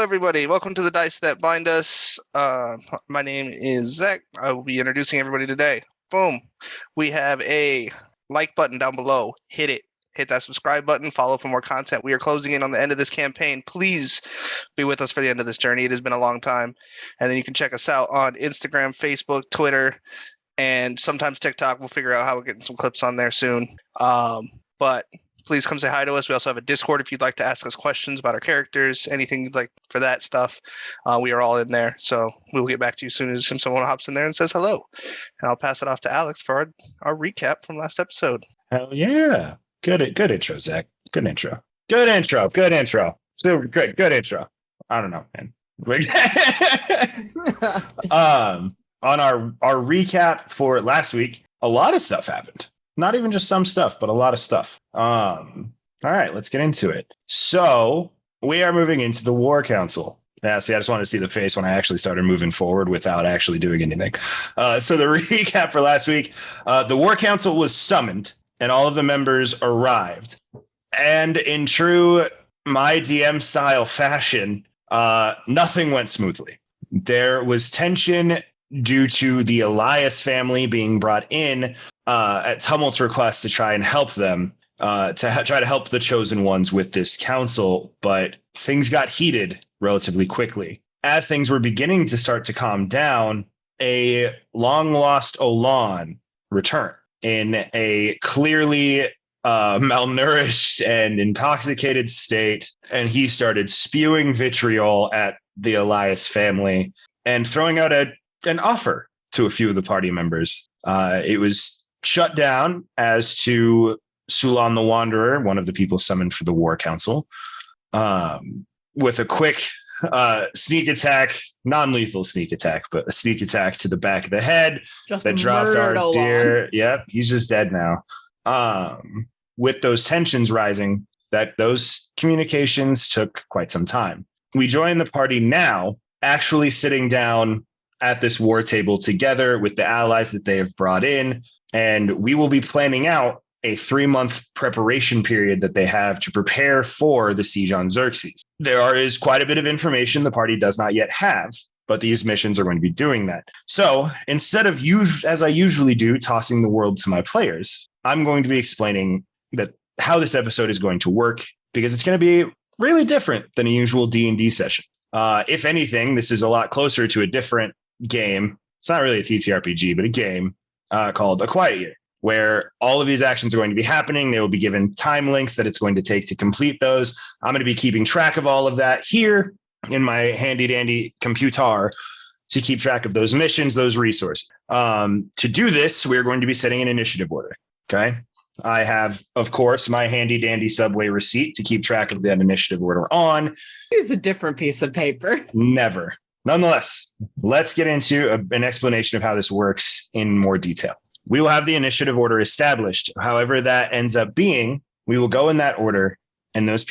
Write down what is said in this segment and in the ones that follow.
everybody. Welcome to the Dice That Bind Us. My name is Zach. I will be introducing everybody today. Boom. We have a like button down below. Hit it. Hit that subscribe button. Follow for more content. We are closing in on the end of this campaign. Please be with us for the end of this journey. It has been a long time. And then you can check us out on Instagram, Facebook, Twitter, and sometimes TikTok. We'll figure out how we're getting some clips on there soon. But please come say hi to us. We also have a Discord if you'd like to ask us questions about our characters, anything you'd like for that stuff. We are all in there. So we will get back to you as soon as someone hops in there and says hello. And I'll pass it off to Alex for our recap from last episode. Hell yeah. Good intro, Zach. Good intro. Super good. Good intro. I don't know, man. On our recap for last week, a lot of stuff happened. Not even just some stuff, but a lot of stuff. All right, let's get into it. So we are moving into the War Council. Yeah, see, I just wanted to see the face when I actually started moving forward without actually doing anything. So the recap for last week, the War Council was summoned and all of the members arrived. And in true my DM style fashion, nothing went smoothly. There was tension due to the Elias family being brought in at Tumult's request to try and help them, try to help the chosen ones with this council, but things got heated relatively quickly. As things were beginning to start to calm down, a long-lost Olan returned in a clearly malnourished and intoxicated state, and he started spewing vitriol at the Elias family and throwing out an offer to a few of the party members. It was shut down as to Sulan the Wanderer, one of the people summoned for the War Council, with a quick sneak attack, non-lethal sneak attack, but a sneak attack to the back of the head that dropped our dear. Yep, he's just dead now. With those tensions rising, those communications took quite some time. We join the party now, actually sitting down at this war table together with the allies that they have brought in, and we will be planning out a 3-month preparation period that they have to prepare for the siege on Xerxes. There is quite a bit of information the party does not yet have, but these missions are going to be doing that. So instead of, as I usually do, tossing the world to my players, I'm going to be explaining how this episode is going to work, because it's going to be really different than a usual D&D session. If anything, this is a lot closer to a different game. It's not really a TTRPG, but a game called A Quiet Year, where all of these actions are going to be happening. They will be given time links that it's going to take to complete those. I'm going to be keeping track of all of that here in my handy dandy computer to keep track of those missions, those resources. To do this, we're going to be setting an initiative order. Okay. I have, of course, my handy dandy subway receipt to keep track of that initiative order on. Use a different piece of paper. Never. Nonetheless, let's get into an explanation of how this works in more detail. We will have the initiative order established. However that ends up being, we will go in that order, and those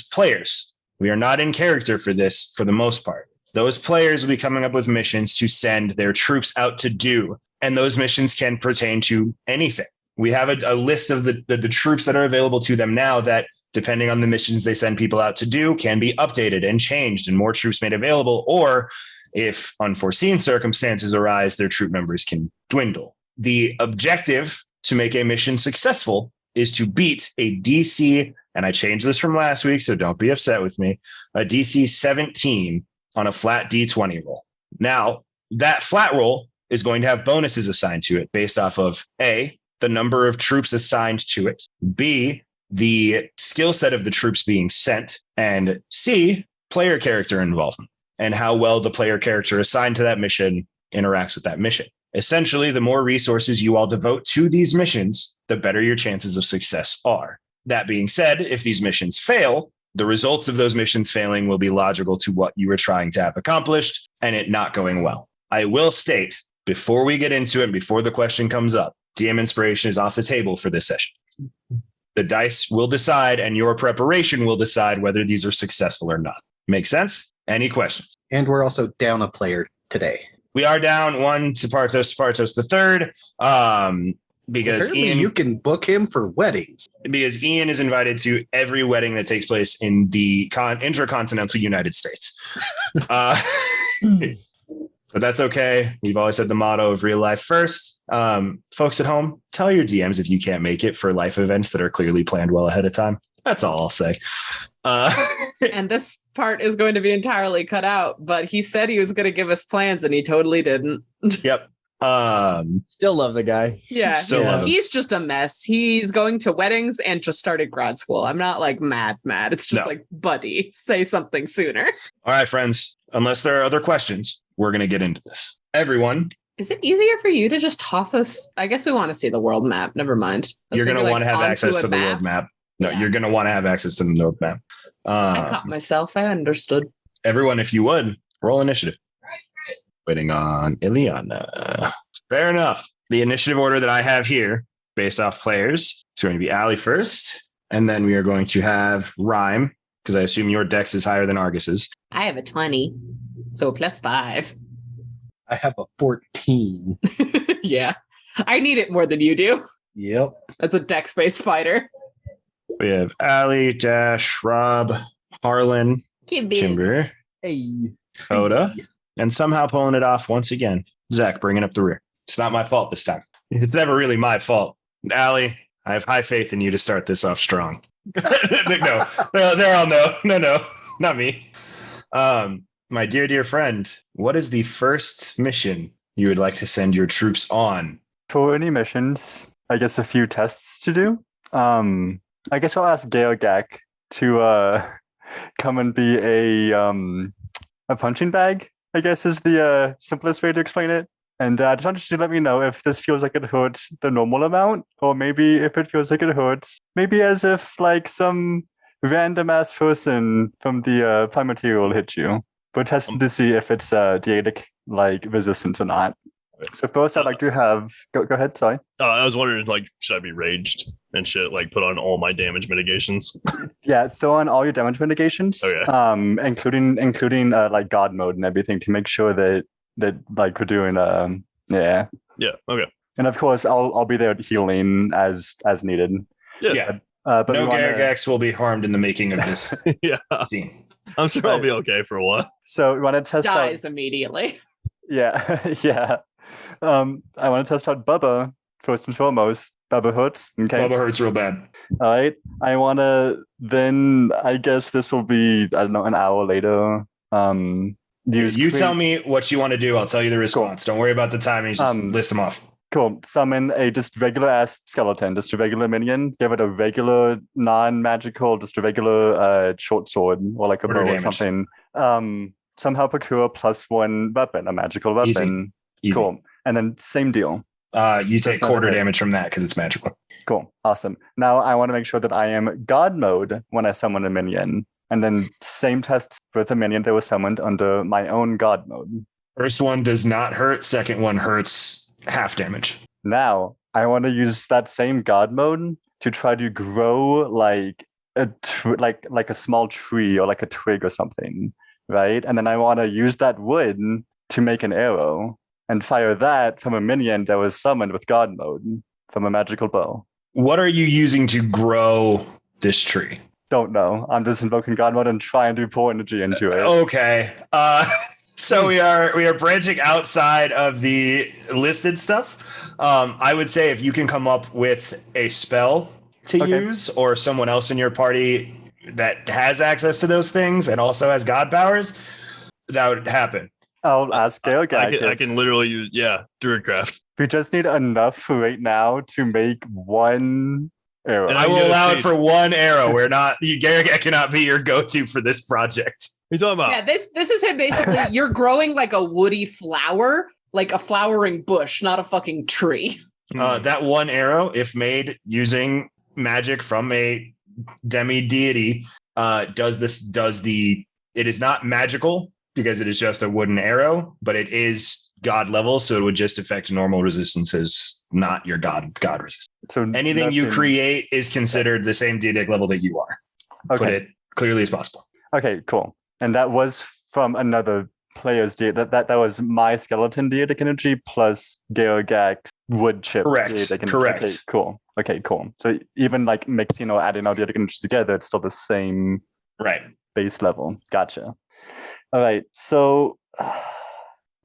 players, we are not in character for this for the most part. Those players will be coming up with missions to send their troops out to do, and those missions can pertain to anything. We have a list of the troops that are available to them now that, depending on the missions they send people out to do, can be updated and changed and more troops made available, or if unforeseen circumstances arise, their troop numbers can dwindle. The objective to make a mission successful is to beat a DC, and I changed this from last week, so don't be upset with me, a DC 17 on a flat D20 roll. Now, that flat roll is going to have bonuses assigned to it based off of A, the number of troops assigned to it, B, the skill set of the troops being sent, and C, player character involvement and how well the player character assigned to that mission interacts with that mission. Essentially, the more resources you all devote to these missions, the better your chances of success are. That being said, if these missions fail, the results of those missions failing will be logical to what you were trying to have accomplished and it not going well. I will state, before we get into it, before the question comes up, DM inspiration is off the table for this session. The dice will decide and your preparation will decide whether these are successful or not. Make sense? Any questions? And we're also down a player today. We are down one, Spartos the third. because Apparently you can book him for weddings. because Ian is invited to every wedding that takes place in the intercontinental United States. But that's okay. We've always had the motto of real life first. Folks at home, tell your DMs if you can't make it for life events that are clearly planned well ahead of time. That's all I'll say. And this part is going to be entirely cut out, but he said he was going to give us plans and he totally didn't. Yep. Still love the guy. Yeah, Still love him. he's just a mess. He's going to weddings and just started grad school. I'm not like mad. It's just No. like, buddy, say something sooner. All right, friends. Unless there are other questions, we're going to get into this. Everyone, Is it easier for you to just toss us? I guess we want to see the world map. Never mind. you're going to want to have onto access a to the world map. No, Yeah. you're going to want to have access to the world map. I caught myself. I understood. Everyone, if you would, roll initiative. Waiting on Ileana. Fair enough. The initiative order that I have here, based off players, is going to be Allie first, and then we are going to have Rhyme, because I assume your dex is higher than Argus's. I have a 20, so +5. I have a 14. Yeah, I need it more than you do. Yep. As a dex-based fighter. We have Allie, Dash, Rob, Harlan, Timber, Hey. Oda, and somehow pulling it off once again. Zach bringing up the rear. It's not my fault this time. It's never really my fault. Allie, I have high faith in you to start this off strong. No, they're all no, not me. My dear friend, what is the first mission you would like to send your troops on? For any missions, I guess a few tests to do. I guess I'll ask Geogak to come and be a punching bag, I guess is the simplest way to explain it. And I just wanted you to let me know if this feels like it hurts the normal amount, or maybe if it feels like it hurts, maybe as if like some random ass person from the prime material hit you. We're testing to see if it's dietic like resistance or not. So first, I'd like to have go ahead. Sorry. I was wondering, like, should I be raged and shit? Like, put on all my damage mitigations. Yeah, throw on all your damage mitigations. Okay. Including like God mode and everything to make sure that like we're doing yeah. Yeah. Okay. And of course, I'll be there healing as needed. Yeah. But no we wanna- Garagax will be harmed in the making of this Yeah. scene. I'm sure I'll be okay for a while. So we want to test out. Dies immediately. Yeah, yeah. I want to test out Bubba first and foremost. Bubba hurts. Okay. Bubba hurts real bad. All right. I want to then. I guess this will be I don't know an hour later. You tell me what you want to do. I'll tell you the response. Don't worry about the timing. Just list them off. Cool. Summon a just regular ass skeleton, just a regular minion. Give it a regular non-magical, just a regular short sword or like a Order bow or damage. something. Somehow procure +1 weapon, a magical weapon. Easy. Cool. And then same deal. You take That's not quarter a hit. damage from that because it's magical. Cool. Awesome. Now I want to make sure that I am God mode when I summon a minion. And then same tests with a minion that was summoned under my own God mode. First one does not hurt. Second one hurts half damage. Now I want to use that same God mode to try to grow like like a small tree or like a twig or something, right? And then I want to use that wood to make an arrow and fire that from a minion that was summoned with God mode from a magical bow. What are you using to grow this tree? Don't know. I'm just invoking God mode and trying to pour energy into it. Okay. So we are branching outside of the listed stuff. I would say if you can come up with a spell to Okay. use, or someone else in your party that has access to those things and also has god powers, that would happen. I'll ask Geogag. I can literally use, Druidcraft. We just need enough for right now to make one arrow. And I will get a allow it seed. for one arrow. We're not. Garrett cannot be your go-to for this project. What are you talking Yeah, about? this is him basically. You're growing like a woody flower, like a flowering bush, not a fucking tree. That one arrow, if made using magic from a demi deity, it is not magical because it is just a wooden arrow, but it is god level, so it would just affect normal resistances, not your god resistance. So Anything you nothing- create is considered the same deitic level that you are. Put Okay. it clearly as possible. Okay, cool. And that was from another player's deity. That was my skeleton deitic energy plus Geogag's wood chip. Correct. Yeah, they can, Correct. Okay, cool. Okay, cool. So even like mixing or adding all the other conditions together, it's still the same Right. base level. Gotcha. All right. So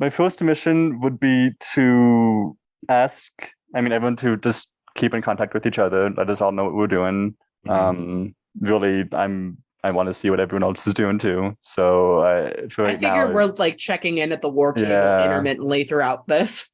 my first mission would be to ask, everyone to just keep in contact with each other. Let us all know what we're doing. Really, I want to see what everyone else is doing too. So for right I figure now, we're like checking in at the war table Yeah. intermittently throughout this.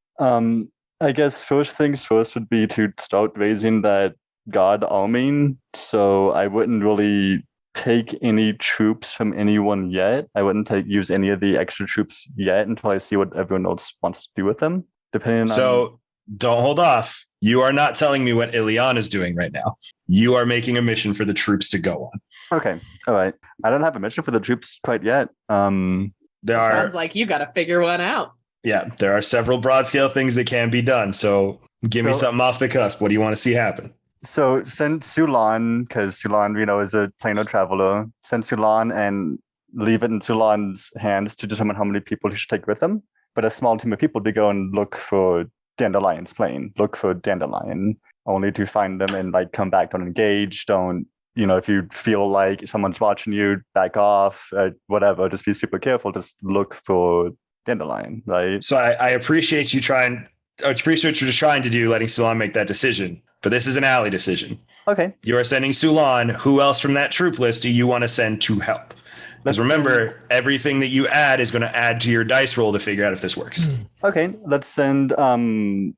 I guess first things first would be to start raising that god arming. So I wouldn't really take any troops from anyone yet. I wouldn't use any of the extra troops yet until I see what everyone else wants to do with them. Depending on So don't hold off. You are not telling me what Ilion is doing right now. You are making a mission for the troops to go on. Okay, all right. I don't have a mission for the troops quite yet. There are Sounds like you got to figure one out. there are several broad scale things that can be done. So give me So- something off the cusp. What do you want to see happen? So send Sulan, because Sulan, is a planar traveler. Send Sulan and leave it in Sulan's hands to determine how many people he should take with him. But a small team of people to go and look for Dandelion's plane. Look for Dandelion, only to find them and like come back. Don't engage. Don't, if you feel like someone's watching you, back off. Whatever. Just be super careful. Just look for Dandelion, right? So I appreciate you trying. I appreciate what you're trying to do, letting Sulan make that decision. But this is an alley decision. Okay. You are sending Sulan. Who else from that troop list do you want to send to help? Because remember, everything that you add is going to add to your dice roll to figure out if this works. Okay, let's send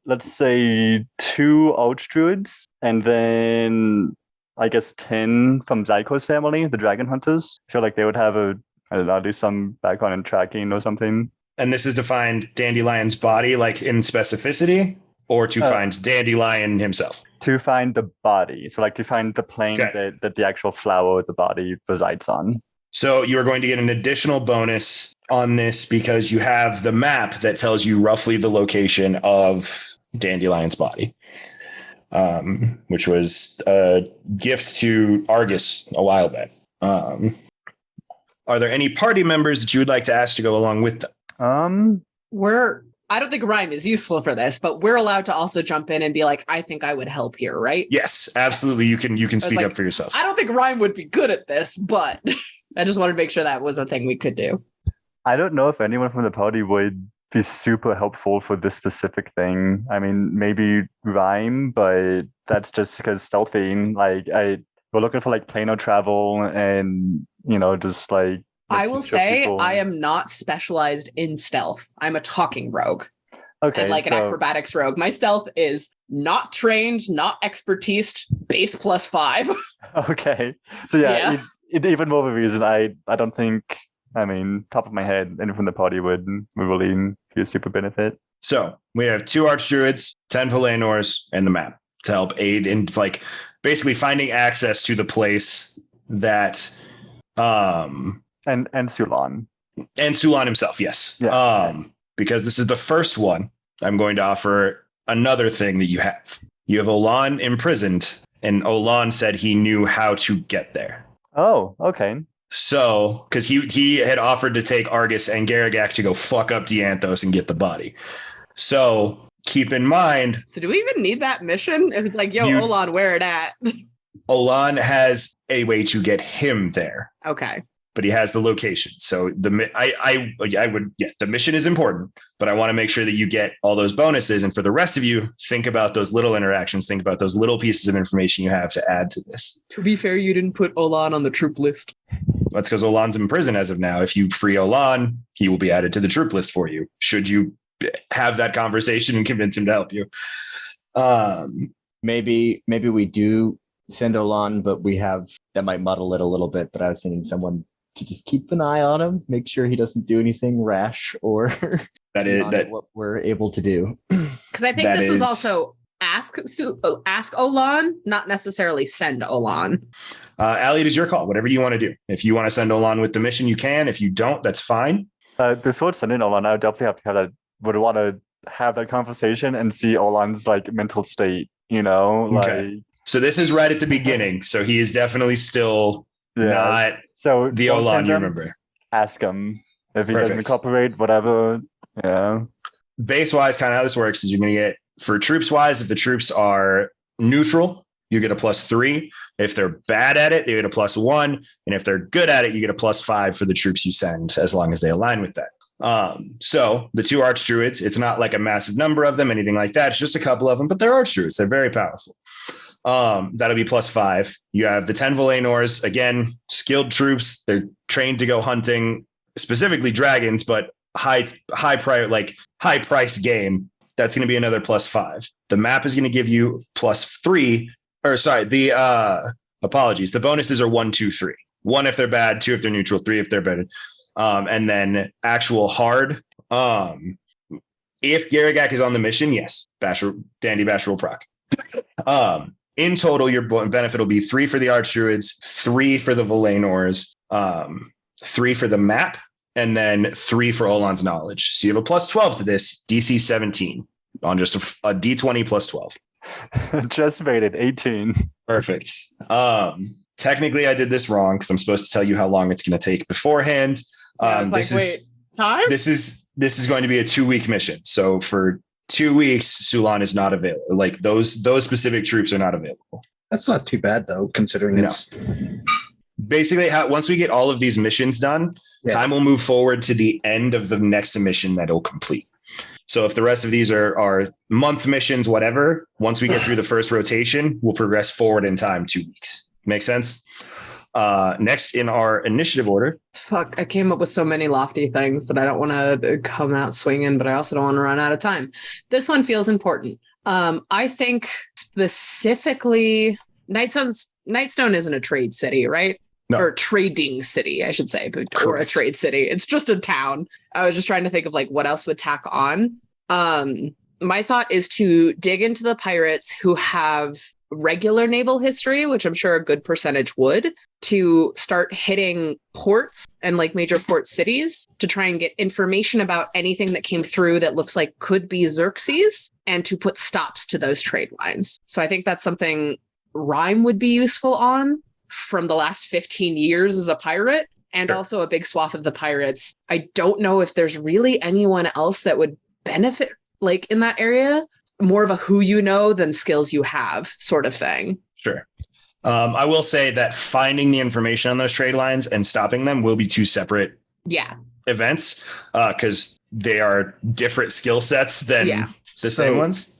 let's say 2 Archdruids and then I guess 10 from Zyko's family, the Dragon Hunters. I feel like they would have do some background in tracking or something. And this is to find Dandelion's body, like in specificity, or to find Dandelion himself. To find the body. So like to find the plane Okay. that the actual flower of the body resides on. So you are going to get an additional bonus on this because you have the map that tells you roughly the location of Dandelion's body, which was a gift to Argus a while back. Are there any party members that you would like to ask to go along with them? I don't think Rhyme is useful for this, but we're allowed to also jump in and be like, I think I would help here, right? Yes, absolutely. You can speak like, up for yourself. I don't think Rhyme would be good at this, but I just wanted to make sure that was a thing we could do. I don't know if anyone from the party would be super helpful for this specific thing. Maybe Rhyme, but that's just because stealthy. Like we're looking for like planar travel and just like I will say people. I am not specialized in stealth. I'm a talking rogue. Okay, And like an acrobatics rogue. My stealth is not trained, not expertise, base +5. Okay. So yeah. Even more of a reason I don't think, top of my head, anyone from the party would really be a super benefit. So we have 2 Archdruids, 10 Valenors, and the map to help aid in like basically finding access to the place that And Sulan. and Sulan himself, yes. Yeah. Because this is the first one, I'm going to offer another thing that you have. You have Olan imprisoned, and Olan said he knew how to get there. Oh, okay. So, because he had offered to take Argus and Garagak to go fuck up Dianthos and get the body. So keep in mind. So do we even need that mission? If it's like, yo, Olan, where it at? Olan has a way to get him there. Okay. But he has the location. So the mission is important, but I want to make sure that you get all those bonuses. And for the rest of you, think about those little interactions. Think about those little pieces of information you have to add to this. To be fair, you didn't put Olan on the troop list. That's because Olan's in prison as of now. If you free Olan, he will be added to the troop list for you. Should you have that conversation and convince him to help you? Maybe we do send Olan, but that might muddle it a little bit. But I was thinking someone to just keep an eye on him, make sure he doesn't do anything rash or what we're able to do. Because I think this was also ask Olan, not necessarily send Olan. Allie, it is your call. Whatever you want to do. If you want to send Olan with the mission, you can. If you don't, that's fine. Before sending Olan, I would definitely would want to have that conversation and see Olan's like mental state. Okay. So this is right at the beginning. So he is definitely still not so the Olan you remember. Ask him if he doesn't cooperate, whatever. Yeah. Base wise, kind of how this works is you're going to get for troops wise, if the troops are neutral, you get a +3. If they're bad at it, they get a +1. And if they're good at it, you get a +5 for the troops you send, as long as they align with that. So the 2 archdruids, it's not like a massive number of them, anything like that. It's just a couple of them, but they're archdruids. They're very powerful. That'll be +5. You have the 10 Valenors, again, skilled troops. They're trained to go hunting, specifically dragons, but high price game. That's going to be another +5. The map is going to give you +3, or sorry, apologies. The bonuses are 1, 2, 3. 1 if they're bad, 2 if they're neutral, 3 if they're better. And then actual hard. If Garagak is on the mission, yes, Dandy Basher will proc. In total, your benefit will be 3 for the Archdruids, 3 for the Valenors, 3 for the map, and then 3 for Olan's knowledge. So you have a +12 to this, DC 17 on just a D20 +12. Just made it 18. Perfect. Technically, I did this wrong because I'm supposed to tell you how long it's going to take beforehand. I was wait, time? This is going to be a 2-week mission. So for 2 weeks, Sulan is not available. Like those specific troops are not available. That's not too bad though, considering it's basically once we get all of these missions done, time will move forward to the end of the next mission that it'll complete. So if the rest of these are month missions, whatever, once we get through the first rotation, we'll progress forward in time 2 weeks. Make sense? Next in our initiative order. Fuck, I came up with so many lofty things that I don't want to come out swinging, but I also don't want to run out of time. This one feels important. I think specifically, Nightstone isn't a trade city, right? No. Or trading city, I should say, or a trade city. It's just a town. I was just trying to think of like what else would tack on. My thought is to dig into the pirates who have regular naval history, which I'm sure a good percentage would, to start hitting ports and like major port cities to try and get information about anything that came through that looks like could be Xerxes, and to put stops to those trade lines. So I think that's something Rhyme would be useful on from the last 15 years as a pirate, and also a big swath of the pirates. I don't know if there's really anyone else that would benefit like in that area. More of a who you know than skills you have sort of thing. Sure. I will say that finding the information on those trade lines and stopping them will be 2 separate events because they are different skill sets than the same ones.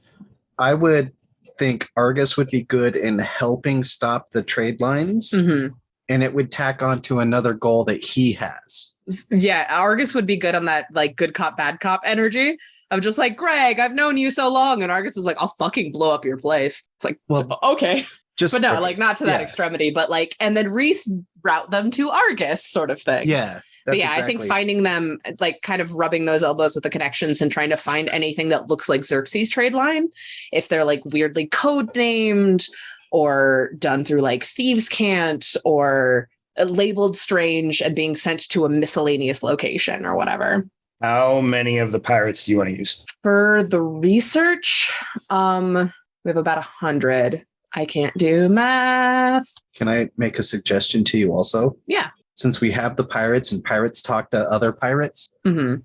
I would think Argus would be good in helping stop the trade lines, and it would tack on to another goal that he has. Yeah, Argus would be good on that like good cop, bad cop energy. I'm just like, Greg, I've known you so long. And Argus is like, I'll fucking blow up your place. It's like, well, okay. But no, like not to that extremity, but like, and then reroute them to Argus sort of thing. Yeah. But yeah, I think finding them, like kind of rubbing those elbows with the connections and trying to find anything that looks like Xerxes trade line, if they're like weirdly code named or done through like Thieves' Cant or labeled strange and being sent to a miscellaneous location or whatever. How many of the pirates do you want to use? For the research, we have about 100. I can't do math. Can I make a suggestion to you also? Yeah. Since we have the pirates and pirates talk to other pirates,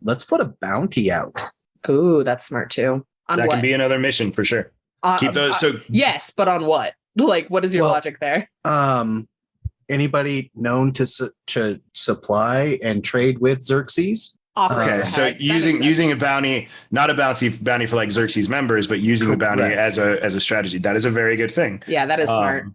let's put a bounty out. Ooh, that's smart too. On that what? can be another mission for sure. Keep those. Yes, but on what? Like, what is your logic there? Anybody known to supply and trade with Xerxes? Okay, so using a bounty, not a bounty for like Xerxes members, but using the bounty as a strategy. That is a very good thing. Yeah, that is smart.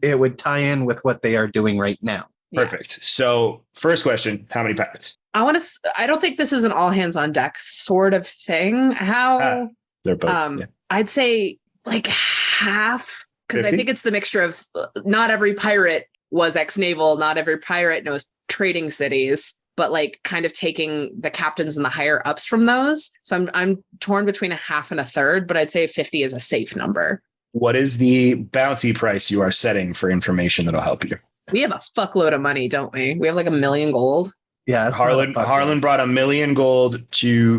It would tie in with what they are doing right now. Perfect. So first question, how many pirates? I don't think this is an all hands on deck sort of thing. How they're both. I'd say like half, because I 50? think it's the mixture of not every pirate was ex-naval, not every pirate knows trading cities, but like kind of taking the captains and the higher ups from those. So I'm torn between a half and a third, but I'd say 50 is a safe number. What is the bounty price you are setting for information that'll help you? We have a fuckload of money, don't we? We have like 1 million gold. Yeah, Harlan brought 1 million gold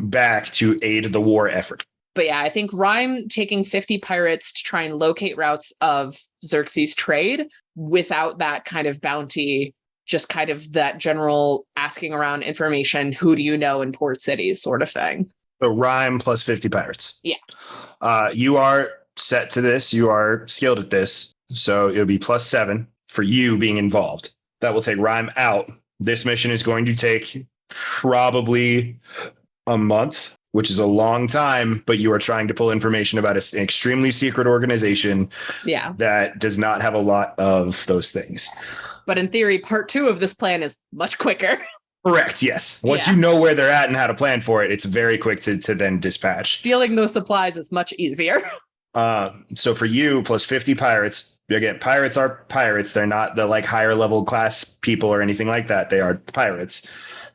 back to aid the war effort. But yeah, I think Rhyme taking 50 pirates to try and locate routes of Xerxes trade without that kind of bounty, just kind of that general asking around information, who do you know in port cities sort of thing. So rhyme plus 50 pirates. Yeah. You are set to this. You are skilled at this. So it'll be +7 for you being involved. That will take rhyme out. This mission is going to take probably a month, which is a long time, but you are trying to pull information about an extremely secret organization that does not have a lot of those things. But in theory, part 2 of this plan is much quicker. Correct. Yes. Once you know where they're at and how to plan for it, it's very quick to then dispatch. Stealing those supplies is much easier. So for you, plus 50 pirates. Again, pirates are pirates. They're not the like higher level class people or anything like that. They are pirates.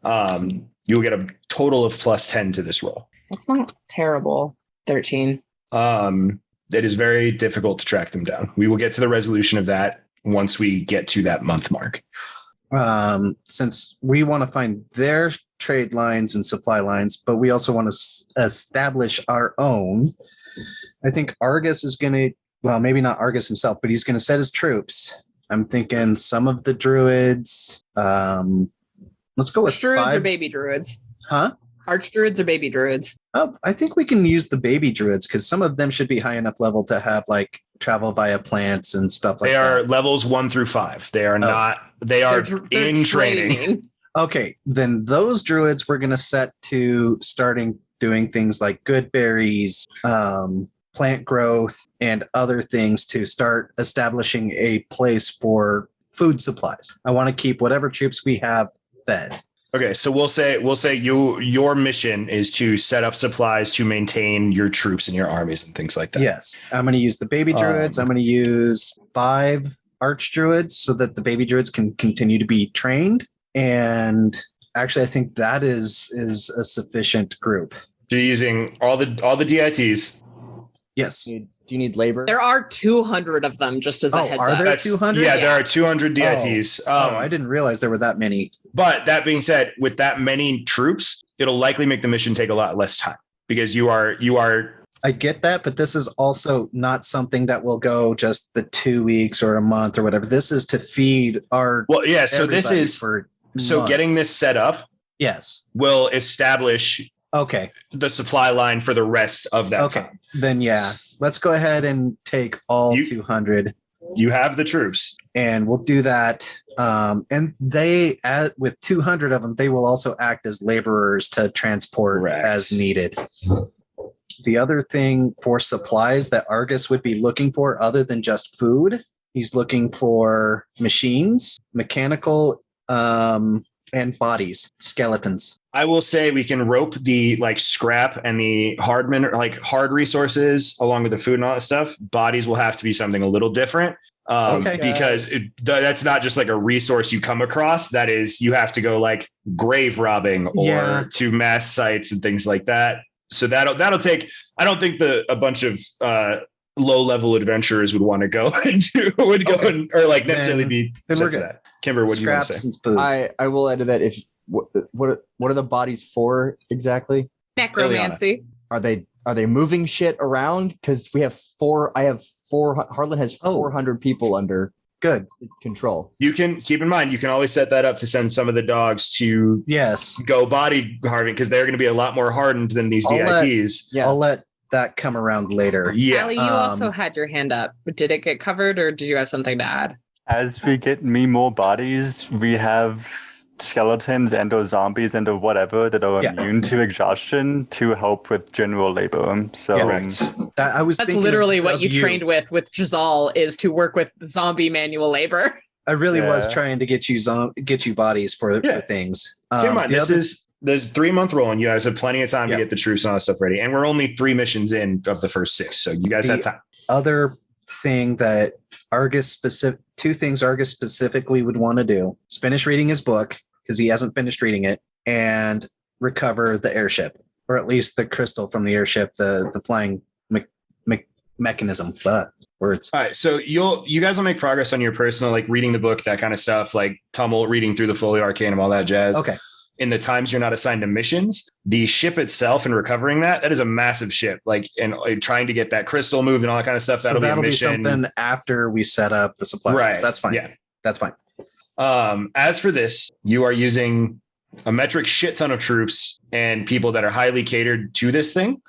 You'll get a total of +10 to this roll. That's not terrible. 13. It is very difficult to track them down. We will get to the resolution of that once we get to that month mark. Since we want to find their trade lines and supply lines, but we also want to establish our own. I think Argus is going to, well, maybe not Argus himself, but he's going to set his troops. I'm thinking some of the druids. Let's go with Archdruids or baby druids? Huh? Archdruids or baby druids? Oh, I think we can use the baby druids because some of them should be high enough level to have like travel via plants and stuff like that. They are levels 1 through 5. They are not. They are They're in training. Okay, then those druids we're going to set to starting doing things like good berries, plant growth, and other things to start establishing a place for food supplies. I want to keep whatever troops we have fed. Okay, so we'll say your mission is to set up supplies to maintain your troops and your armies and things like that. Yes, I'm going to use the baby druids. I'm going to use 5 arch druids so that the baby druids can continue to be trained. And actually, I think that is a sufficient group. So you're using all the DITs. Yes. Do you need labor? There are 200 of them, just as a heads are up. there 200? Yeah, there are 200 DITs. I didn't realize there were that many. But that being said, with that many troops, it'll likely make the mission take a lot less time because you are. I get that, but this is also not something that will go just the 2 weeks or a month or whatever. This is to feed our. Well, yeah. So this is for so months. Getting this set up. Yes. Will establish. Okay. The supply line for the rest of that time. Then let's go ahead and take all 200. You have the troops. And we'll do that. And with 200 of them, they will also act as laborers to transport as needed. The other thing for supplies that Argus would be looking for, other than just food, he's looking for machines, mechanical, and bodies, skeletons. I will say we can rope the scrap and the hard resources along with the food and all that stuff. Bodies will have to be something a little different. Because that's not just like a resource you come across. That is, you have to go grave robbing or to mass sites and things like that. So that'll take. I don't think a bunch of low level adventurers would want to go necessarily be. Then we're good. That. Kimber, what do you want to say? I will add to that. What are the bodies for exactly? Necromancy. Are they moving shit around? Because we have 4. I have 4. Harlan has 400 people under his control. You can keep in mind, you can always set that up to send some of the dogs to go body harvesting because they're going to be a lot more hardened than these DITs. I'll let that come around later. Yeah. Allie, you also had your hand up. Did it get covered or did you have something to add? As we get more bodies, we have skeletons and or zombies and or whatever that are immune to exhaustion to help with general labor. So that's literally what you trained with Giselle is to work with zombie manual labor. I really was trying to get you bodies for things. Keep in mind, there's 3-month roll, and you guys have plenty of time to get the troops and all that stuff ready. And we're only 3 missions in of the first 6, so you guys have time. Other thing that two things Argus specifically would want to do is finish reading his book, because he hasn't finished reading it, and recover the airship, or at least the crystal from the airship, the flying mechanism. Words. All right, so you guys will make progress on your personal, reading the book, that kind of stuff, Tumult, reading through the Folio Arcanum, all that jazz. Okay. In the times you're not assigned to missions, the ship itself and recovering that is a massive ship. And trying to get that crystal moved and all that kind of stuff. That'll be something after we set up the supply. Right. That's fine. Yeah. That's fine. As for this, you are using a metric shit ton of troops and people that are highly catered to this thing.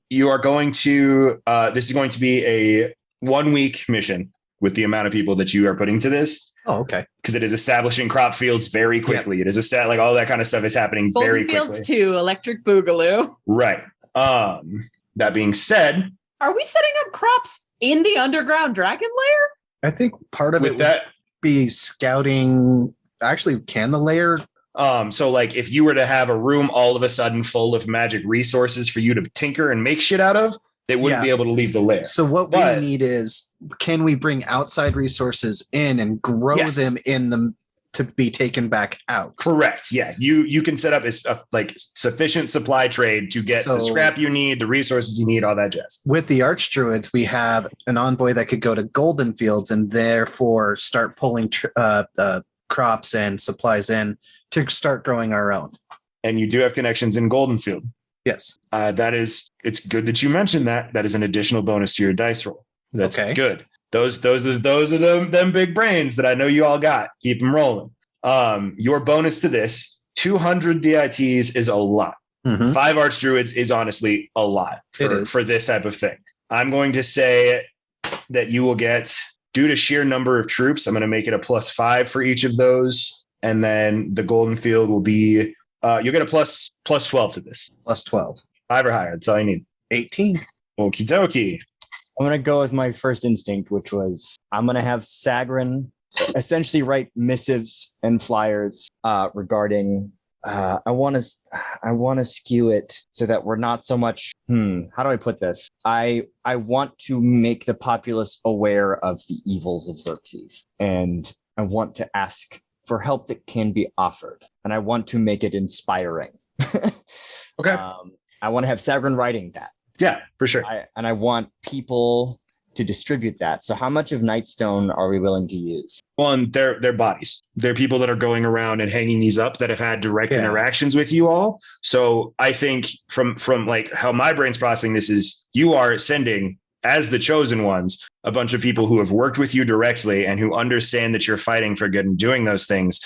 You are going to, this is going to be a 1 week mission with the amount of people that you are putting to this. Oh, okay. Because it is establishing crop fields very quickly. Yep. It is like all that kind of stuff is happening very quickly. Golden Fields 2, Electric Boogaloo. Right. That being said, are we setting up crops in the underground dragon lair? I think part of it would be scouting. Actually, can the lair? So like if you were to have a room all of a sudden full of magic resources for you to tinker and make shit out of, they wouldn't be able to leave the lair. So what we need is, can we bring outside resources in and grow them in them to be taken back out? Correct. Yeah. You can set up like sufficient supply trade to get the scrap you need, the resources you need, all that jazz. With the Archdruids, we have an envoy that could go to Golden Fields and therefore start pulling crops and supplies in to start growing our own. And you do have connections in Goldenfield. Yes. It's good that you mentioned that. That is an additional bonus to your dice roll. That's good. Those are them big brains that I know you all got. Keep them rolling. Your bonus to this, 200 DITs is a lot. 5 Archdruids is honestly a lot for this type of thing. I'm going to say that you will get, due to sheer number of troops, I'm going to make it a +5 for each of those. And then the Golden Field will be, you'll get a plus 12 to this. +12. 5 or higher. That's all you need. 18. Okie dokie. I'm going to go with my first instinct, which was I'm going to have Sagrin essentially write missives and flyers regarding, I want to skew it so that we're not so much, how do I put this? I want to make the populace aware of the evils of Xerxes, and I want to ask for help that can be offered, and I want to make it inspiring. Okay. I want to have Sagrin writing that. Yeah, for sure. I want people to distribute that. So how much of Nightstone are we willing to use? Well, and they're bodies. They're people that are going around and hanging these up that have had direct interactions with you all. So I think from like how my brain's processing this is, you are sending, as the chosen ones, a bunch of people who have worked with you directly and who understand that you're fighting for good and doing those things.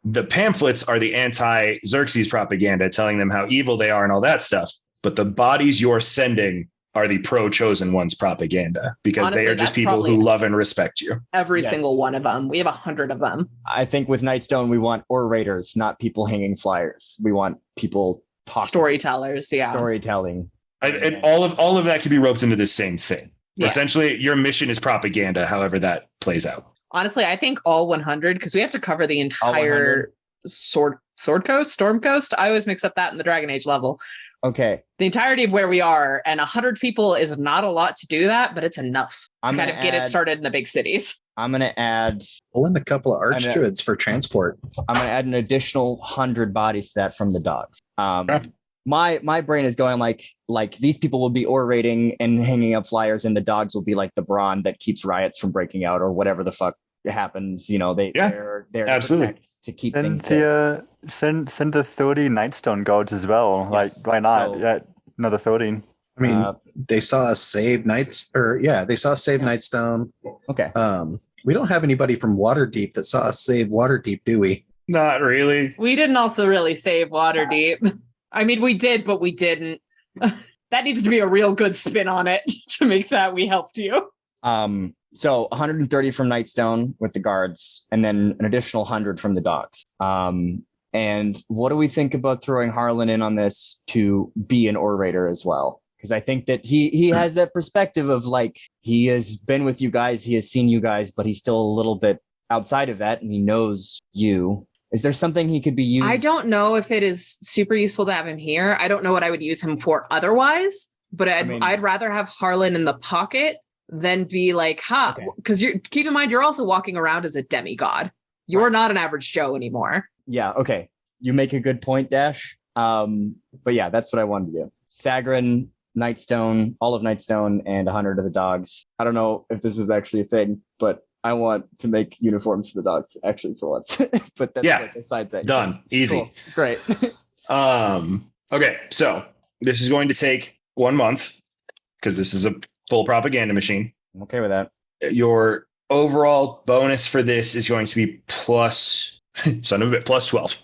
The pamphlets are the anti-Xerxes propaganda, telling them how evil they are and all that stuff. But the bodies you're sending are the pro-chosen ones propaganda, because honestly, they are just people who love and respect you. Every single one of them. We have 100 of them. I think with Nightstone, we want orators, not people hanging flyers. We want people talking. Storytellers, yeah. Storytelling. And all of that can be roped into the same thing. Yeah. Essentially, your mission is propaganda, however that plays out. Honestly, I think all 100, because we have to cover the entire Sword Coast, Storm Coast. I always mix up that in the Dragon Age level. Okay. The entirety of where we are, and 100 people is not a lot to do that, but it's enough to kind of get it started in the big cities. I'm going to add... Pull in a couple of Archdruids for transport. I'm going to add an additional 100 bodies to that from the dogs. My brain is going like these people will be orating and hanging up flyers, and the dogs will be like the brawn that keeps riots from breaking out or whatever the fuck happens. You know, they're absolutely to keep and things safe. Send the 30 Nightstone guards as well. Yes. Like, why not? So, yeah, another 13. I mean, they saw us save Nightstone. Okay. We don't have anybody from Waterdeep that saw us save Waterdeep, do we? Not really. We didn't also really save Waterdeep. I mean, we did, but we didn't. That needs to be a real good spin on it to make that we helped you. So 130 from Nightstone with the guards, and then an additional 100 from the dogs. And what do we think about throwing Harlan in on this to be an orator as well? Because I think that he has that perspective of like, he has been with you guys, he has seen you guys, but he's still a little bit outside of that, and he knows you. Is there something he could be used? I don't know if it is super useful to have him here. I don't know what I would use him for otherwise, but I'd rather have Harlan in the pocket than be like, because keep in mind, you're also walking around as a demigod. You're not an average Joe anymore. Yeah, okay. You make a good point, Dash. But yeah, that's what I wanted to do. Sagrin, Nightstone, all of Nightstone, and 100 of the dogs. I don't know if this is actually a thing, but I want to make uniforms for the dogs, actually, for once. But that's like a side thing. Done. Easy. Cool. Great. Okay, so this is going to take 1 month because this is a full propaganda machine. I'm okay with that. Your overall bonus for this is going to be plus Son of a bit, plus 12.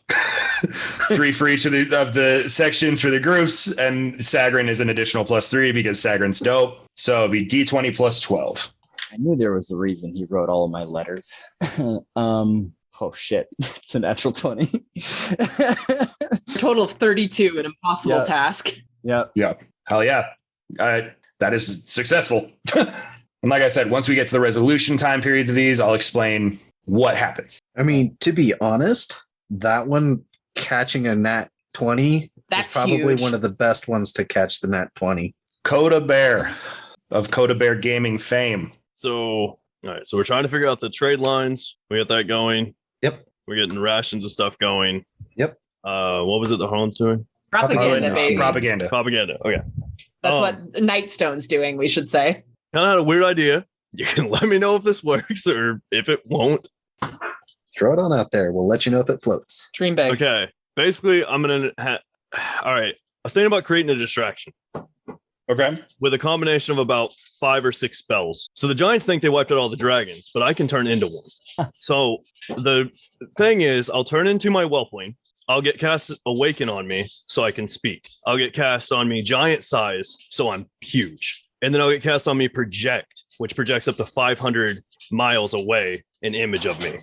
3 for each of the sections for the groups, and Sagarin is an additional plus 3 because Sagarin's dope. So it'd be D20 plus 12. I knew there was a reason he wrote all of my letters. Oh shit, it's a natural 20. Total of 32, an impossible task. Yeah. Hell yeah. That is successful. And like I said, once we get to the resolution time periods of these, I'll explain what happens. I mean, to be honest, that one catching a nat 20 That's is probably huge. one of the best ones to catch the nat 20. Coda Bear of Coda Bear Gaming fame. So, all right. So we're trying to figure out the trade lines. We got that going. Yep. We're getting rations and stuff going. Yep. What was it the Horn's doing? Propaganda, baby. Propaganda. Propaganda. Okay. That's what Nightstone's doing, we should say. Kind of had a weird idea. You can let me know if this works or if it won't. Throw it on out there. We'll let you know if it floats. Dream big. Okay. Basically, I'm going to all right. I was thinking about creating a distraction Okay. with a combination of about 5 or 6 spells. So the giants think they wiped out all the dragons, but I can turn into one. So the thing is, I'll turn into my whelpling. I'll get cast Awaken on me so I can speak. I'll get cast on me Giant Size, so I'm huge. And then I'll get cast on me Project, which projects up to 500 miles away an image of me,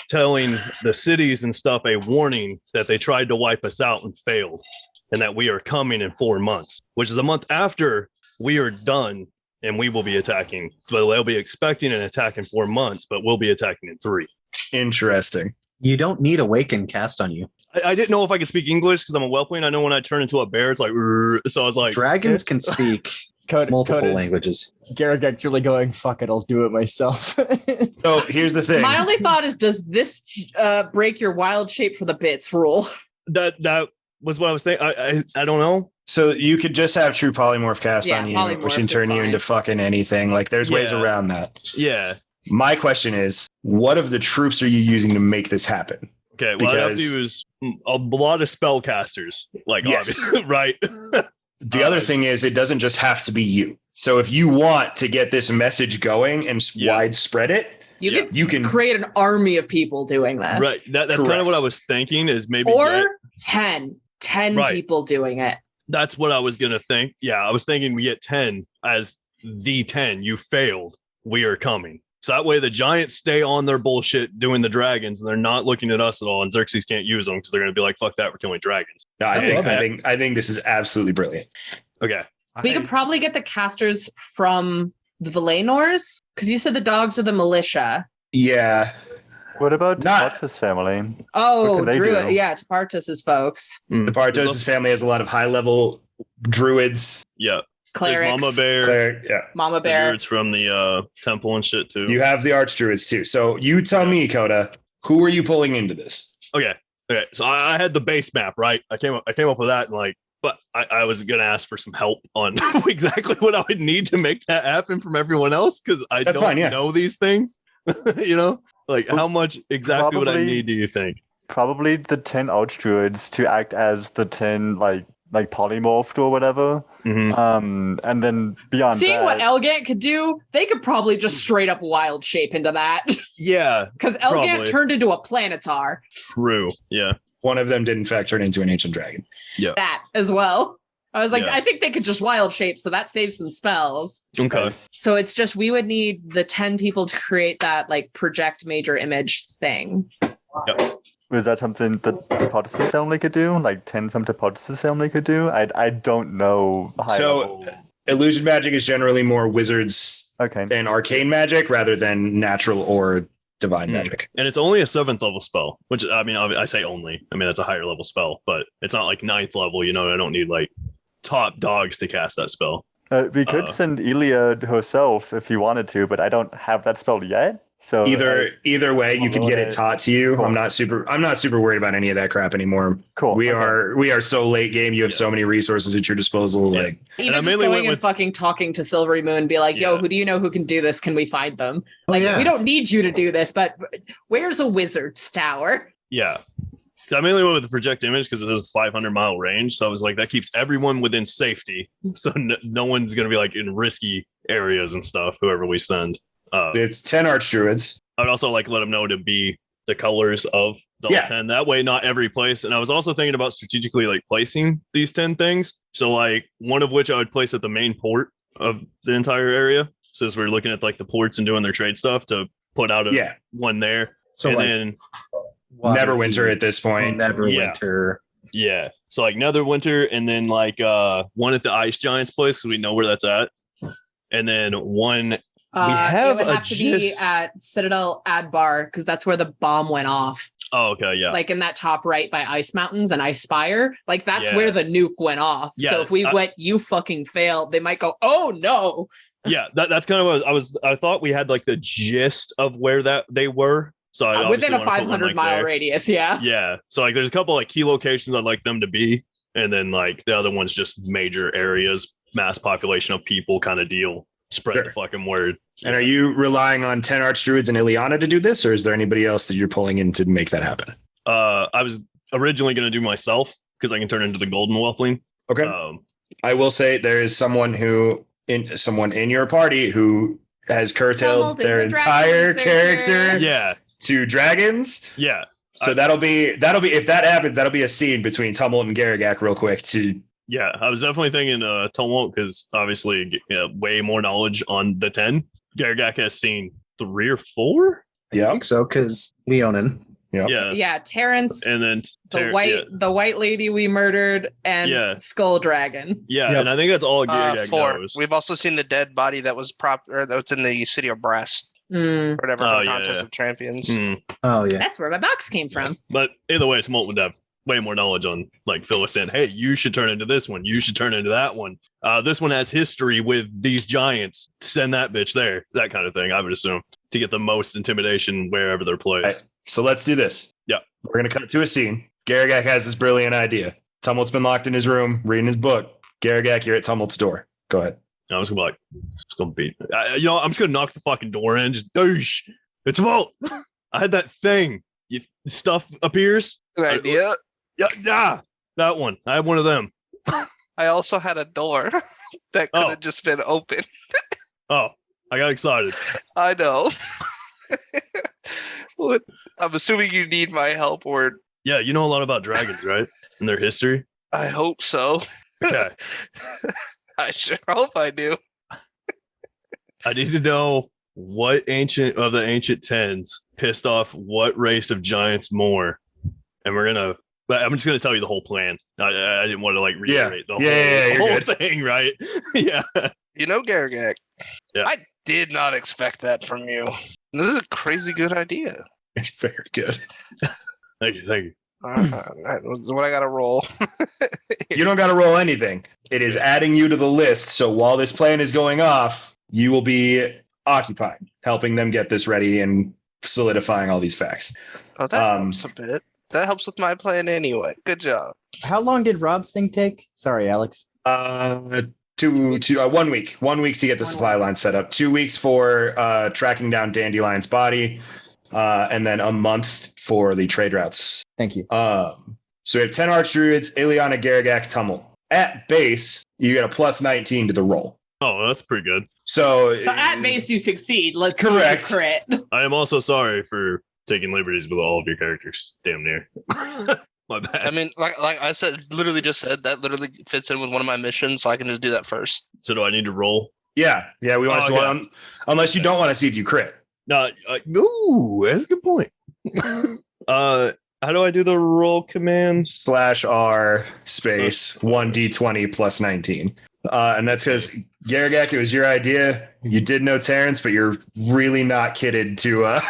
telling the cities and stuff a warning that they tried to wipe us out and failed, and that we are coming in 4 months, which is a month after we are done, and we will be attacking. So they'll be expecting an attack in 4 months, but we'll be attacking in 3. Interesting. You don't need Awaken cast on you. I didn't know if I could speak English because I'm a whelpling. I know when I turn into a bear, it's like, so I was like, Dragons can speak multiple languages. Garagek's really going, fuck it, I'll do it myself. So here's the thing. My only thought is, does this break your wild shape for the bits rule? that was what I was thinking. I don't know. So you could just have true polymorph cast Yeah, on you, polymorph, which can turn it's you fine. into fucking anything. Like there's ways Yeah. around that. Yeah. My question is, what of the troops are you using to make this happen? Okay. Well, I have to Because- use a lot of spellcasters, like Yes. obviously, right? The other thing is, it doesn't just have to be you. So if you want to get this message going and widespread it, you can create an army of people doing this. Right. That's kind Correct. of what I was thinking is maybe Or 10 Right. people doing it. that's what I was going to think. Yeah. I was thinking we get 10 as the 10. You failed. We are coming. So that way the giants stay on their bullshit doing the dragons and they're not looking at us at all. And Xerxes can't use them because they're going to be like, fuck that. We're killing dragons. No, I think this is absolutely brilliant. Okay. We could probably get the casters from the Valenors, because you said the dogs are the militia. Yeah. What about Not- Tapatis family? Oh, What can they Druid. do? Yeah, Tapartus's folks. The Bartos' family has a lot of high level druids. Yeah. Clerics. There's Mama Bear. Yeah. Mama The Bear. druids from the temple and shit too. You have the archdruids too. So you tell me, Coda, who are you pulling into this? Okay. So I had the base map, right? I came up with that and like, but I was gonna ask for some help on exactly what I would need to make that happen from everyone else because I That's don't fine, yeah. know these things. You know, like how much exactly what I Probably- need do you think? Probably the 10 archdruids to act as the 10 like polymorphed or whatever. Mhm. And then beyond Seeing that, what Elgant could do, they could probably just straight up wild shape into that. Yeah, Because Elgant Probably. turned into a planetar. true. Yeah, One of them did in fact turn into an ancient dragon. That as well. I was like, Yeah. I think they could just wild shape, so that saves some spells. okay. nice. So it's just we would need the 10 people to create that like project major image thing. Was that something that Tapatis' family could do? Like 10 from Tapatis' family could do? I don't know. high So- level. Illusion magic is generally more wizards Okay. and arcane magic rather than natural or divine magic. And it's only a 7th level spell, which I mean, I say only. I mean, that's a higher level spell, but it's not like 9th level. You know, I don't need like top dogs to cast that spell. We could send Elia herself if you wanted to, but I don't have that spell yet. So Either way, you can get it taught to you. Cool. I'm not super worried about any of that crap anymore. Cool. We okay. we are so late game. You have so many resources at your disposal. Yeah. Like Even I just mainly going went and with- fucking talking to Silvery Moon, be like, yo, Yeah. who do you know who can do this? Can we find them? Oh, Like, yeah. we don't need you to do this, but where's a wizard's tower? Yeah. So I mainly went with the project image because it has a 500-mile range. So I was like, that keeps everyone within safety. So no one's going to be like in risky areas and stuff, whoever we send. it's 10 archdruids. I'd also like let them know to be the colors of the 10. That way, not every place. And I was also thinking about strategically like placing these 10 things. So like one of which I would place at the main port of the entire area. Since we're looking at like the ports and doing their trade stuff to put out one there. So and like, then Neverwinter at this point. Neverwinter. Yeah. So like Netherwinter and then like one at the Ice Giants place because we know where that's at. And then one it would have to be at Citadel Adbar because that's where the bomb went off. Oh, okay, yeah. Like in that top right by Ice Mountains and Ice Spire. Like that's where the nuke went off. Yeah, so if we went, you fucking failed, they might go, oh no. Yeah, that's kind of what I thought we had like the gist of where that they were. So I within a 500-mile radius, yeah. Yeah. So like there's a couple like key locations I'd like them to be. And then like the other one's just major areas, mass population of people kind of deal. Spread the fucking word. And are you relying on 10 Archdruids and Ileana to do this, or is there anybody else that you're pulling in to make that happen? I was originally going to do myself because I can turn into the Golden Whelpling. Okay. I will say there is someone in your party who has curtailed their entire character to dragons. Yeah. So that'll be if that happens, that'll be a scene between Tumult and Garagak real quick to. Yeah, I was definitely thinking Tumult because obviously way more knowledge on the 10. Garagak has seen 3 or 4. I think so because Leonin. Yeah, Terrence, and then the white lady we murdered, and Skull Dragon. Yeah, and I think that's all Garagak 4. knows. We've also seen the dead body that was that's in the city of Brest. Whatever for the contest of champions. Oh yeah, that's where my box came from. But either way, Tumult would have way more knowledge on like fill us in. Hey, you should turn into this one. You should turn into that one. This one has history with these giants. Send that bitch there. That kind of thing. I would assume to get the most intimidation wherever they're placed. Right. So let's do this. Yeah, we're gonna cut to a scene. Garagak has this brilliant idea. Tumult's been locked in his room reading his book. Garagak, you're at Tumult's door. Go ahead. I was gonna be like, it's gonna be. I'm just gonna knock the fucking door in. Just douche. It's Tumult. I had that thing. Stuff appears. Good idea. Yeah, that one. I had one of them. I also had a door that could have just been open. Oh, I got excited. I know. I'm assuming you need my help, or yeah, you know a lot about dragons, right? And their history. I hope so. Okay. I sure hope I do. I need to know what ancient of the ancient 10s pissed off what race of giants more, and I'm just going to tell you the whole plan. I didn't want to like reiterate the whole thing, right? Yeah. You know, Garagak, I did not expect that from you. This is a crazy good idea. It's very good. Thank you. What I got to roll. You don't got to roll anything. It is adding you to the list. So while this plan is going off, you will be occupied, helping them get this ready and solidifying all these facts. Oh, that helps a bit. That helps with my plan anyway. Good job. How long did Rob's thing take? Sorry, Alex. 1 week. 1 week to get the supply line set up. 2 weeks for tracking down Dandelion's body, and then a month for the trade routes. Thank you. So we have 10 Archdruids, Ileana, Garagak, Tumult. At base, you get a plus 19 to the roll. Oh, that's pretty good. So at base, you succeed. Let's correct. Crit. I am also sorry for taking liberties with all of your characters. Damn near. My bad. I mean, like I said, literally just said that literally fits in with one of my missions, so I can just do that first. So do I need to roll? Yeah. We want to see unless you don't want to see if you crit. No, that's a good point. How do I do the roll command? /R space 1d20 plus 19. And that's because Garagak, it was your idea. You did know Terrence, but you're really not kitted to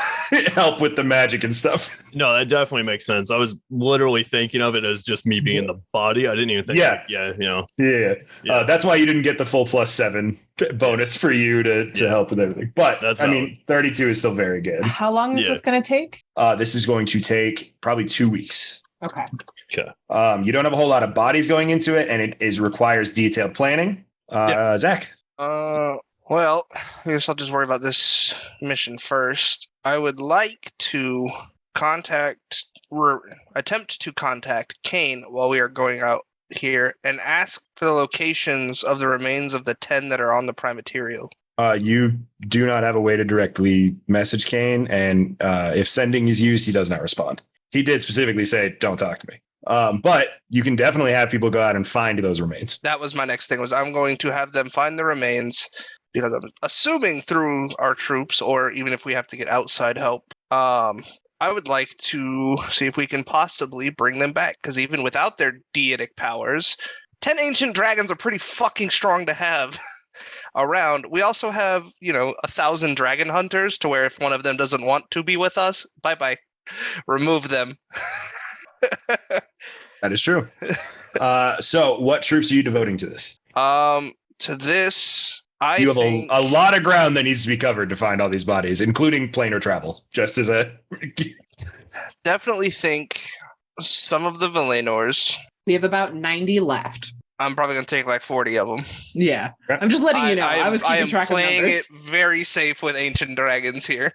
help with the magic and stuff. No, that definitely makes sense. I was literally thinking of it as just me being the body. I didn't even think. Yeah. That's why you didn't get the full +7 bonus for you to help with everything. But that's 32 is still very good. How long is this going to take? This is going to take probably 2 weeks. Okay. You don't have a whole lot of bodies going into it, and it requires detailed planning. Zach. Well, I guess I'll just worry about this mission first. I would like to attempt to contact Kane while we are going out here and ask for the locations of the remains of the 10 that are on the Primaterial. You do not have a way to directly message Kane, and if sending is used, he does not respond. He did specifically say, "Don't talk to me." But you can definitely have people go out and find those remains. That was my next thing. Was I'm going to have them find the remains because I'm assuming through our troops, or even if we have to get outside help. I would like to see if we can possibly bring them back, because even without their deitic powers, 10 ancient dragons are pretty fucking strong to have around. We also have, 1,000 dragon hunters, to where if one of them doesn't want to be with us, bye-bye. Remove them. That is true. So what troops are you devoting to this? To this, you have a lot of ground that needs to be covered to find all these bodies, including planar travel, just as a... Definitely think some of the Valenors. We have about 90 left. I'm probably going to take like 40 of them. Yeah. I'm just letting you know. I was keeping track of numbers. I am playing it very safe with ancient dragons here.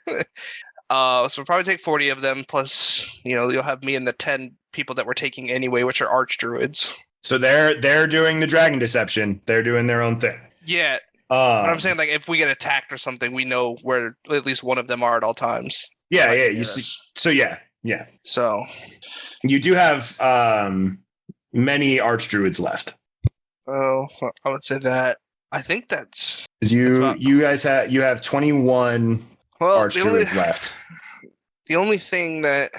So we'll probably take 40 of them, plus, you'll have me and the 10 people that we're taking anyway, which are archdruids. So they're doing the dragon deception. They're doing their own thing. Yeah. But I'm saying, like, if we get attacked or something, we know where at least one of them are at all times. Yeah, yeah. You see. So yeah. So you do have many archdruids left. Oh, I would say that. I think that's you guys have 21 archdruids left. The only thing that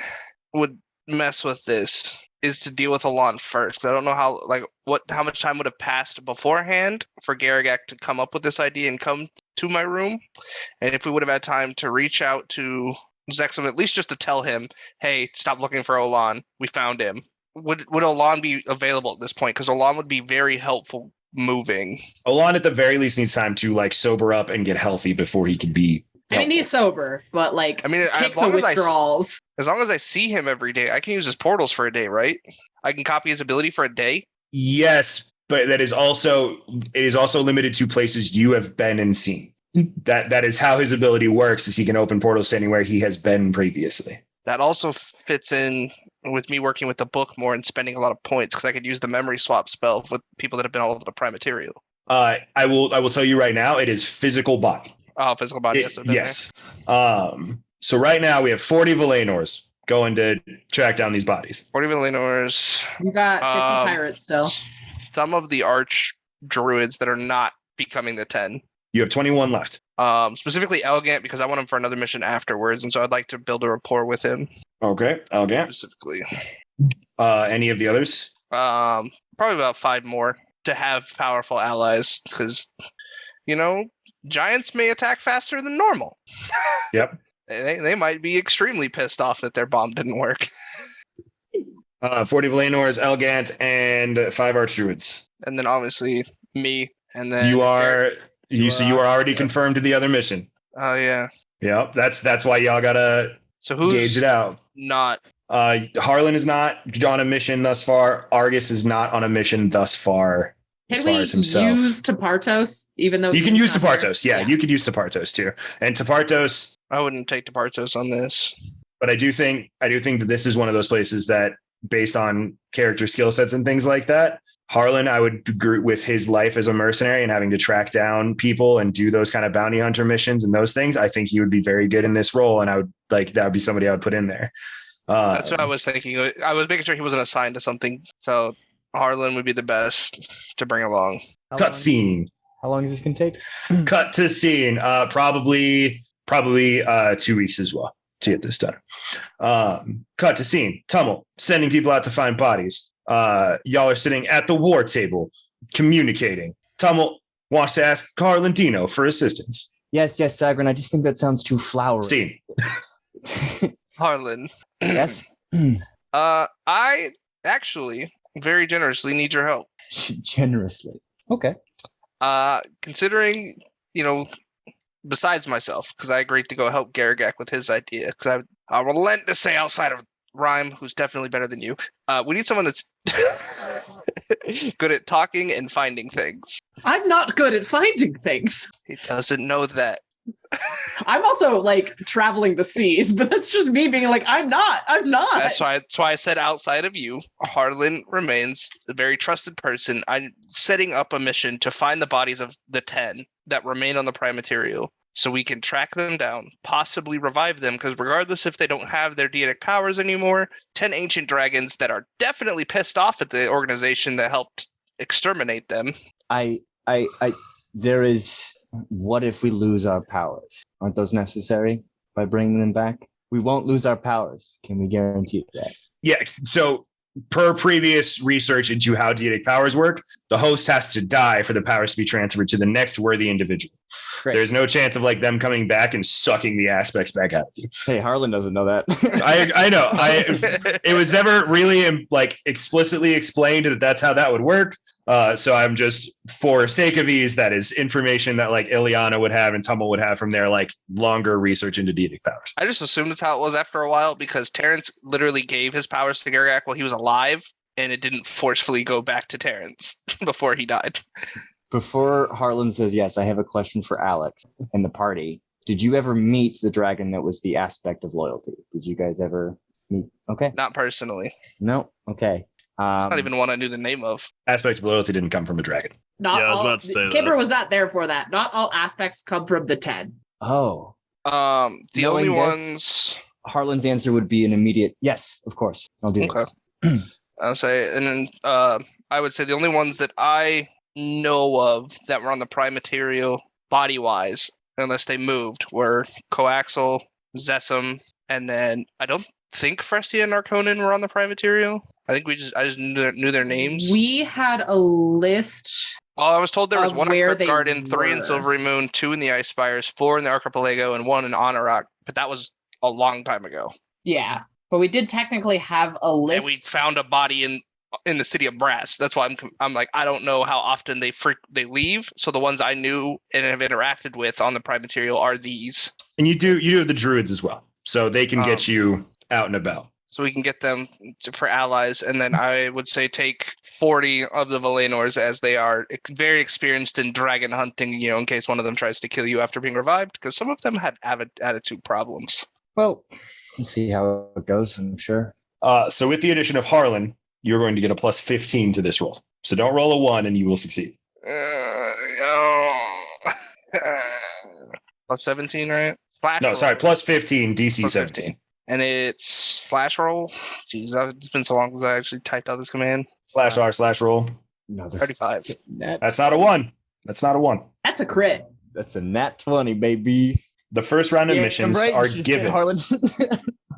would mess with this is to deal with Alon first. I don't know how much time would have passed beforehand for Garagak to come up with this idea and come to my room, and if we would have had time to reach out to Zexum, at least just to tell him, "Hey, stop looking for Olan. We found him." Would Olan be available at this point? Because Olan would be very helpful moving. Olan at the very least needs time to sober up and get healthy before he can be. I mean, he's sober, but kick the withdrawals. As long as I see him every day, I can use his portals for a day, right? I can copy his ability for a day. Yes, but it is also limited to places you have been and seen. That is how his ability works. Is he can open portals to anywhere he has been previously. That also fits in with me working with the book more and spending a lot of points, because I could use the memory swap spell with people that have been all over the Prime material. I will tell you right now, it is physical body. Oh, physical body. Yes. So right now we have 40 Valenors going to track down these bodies. 40 Valenors. You got 50 pirates still. Some of the arch druids that are not becoming the 10. You have 21 left. Specifically Elegant, because I want him for another mission afterwards, and so I'd like to build a rapport with him. Okay, Elegant. Specifically. Any of the others? Probably about 5 more to have powerful allies, because, giants may attack faster than normal. Yep. They might be extremely pissed off that their bomb didn't work. 40 Valenors, Elegant, and 5 archdruids. And then obviously me, and then you are already confirmed to the other mission. Oh yeah. Yep. That's why y'all gotta gauge it out. Not. Harlan is not on a mission thus far. Argus is not on a mission thus far. Can we use Tepartos, even though you can use Tepartos? Yeah, you could use Tepartos too. And Tepartos, I wouldn't take Tepartos on this. But I do think that this is one of those places that, based on character skill sets and things like that, Harlan, I would agree with his life as a mercenary and having to track down people and do those kind of bounty hunter missions and those things. I think he would be very good in this role, and that would be somebody I would put in there. That's what I was thinking. I was making sure he wasn't assigned to something, so Harlan would be the best to bring along. Cut scene. How long is this going to take? Cut to scene. Probably 2 weeks as well to get this done. Cut to scene. Tumult. Sending people out to find bodies. Y'all are sitting at the war table, communicating. Tumult wants to ask Harlan Dino for assistance. Yes, Sagrin. I just think that sounds too flowery. Scene. Harlan. Yes? I actually very generously need your help. Generously. Okay. Considering, besides myself, because I agreed to go help Garagak with his idea, because I relent to say outside of Rhyme, who's definitely better than you, we need someone that's good at talking and finding things. I'm not good at finding things. He doesn't know that. I'm also traveling the seas, but that's just me being I'm not. That's why I said outside of you, Harlan remains a very trusted person. I'm setting up a mission to find the bodies of the 10 that remain on the Prime material, so we can track them down, possibly revive them, because regardless if they don't have their deitic powers anymore, 10 ancient dragons that are definitely pissed off at the organization that helped exterminate them. There is, what if we lose our powers? Aren't those necessary by bringing them back? We won't lose our powers. Can we guarantee that? Yeah, so per previous research into how deitic powers work, the host has to die for the powers to be transferred to the next worthy individual. Great. There's no chance of like them coming back and sucking the aspects back out of you. Hey, Harlan doesn't know that. I know. It was never really like explicitly explained that that's how that would work. So I'm just, for sake of ease, that is information that like Ileana would have and Tummel would have from their like longer research into deitic powers. I just assumed that's how it was after a while, because Terrence literally gave his powers to Gargak while he was alive, and it didn't forcefully go back to Terrence before he died. Before Harlan says yes, I have a question for Alex and the party. Did you ever meet the dragon that was the aspect of loyalty? Did you guys ever meet? Okay. Not personally. No. Okay. It's not even one I knew the name of. Aspect of loyalty didn't come from a dragon. Not Yeah, I was all, about to say that. Kimber was not there for that. Not all aspects come from the 10. Oh. The Knowing only this, ones. Harlan's answer would be an immediate yes, of course. I'll do Okay. this. I'll say, and then I would say the only ones that I know of that were on the Prime material body wise, unless they moved, were Coaxal, Zessum, and then I don't think Frestia and Arconin were on the Prime material. I think I just knew their names. We had a list. Oh, I was told there was of one in where Crypt they Garden, 3 in were. Silvery Moon, 2 in the Ice Spires, 4 in the Archipelago, and 1 in Honorak. But that was a long time ago. Yeah. But we did technically have a list. And we found a body in the city of Brass. That's why I'm like, I don't know how often they leave. So the ones I knew and have interacted with on the Prime material are these. And you do have the druids as well, so they can get you out and about. So we can get them for allies, and then I would say take 40 of the Valenors, as they are very experienced in dragon hunting, in case one of them tries to kill you after being revived, because some of them had attitude problems. Well, let's see how it goes, I'm sure. So with the addition of Harlan, you're going to get a plus 15 to this roll. So don't roll a 1 and you will succeed. Plus 17, right? Plus 15, DC 17. And it's slash roll. Jeez, it's been so long since I actually typed out this command. /R/roll. Another 35. That's not a 1. That's not a 1. That's a crit. That's a nat 20, baby. The first round of missions are given.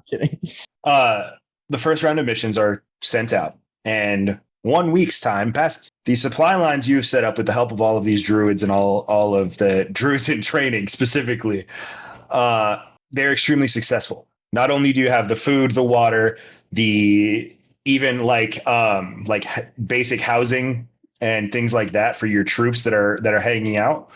Kidding. The first round of missions are sent out, and 1 week's time passes. The supply lines you've set up with the help of all of these druids and all of the druids in training specifically, they're extremely successful. Not only do you have the food, the water, the even like basic housing and things like that for your troops that are hanging out.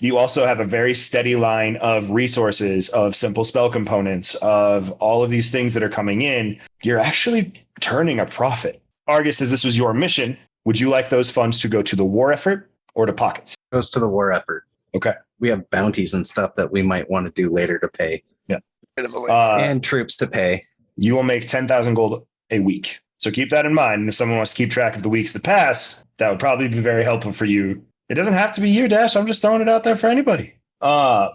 You also have a very steady line of resources, of simple spell components, of all of these things that are coming in. You're actually turning a profit. Argus says this was your mission. Would you like those funds to go to the war effort or to pockets? Goes to the war effort. Okay. We have bounties and stuff that we might want to do later to pay. Yeah. And troops to pay. You will make 10,000 gold a week. So keep that in mind. And if someone wants to keep track of the weeks that pass, that would probably be very helpful for you. It doesn't have to be you, Dash. I'm just throwing it out there for anybody. I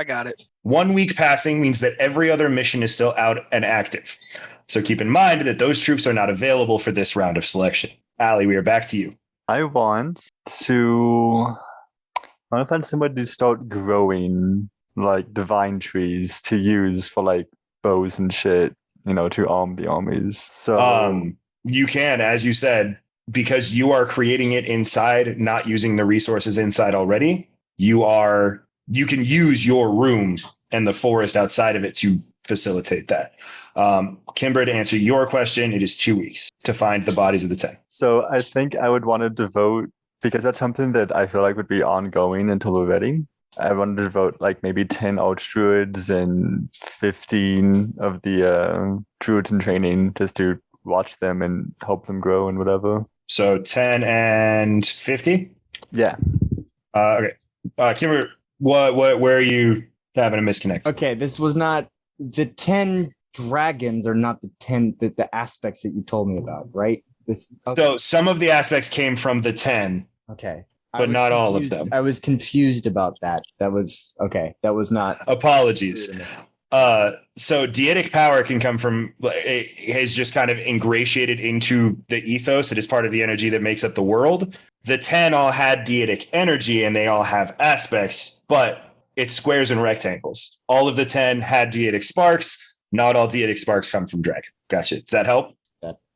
got it. 1 week passing means that every other mission is still out and active. So keep in mind that those troops are not available for this round of selection. Allie, we are back to you. I want to find somebody to start growing like divine trees to use for like bows and shit, to arm the armies. So you can, as you said, because you are creating it inside, not using the resources inside already. You can use your room and the forest outside of it to facilitate that. Kimber, to answer your question, it is 2 weeks to find the bodies of the 10. So I think I would want to devote, because that's something that I feel like would be ongoing until we're ready. I wanted to devote like maybe 10 archdruids and 15 of the druids in training just to watch them and help them grow and whatever. So 10 and 50? Yeah. Okay. Kimber, where are you having a misconnect? Okay, this was not the 10 dragons are not the 10 the aspects that you told me about, right? Okay. So some of the aspects came from the 10. Okay. but not all of them. I was confused about that. That was okay. That was not. Apologies. So deitic power can come from, it has just kind of ingratiated into the ethos. It is part of the energy that makes up the world. The 10 all had deitic energy and they all have aspects, but it's squares and rectangles. All of the 10 had deitic sparks. Not all deitic sparks come from dragon. Gotcha. Does that help?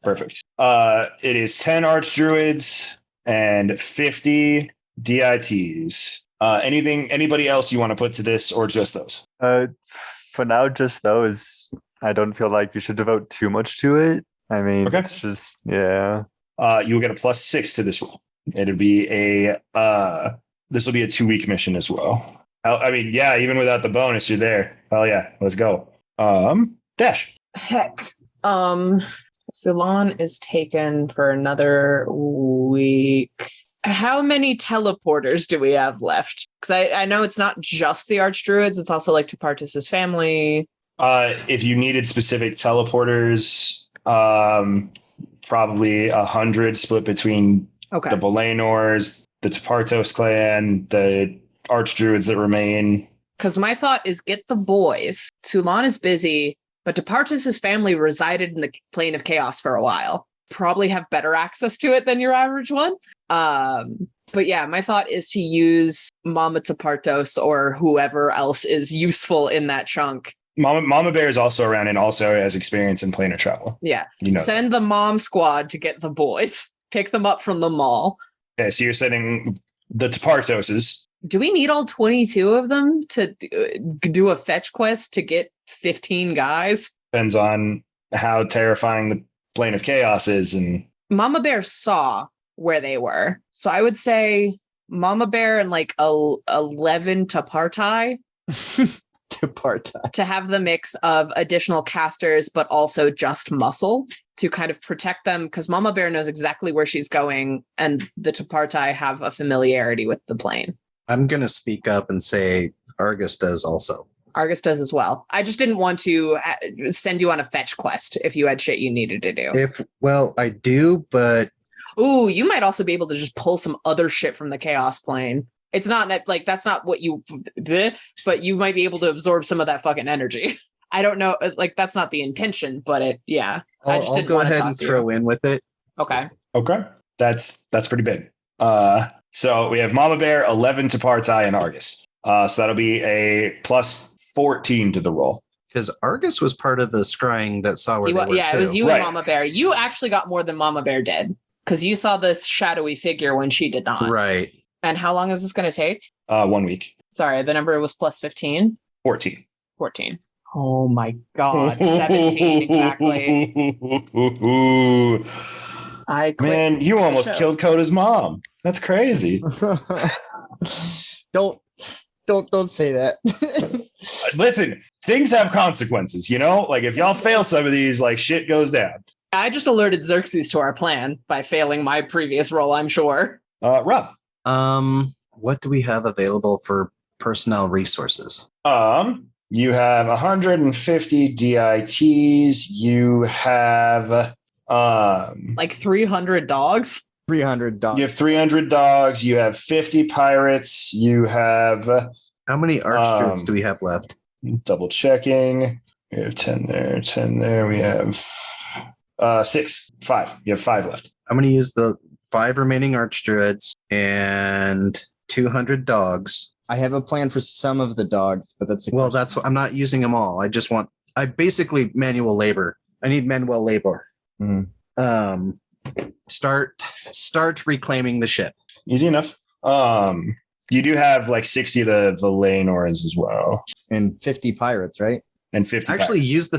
Perfect. It is 10 archdruids and 50 DITs. Anybody else you want to put to this, or just those? For now, just those. I don't feel like you should devote too much to it. I mean, Okay. It's just, yeah. You will get a +6 to this roll. It'll be this will be a 2-week mission as well. I mean, yeah, even without the bonus, you're there. Hell yeah, let's go. Dash. Heck. Ceylon is taken for another week. How many teleporters do we have left? Because I know it's not just the Archdruids, it's also like Tepartus's family. If you needed specific teleporters, probably 100 split between the Valenors, the Tepartos clan, the Archdruids that remain. Because my thought is get the boys. Ceylon is busy, but Tepartus's family resided in the plane of chaos for a while. Probably have better access to it than your average one. But yeah, my thought is to use Mama Tepartos or whoever else is useful in that chunk. Mama Bear is also around and also has experience in planar travel. Yeah. You know. Send the mom squad to get the boys. Pick them up from the mall. Okay, so you're sending the Tepartoses. Do we need all 22 of them to do a fetch quest to get 15 guys? Depends on how terrifying the plane of chaos is. And Mama Bear saw where they were. So I would say Mama Bear and like 11 Tepartai. Tepartai. To have the mix of additional casters, but also just muscle to kind of protect them, because Mama Bear knows exactly where she's going, and the Tepartai have a familiarity with the plane. I'm going to speak up and say Argus does also. Argus does as well. I just didn't want to send you on a fetch quest if you had shit you needed to do. Well, I do, but... Ooh, you might also be able to just pull some other shit from the Chaos Plane. It's not like, that's not what you... But you might be able to absorb some of that fucking energy. I don't know, like, that's not the intention, but yeah. I'll go ahead and throw in with it. Okay. That's pretty big. So we have Mama Bear, 11 Tepartai, and Argus. So that'll be a +14 to the roll. Because Argus was part of the scrying that saw where they were. Yeah, too. it was you and Mama Bear. You actually got more than Mama Bear did, because you saw this shadowy figure when she did not. Right. And how long is this going to take? 1 week. Sorry, the number was +15? 14. 14. Oh my God, 17 exactly. Man, you almost killed Coda's mom. That's crazy. Don't say that. Listen, things have consequences, you know? Like if y'all fail some of these, like shit goes down. I just alerted Xerxes to our plan by failing my previous roll, I'm sure. Rob. What do we have available for personnel resources? You have 150 DITs. You have like 300 dogs. 300 dogs. You have 300 dogs. You have 50 pirates. You have how many archdruids do we have left? Double checking. We have 10 there, 10 there. We have 5. You have 5 left. I'm going to use the 5 remaining archdruids and 200 dogs. I have a plan for some of the dogs, but that's I'm not using them all. I basically manual labor. I need manual labor. Start reclaiming the ship. Easy enough. You do have like 60 of the Valenors as well, and 50 pirates, right? And 50. Actually, pirates. use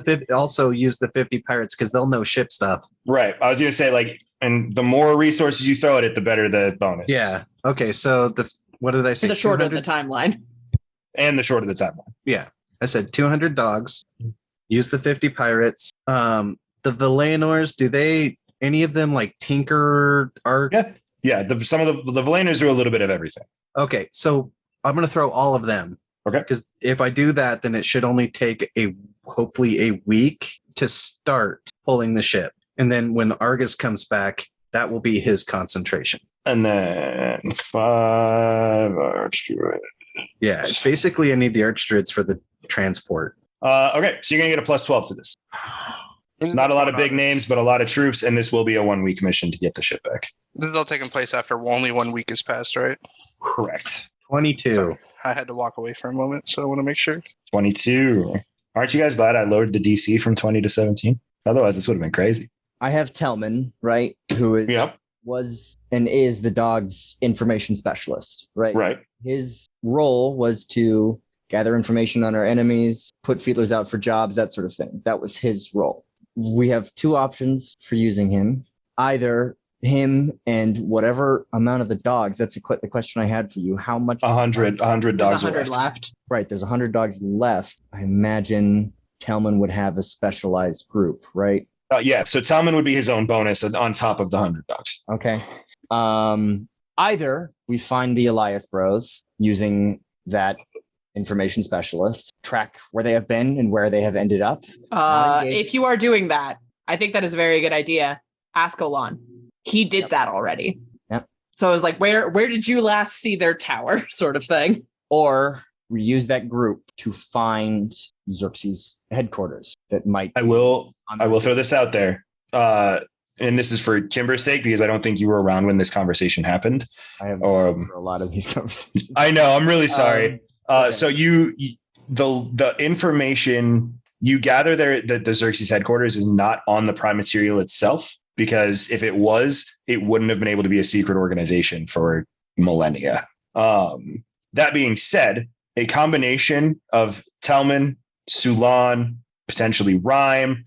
the 50 pirates because they'll know ship stuff. Right. I was gonna say like, and the more resources you throw at it, the better the bonus. Yeah. Okay. So what did I say? The shorter the timeline. And the shorter the timeline. Yeah. I said 200 dogs. Use the 50 pirates. The Valenors, any of them like tinker art? Yeah. Some of the Valenors do a little bit of everything. Okay. So I'm going to throw all of them. Okay. Because if I do that, then it should only take hopefully a week to start pulling the ship. And then when Argus comes back, that will be his concentration. And then 5 archdruid. Yeah, basically I need the archdruids for the transport. Okay, so you're gonna get a plus 12 to this. Not a lot of big names, but a lot of troops, and this will be a 1 week mission to get the ship back. This is all taking place after only 1 week has passed, right? Correct. 22. Sorry, I had to walk away for a moment, so I want to make sure. 22. Aren't you guys glad I lowered the DC from 20 to 17? Otherwise, this would have been crazy. I have Telman, right? Who is was and is the dog's information specialist, right? Right. His role was to gather information on our enemies, put feelers out for jobs, that sort of thing. That was his role. We have 2 options for using him. Either him and whatever amount of the dogs. That's the question I had for you. How much? 100 dogs There's 100 left. left. Right. There's 100 dogs left. I imagine Telman would have a specialized group, right? Yeah. So Talman would be his own bonus on top of the 100 dogs. Okay. Either we find the Elias Bros using that information specialist, track where they have been and where they have ended up. If you are doing that, I think that is a very good idea. Ask Olan. He did that already. Yep. So it was like, where did you last see their tower, sort of thing? Or we use that group to find Xerxes' headquarters that might. I will throw this out there. And this is for Kimber's sake, because I don't think you were around when this conversation happened. I have for a lot of these conversations. I know. I'm really sorry. So the information you gather there, the Xerxes headquarters is not on the prime material itself, because if it was, it wouldn't have been able to be a secret organization for millennia. That being said, a combination of Telman, Sulan, potentially Rhyme,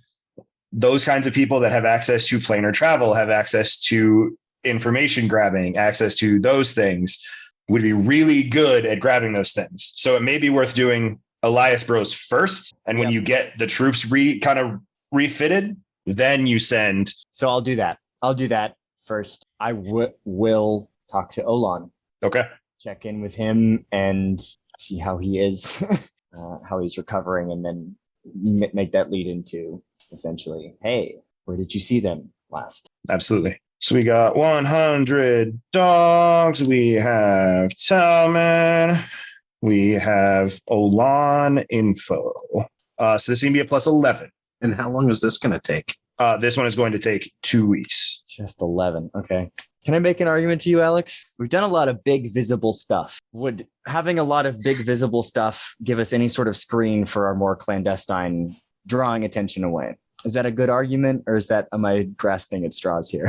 those kinds of people that have access to planar travel, have access to information grabbing, access to those things, would be really good at grabbing those things. So it may be worth doing Elias Bros first. And when you get the troops kind of refitted, then you send. So I'll do that. I'll do that first. I will talk to Olan. Okay. Check in with him and see how he is, how he's recovering, and then make that lead into essentially, hey, where did you see them last? Absolutely. So we got 100 dogs. We have Talman. We have Olan info. So this is going to be a plus 11. And how long is this going to take? This one is going to take 2 weeks. Just 11. Okay. Can I make an argument to you, Alex? We've done a lot of big visible stuff. Would having a lot of big visible stuff give us any sort of screen for our more clandestine drawing attention away? Is that a good argument, or am I grasping at straws here?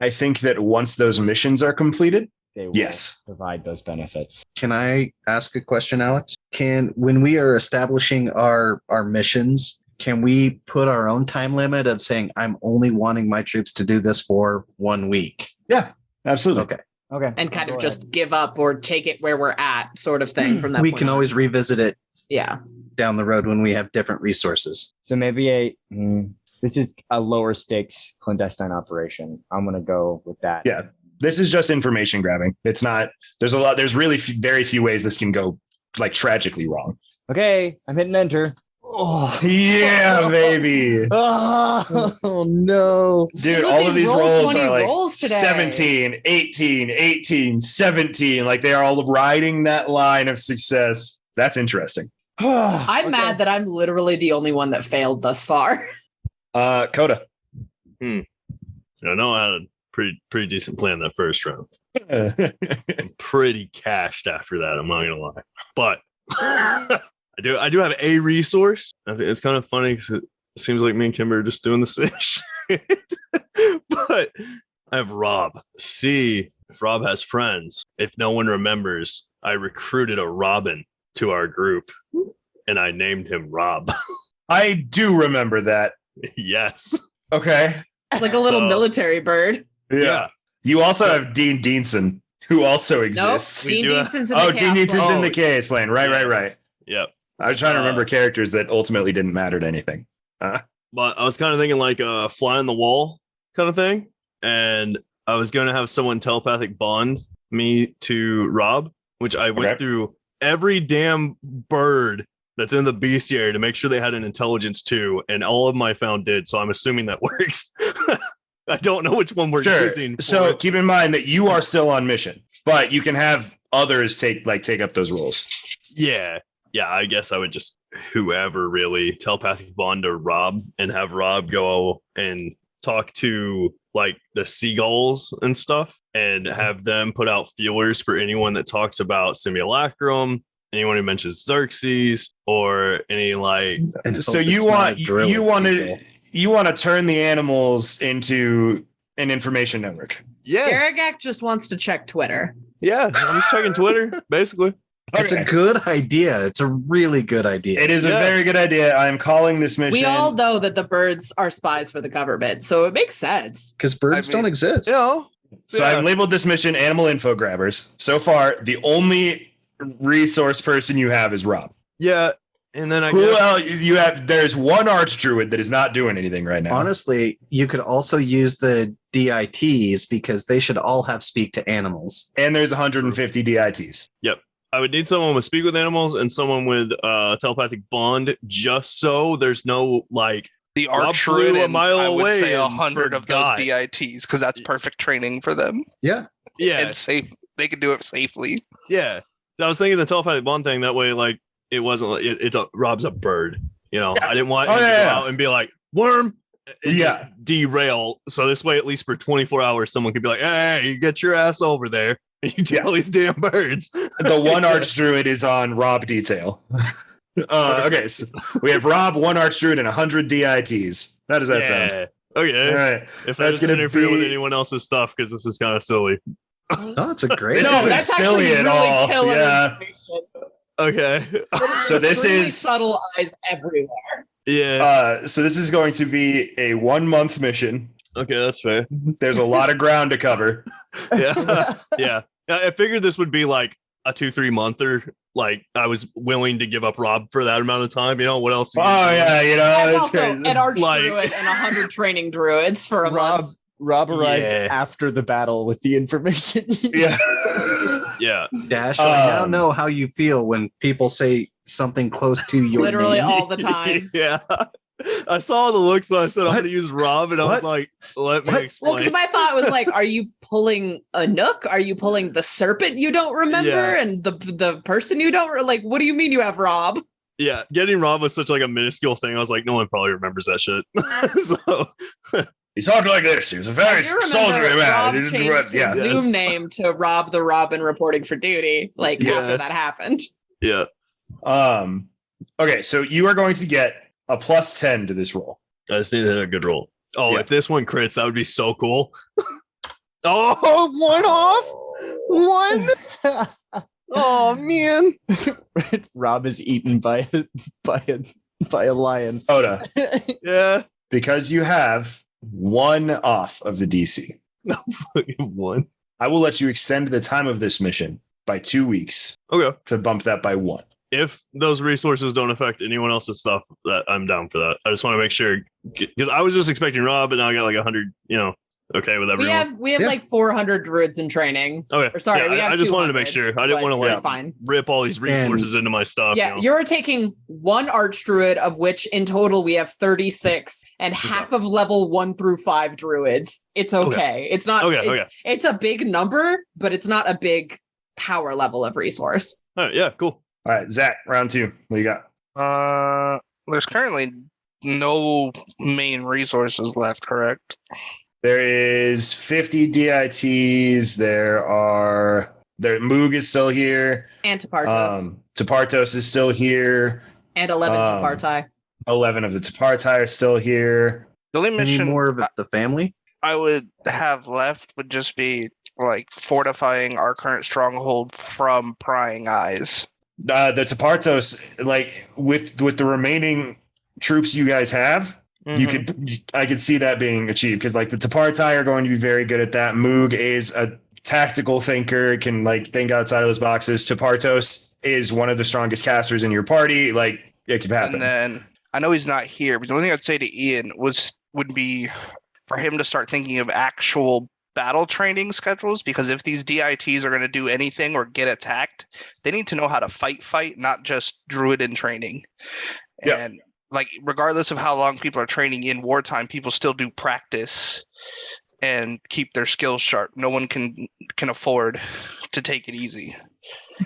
I think that once those missions are completed, they will provide those benefits. Can I ask a question, Alex? When we are establishing our missions, can we put our own time limit of saying, I'm only wanting my troops to do this for 1 week? Yeah, absolutely. Okay. And kind of just give up or take it where we're at, sort of thing from that we point can on. always revisit it Yeah. down the road when we have different resources. So maybe this is a lower stakes clandestine operation. I'm going to go with that. Yeah. This is just information grabbing. It's not, there's really very few ways this can go like tragically wrong. Okay. I'm hitting enter. Oh, yeah, baby. Oh, no. Dude, Look, all of these rolls are like rolls today. 17, 18, 18, 17. Like they are all riding that line of success. That's interesting. I'm mad that I'm literally the only one that failed thus far. Coda. I know I had a pretty decent plan that first round. I'm pretty cashed after that, I'm not gonna lie. But I do have a resource. I think it's kind of funny because it seems like me and Kimber are just doing the same shit. But I have Rob. See if Rob has friends. If no one remembers, I recruited a Robin to our group and I named him Rob. I do remember that. Yes. Okay. It's like a little military bird. Yeah. You also have Dean Deanson, who also exists. Nope. Dean Deanson's in the Dean Deanson's in the KS plane. Right. Yep. I was trying to remember characters that ultimately didn't matter to anything. But I was kind of thinking like a fly on the wall kind of thing. And I was going to have someone telepathic bond me to Rob, which I went through every damn bird that's in the bestiary to make sure they had an intelligence too. And all of my found did. So I'm assuming that works. I don't know which one we're using. So keep in mind that you are still on mission, but you can have others take up those roles. Yeah. I guess I would just whoever really telepathic bond to Rob and have Rob go and talk to like the seagulls and stuff and have them put out feelers for anyone that talks about simulacrum, anyone who mentions Xerxes or any like. So you want to turn the animals into an information network. Yeah. Garagak just wants to check Twitter. Yeah, I'm just checking Twitter, basically. It's a good idea. It's a really good idea. It is a very good idea. I'm calling this mission. We all know that the birds are spies for the government, so it makes sense. Because birds don't exist. So I've labeled this mission Animal Info Grabbers. So far, the only resource person you have is Rob. Yeah. And then you have? There's one archdruid that is not doing anything right now. Honestly, you could also use the DITs because they should all have speak to animals. And there's 150 DITs. Yep. I would need someone with speak with animals and someone with telepathic bond, just so there's no like the archdruid a mile I would away. say 100 of those DITs because that's perfect training for them. Yeah. And safe. They can do it safely. Yeah. I was thinking the telepathic bond thing that way, like it wasn't like Rob's a bird. You know, I didn't want him to go out and be like worm. Just derail. So this way, at least for 24 hours, someone could be like, "Hey, you get your ass over there." You tell these damn birds. The one archdruid is on Rob detail. Okay, so we have Rob, one archdruid, and 100 DITs. How does that sound? Okay. All right. If that's going to interfere with anyone else's stuff, because this is kind of silly. No, it's a great. This isn't silly at all. Yeah. Okay. So this is subtle eyes everywhere. Yeah. So this is going to be a 1 month mission. Okay, that's fair. There's a lot of ground to cover. Yeah. I figured this would be like a 2-3 monther. Like I was willing to give up Rob for that amount of time. You know what else? That's it's crazy. An archdruid and 100 training druids for a month. Rob arrives after the battle with the information. Yeah. Dash, I now know how you feel when people say something close to your literally name. all the time. Yeah. I saw the looks when I said I'm going to use Rob, and I was like, let me explain. Well, because my thought was like, are you pulling a nook? Are you pulling the serpent you don't remember and the person you don't like? What do you mean you have Rob? Yeah, getting Rob was such like a minuscule thing. I was like, no one probably remembers that shit. So he talked like this. He was a very soldierly man. Rob changed his Zoom name to Rob the Robin reporting for duty. Like after that happened. Yeah. Okay, so you are going to get a +10 to this roll. I just need to hit a good roll. Oh, if this one crits, that would be so cool. Oh, 1 off. 1. Oh man. Rob is eaten by a lion. Oda. Yeah. Because you have 1 off of the DC. No, 1. I will let you extend the time of this mission by 2 weeks. Okay. To bump that by 1. If those resources don't affect anyone else's stuff, that I'm down for that. I just want to make sure, because I was just expecting Rob, and now I got like 100. Okay with everyone. We have like 400 druids in training. Okay. Or sorry, we have I just wanted to make sure. I didn't want to like fine. rip all these resources into my stuff. Yeah, you're taking 1 archdruid, of which in total we have 36, and half of level 1 through 5 druids. It's okay. It's not. It's a big number, but it's not a big power level of resource. All right. Yeah. Cool. All right, Zach, round 2. What do you got? There's currently no main resources left, correct? There is 50 DITs. Moog is still here. And Tepartos. Tepartos is still here. And 11 Tepartai. 11 of the Tepartai are still here. The only mission Any more of the family I would have left would just be like fortifying our current stronghold from prying eyes. The Tepartos, like with the remaining troops you guys have, I could see that being achieved because like the Tepartai are going to be very good at that. Moog is a tactical thinker, can like think outside of those boxes. Tepartos is one of the strongest casters in your party. Like it could happen. And then I know he's not here, but the only thing I'd say to Ian would be for him to start thinking of actual battle training schedules, because if these DITs are going to do anything or get attacked, they need to know how to fight, not just druid in training. And like regardless of how long people are training in wartime, people still do practice and keep their skills sharp. No one can afford to take it easy.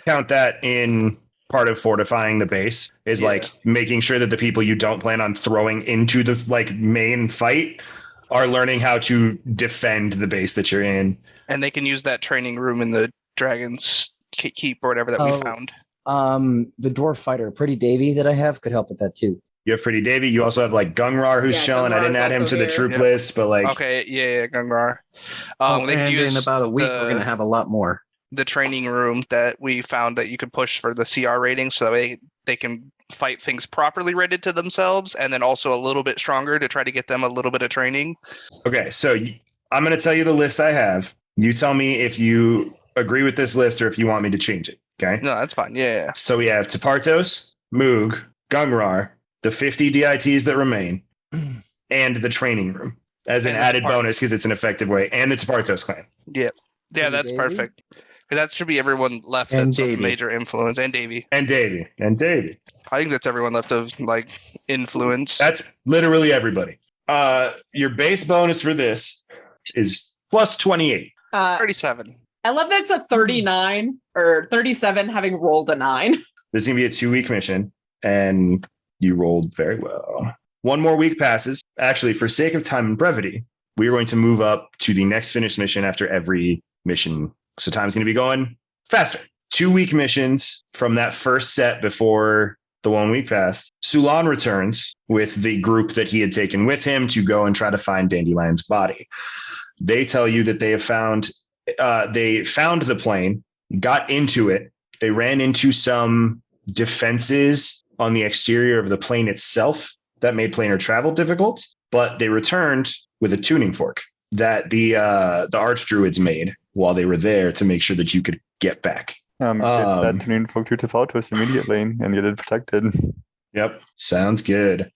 Count that in part of fortifying the base is like making sure that the people you don't plan on throwing into the like main fight are learning how to defend the base that you're in. And they can use that training room in the Dragon's Keep or whatever that we found. The dwarf fighter, Pretty Davy, that I have could help with that too. You have Pretty Davy. You also have like Gungrar, who's chilling. I didn't add him to the troop list, but like Gungrar. And in about a week, we're gonna have a lot more. The training room that we found that you could push for the CR rating, so that way they can fight things properly rated to themselves, and then also a little bit stronger to try to get them a little bit of training. Okay, so I'm going to tell you the list I have. You tell me if you agree with this list or if you want me to change it. Okay. No, that's fine. Yeah. So we have Tapartos, Moog, Gungrar, the 50 DITs that remain, and the training room as an added bonus because it's an effective way, and the Tapartos clan. Yeah. Yeah, that's perfect. That should be everyone left and that's of major influence. And Davey. And Davey. I think that's everyone left of like influence. That's literally everybody. Your base bonus for this is plus 28. 37. I love that it's a 39 or 37 having rolled a 9. This is going to be a 2-week mission, and you rolled very well. One more week passes. Actually, for sake of time and brevity, we are going to move up to the next finished mission after every mission. So time's going to be going faster. 2-week missions from that first set before the 1 week passed. Sulan returns with the group that he had taken with him to go and try to find Dandelion's body. They tell you that they found the plane, got into it. They ran into some defenses on the exterior of the plane itself that made planar travel difficult, but they returned with a tuning fork that the archdruids made while they were there to make sure that you could get back. Get that tuning fork to Tapartos immediately and get it protected. Yep, sounds good.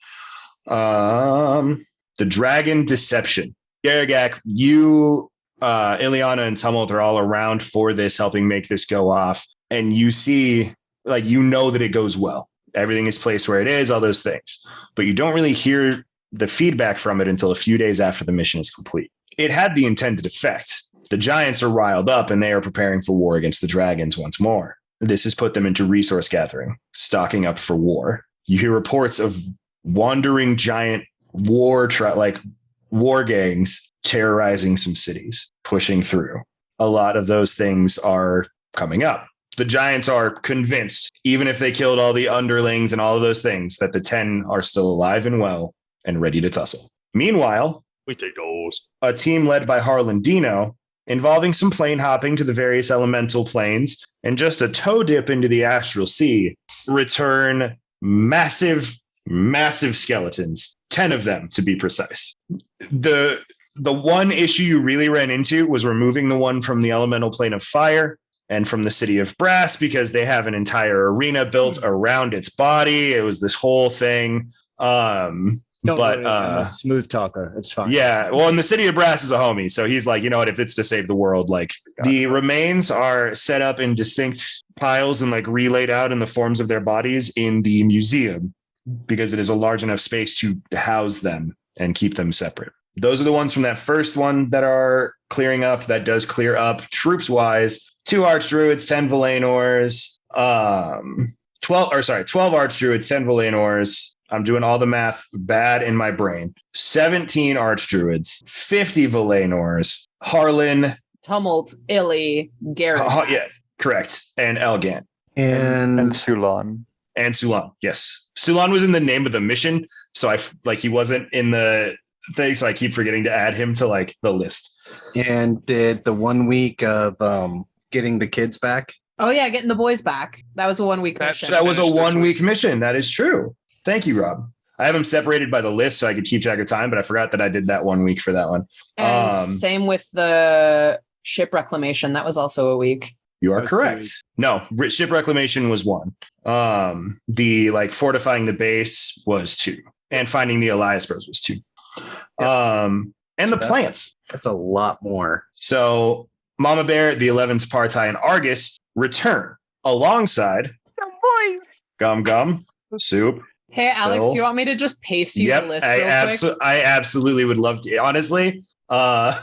The Dragon Deception. Garagak, you, Ileana, and Tumult are all around for this, helping make this go off. And you see, like, you know that it goes well. Everything is placed where it is, all those things. But you don't really hear the feedback from it until a few days after the mission is complete. It had the intended effect. The giants are riled up and they are preparing for war against the dragons once more. This has put them into resource gathering, stocking up for war. You hear reports of wandering giant war gangs terrorizing some cities, pushing through. A lot of those things are coming up. The giants are convinced, even if they killed all the underlings and all of those things, that the 10 are still alive and well and ready to tussle. Meanwhile, we take those. A team led by Harlan Dino, involving some plane hopping to the various elemental planes and just a toe dip into the astral sea, return massive skeletons, 10 of them to be precise. The one issue you really ran into was removing the one from the elemental plane of fire and from the city of brass, because they have an entire arena built around its body. It was this whole thing. Don't worry, I'm a smooth talker. It's fine. Yeah. Well, and the city of brass is a homie. So he's like, you know what, if it's to save the world, like the remains are set up in distinct piles and like relayed out in the forms of their bodies in the museum, because it is a large enough space to house them and keep them separate. Those are the ones from that first one that are clearing up. That does clear up troops wise. 2 archdruids, 10 Valenors, 12 archdruids, 10 Valenors. I'm doing all the math bad in my brain. 17 archdruids, 50 Valenors, Harlan, Tumult, Illy, Garrett. Yeah, correct. And Elgan. And Sulan. And Sulan, yes. Sulan was in the name of the mission, so he wasn't in the thing, so I keep forgetting to add him to like the list. And did the 1 week of getting the kids back? Oh yeah, getting the boys back. That was a 1 week mission. That was a 1 week mission. That is true. Thank you, Rob. I have them separated by the list so I could keep track of time, but I forgot that I did that 1 week for that one. And same with the ship reclamation. That was also a week. You are correct. No, ship reclamation was 1. The like fortifying the base was 2, and finding the Elias Bros was 2. Yep. And so the plants. That's a lot more. So Mama Bear, the 11th Partai, and Argus return alongside boys. Gum Gum, Soup, Hey, Alex, Phil? do you want me to just paste you the list real quick? I absolutely would love to. Honestly, yeah,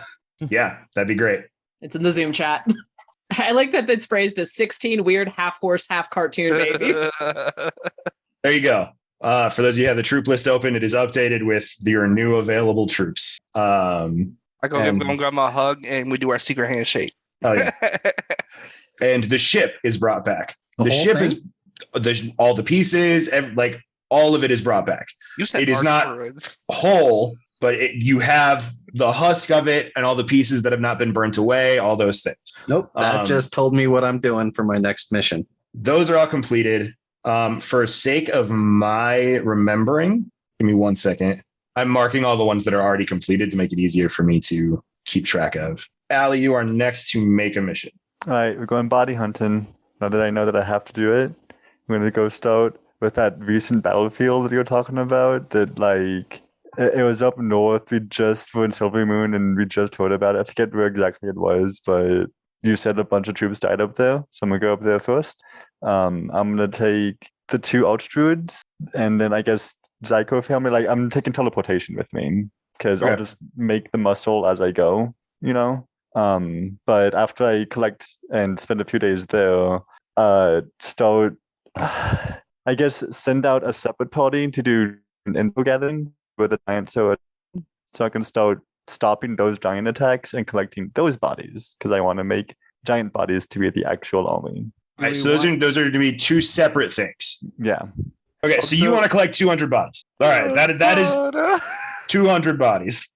that'd be great. It's in the Zoom chat. I like that it's phrased as 16 weird half horse, half cartoon babies. There you go. For those of you who have the troop list open, it is updated with your new available troops. I go give Grandma a hug and we do our secret handshake. Oh yeah. And the ship is brought back. The The whole ship thing? is all the pieces, like all of it is brought back. You said It is not words. whole, but you have the husk of it and all the pieces that have not been burnt away, all those things. Nope. That just told me what I'm doing for my next mission. Those are all completed. For sake of my remembering, give me 1 second. I'm marking all the ones that are already completed to make it easier for me to keep track of. Allie, you are next to make a mission. All right, we're going body hunting. Now that I know that I have to do it, I'm going to go start with that recent battlefield that you were talking about. That like it was up north. We just were in Silver Moon and we just heard about it. I forget where exactly it was, but you said a bunch of troops died up there, so I'm gonna go up there first. I'm gonna take the 2 Archdruids, and then I guess Zyko family. Like I'm taking teleportation with me because I'll just make the muscle as I go. You know. But after I collect and spend a few days there, start. I guess send out a separate party to do an info gathering with a giant sword, so I can start stopping those giant attacks and collecting those bodies because I want to make giant bodies to be the actual army. All right, so those are to be 2 separate things. Yeah. Okay, so you want to collect 200 bodies. All right, that is 200 bodies.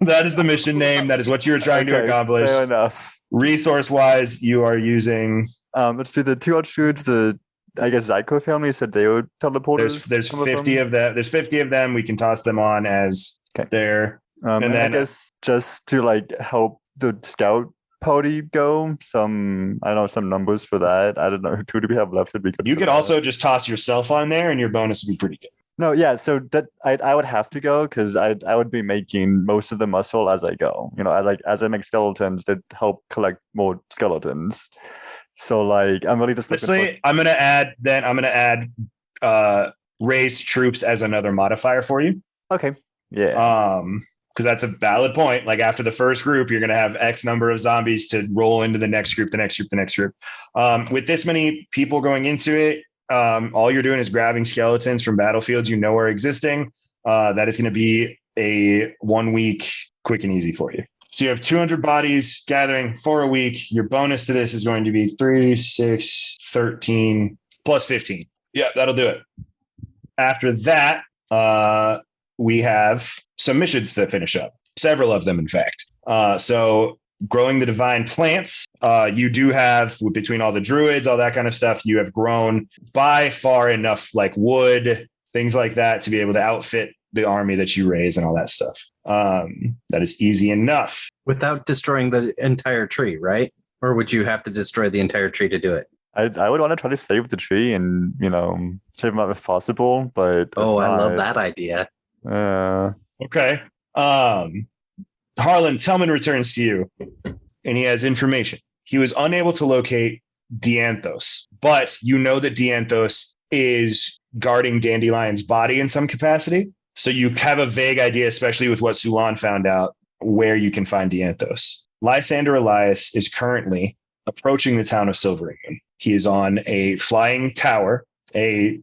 That is the mission name. That is what you were trying to accomplish. Fair enough. Resource-wise, you are using. Let's do the 2 Archdruids. I guess Zyko family said they would teleport. There's 50 of them. There's 50 of them. We can toss them on as their. And then I guess just to like help the scout party go, some numbers for that. I don't know, who do we have left? You could also just toss yourself on there, and your bonus would be pretty good. No, yeah. So that I would have to go because I would be making most of the muscle as I go. You know, as I make skeletons that help collect more skeletons. So like I'm really just honestly, I'm gonna add raised troops as another modifier for you. Okay. Yeah. Because that's a valid point. Like after the first group, you're gonna have X number of zombies to roll into the next group, the next group, the next group. With this many people going into it, all you're doing is grabbing skeletons from battlefields you know are existing. That is going to be a 1 week quick and easy for you. So you have 200 bodies gathering for a week. Your bonus to this is going to be 3, 6, 13 plus 15. Yeah, that'll do it. After that, we have some missions to finish up. Several of them, in fact. So growing the divine plants, you do have, between all the druids, all that kind of stuff, you have grown by far enough like wood, things like that, to be able to outfit the army that you raise and all that stuff. That is easy enough. Without destroying the entire tree, right? Or would you have to destroy the entire tree to do it? I would want to try to save the tree and, you know, save them up if possible, but... I love that idea. Okay. Harlan, Tellman returns to you, and he has information. He was unable to locate Dianthos, but you know that Dianthos is guarding Dandelion's body in some capacity. So you have a vague idea, especially with what Sulan found out, where you can find Dianthos. Lysander Elias is currently approaching the town of Silverhaven. He is on a flying tower, a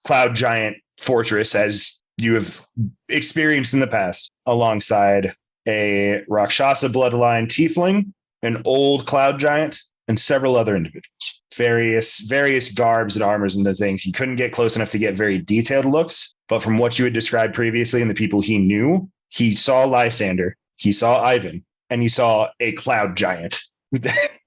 cloud giant fortress, as you have experienced in the past, alongside a Rakshasa bloodline tiefling, an old cloud giant, and several other individuals. Various garbs and armors and those things. He couldn't get close enough to get very detailed looks, but from what you had described previously and the people he knew, he saw Lysander, he saw Ivan, and he saw a cloud giant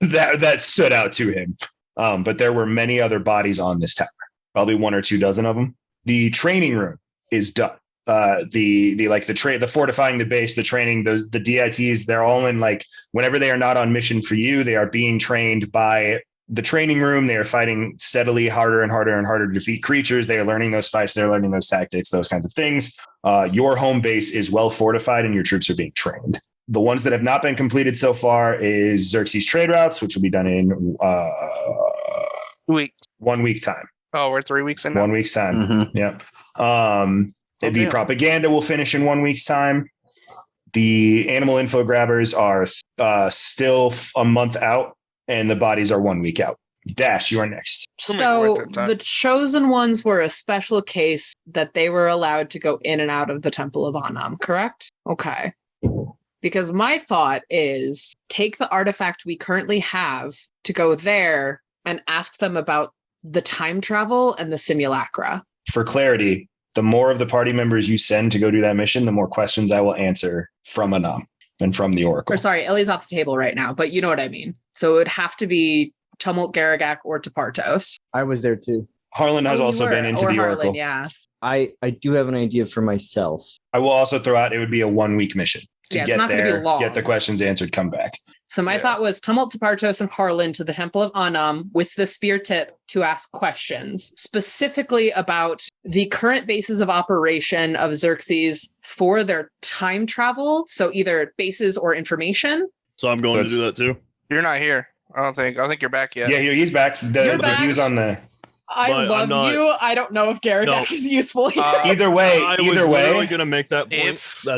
that stood out to him. But there were many other bodies on this tower, probably 1 or 2 dozen of them. The training room is done. The fortifying the base, the training, the DITs, they're all in, like, whenever they are not on mission for you, they are being trained by the training room. They are fighting steadily harder and harder and harder to defeat creatures. They are learning those fights. They're learning those tactics, those kinds of things. Your home base is well fortified and your troops are being trained. The ones that have not been completed so far is Xerxes trade routes, which will be done in 1 week time. Oh, we're 3 weeks in now. 1 week's time. Mhm. Yep. The damn. propaganda will finish in 1 week's time. The animal info grabbers are still a month out, and the bodies are 1 week out. Dash, you are next. We'll make it worth So their time. the chosen ones were a special case that they were allowed to go in and out of the Temple of Anam, correct? Okay. Because my thought is take the artifact we currently have to go there and ask them about the time travel and the simulacra. For clarity, the more of the party members you send to go do that mission, the more questions I will answer from Anam and from the Oracle. Or sorry, Ellie's off the table right now, but you know what I mean. So it would have to be Tumult, Garagak, or Tapartos. I was there too. Harlan has Oh, you also were, been into or the Harlan, Oracle. yeah. I do have an idea for myself. I will also throw out it would be a 1 week mission to Yeah, it's get not gonna be there, long. get the questions answered, come back. So my Yeah. thought was Tumult, Tapartos, and Harlan to the Temple of Anam with the spear tip to ask questions, specifically about the current bases of operation of Xerxes for their time travel. So either bases or information. So I'm going to do that too. You're not here. I don't think you're back yet. Yeah, he's back. You're back? He was on the. I But I'm love not- you. I don't know if Garagak No. is useful here. Either way, I was either literally way. going to make that point.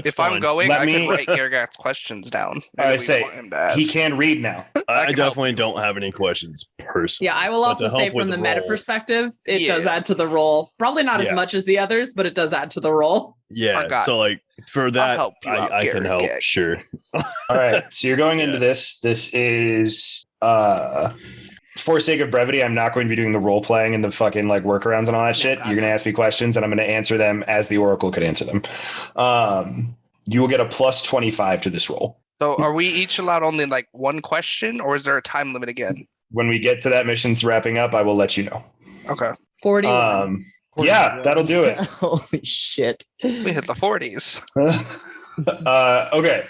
If fine. I'm going, Let I me- can write Garagak's questions down. I Maybe we say want him to ask. he can read now. I can definitely don't have any questions personally. Yeah, I will But also to say help with from the meta role- perspective, it does Yeah. add to the role. Probably not as Yeah. much as the others, but it does add to the role. Yeah, Forgot. so like for that, help you out, I can help. Garagak. Sure. All right. So you're going into Yeah. this. This is for sake of brevity, I'm not going to be doing the role playing and the fucking like workarounds and all that shit. God, You're going to no. ask me questions and I'm going to answer them as the Oracle could answer them. You will get a plus 25 to this roll. So are we each allowed only like one question, or is there a time limit again? When we get to that mission's wrapping up, I will let you know. Okay. 41. Yeah, that'll do it. Holy shit. We hit the 40s. Okay.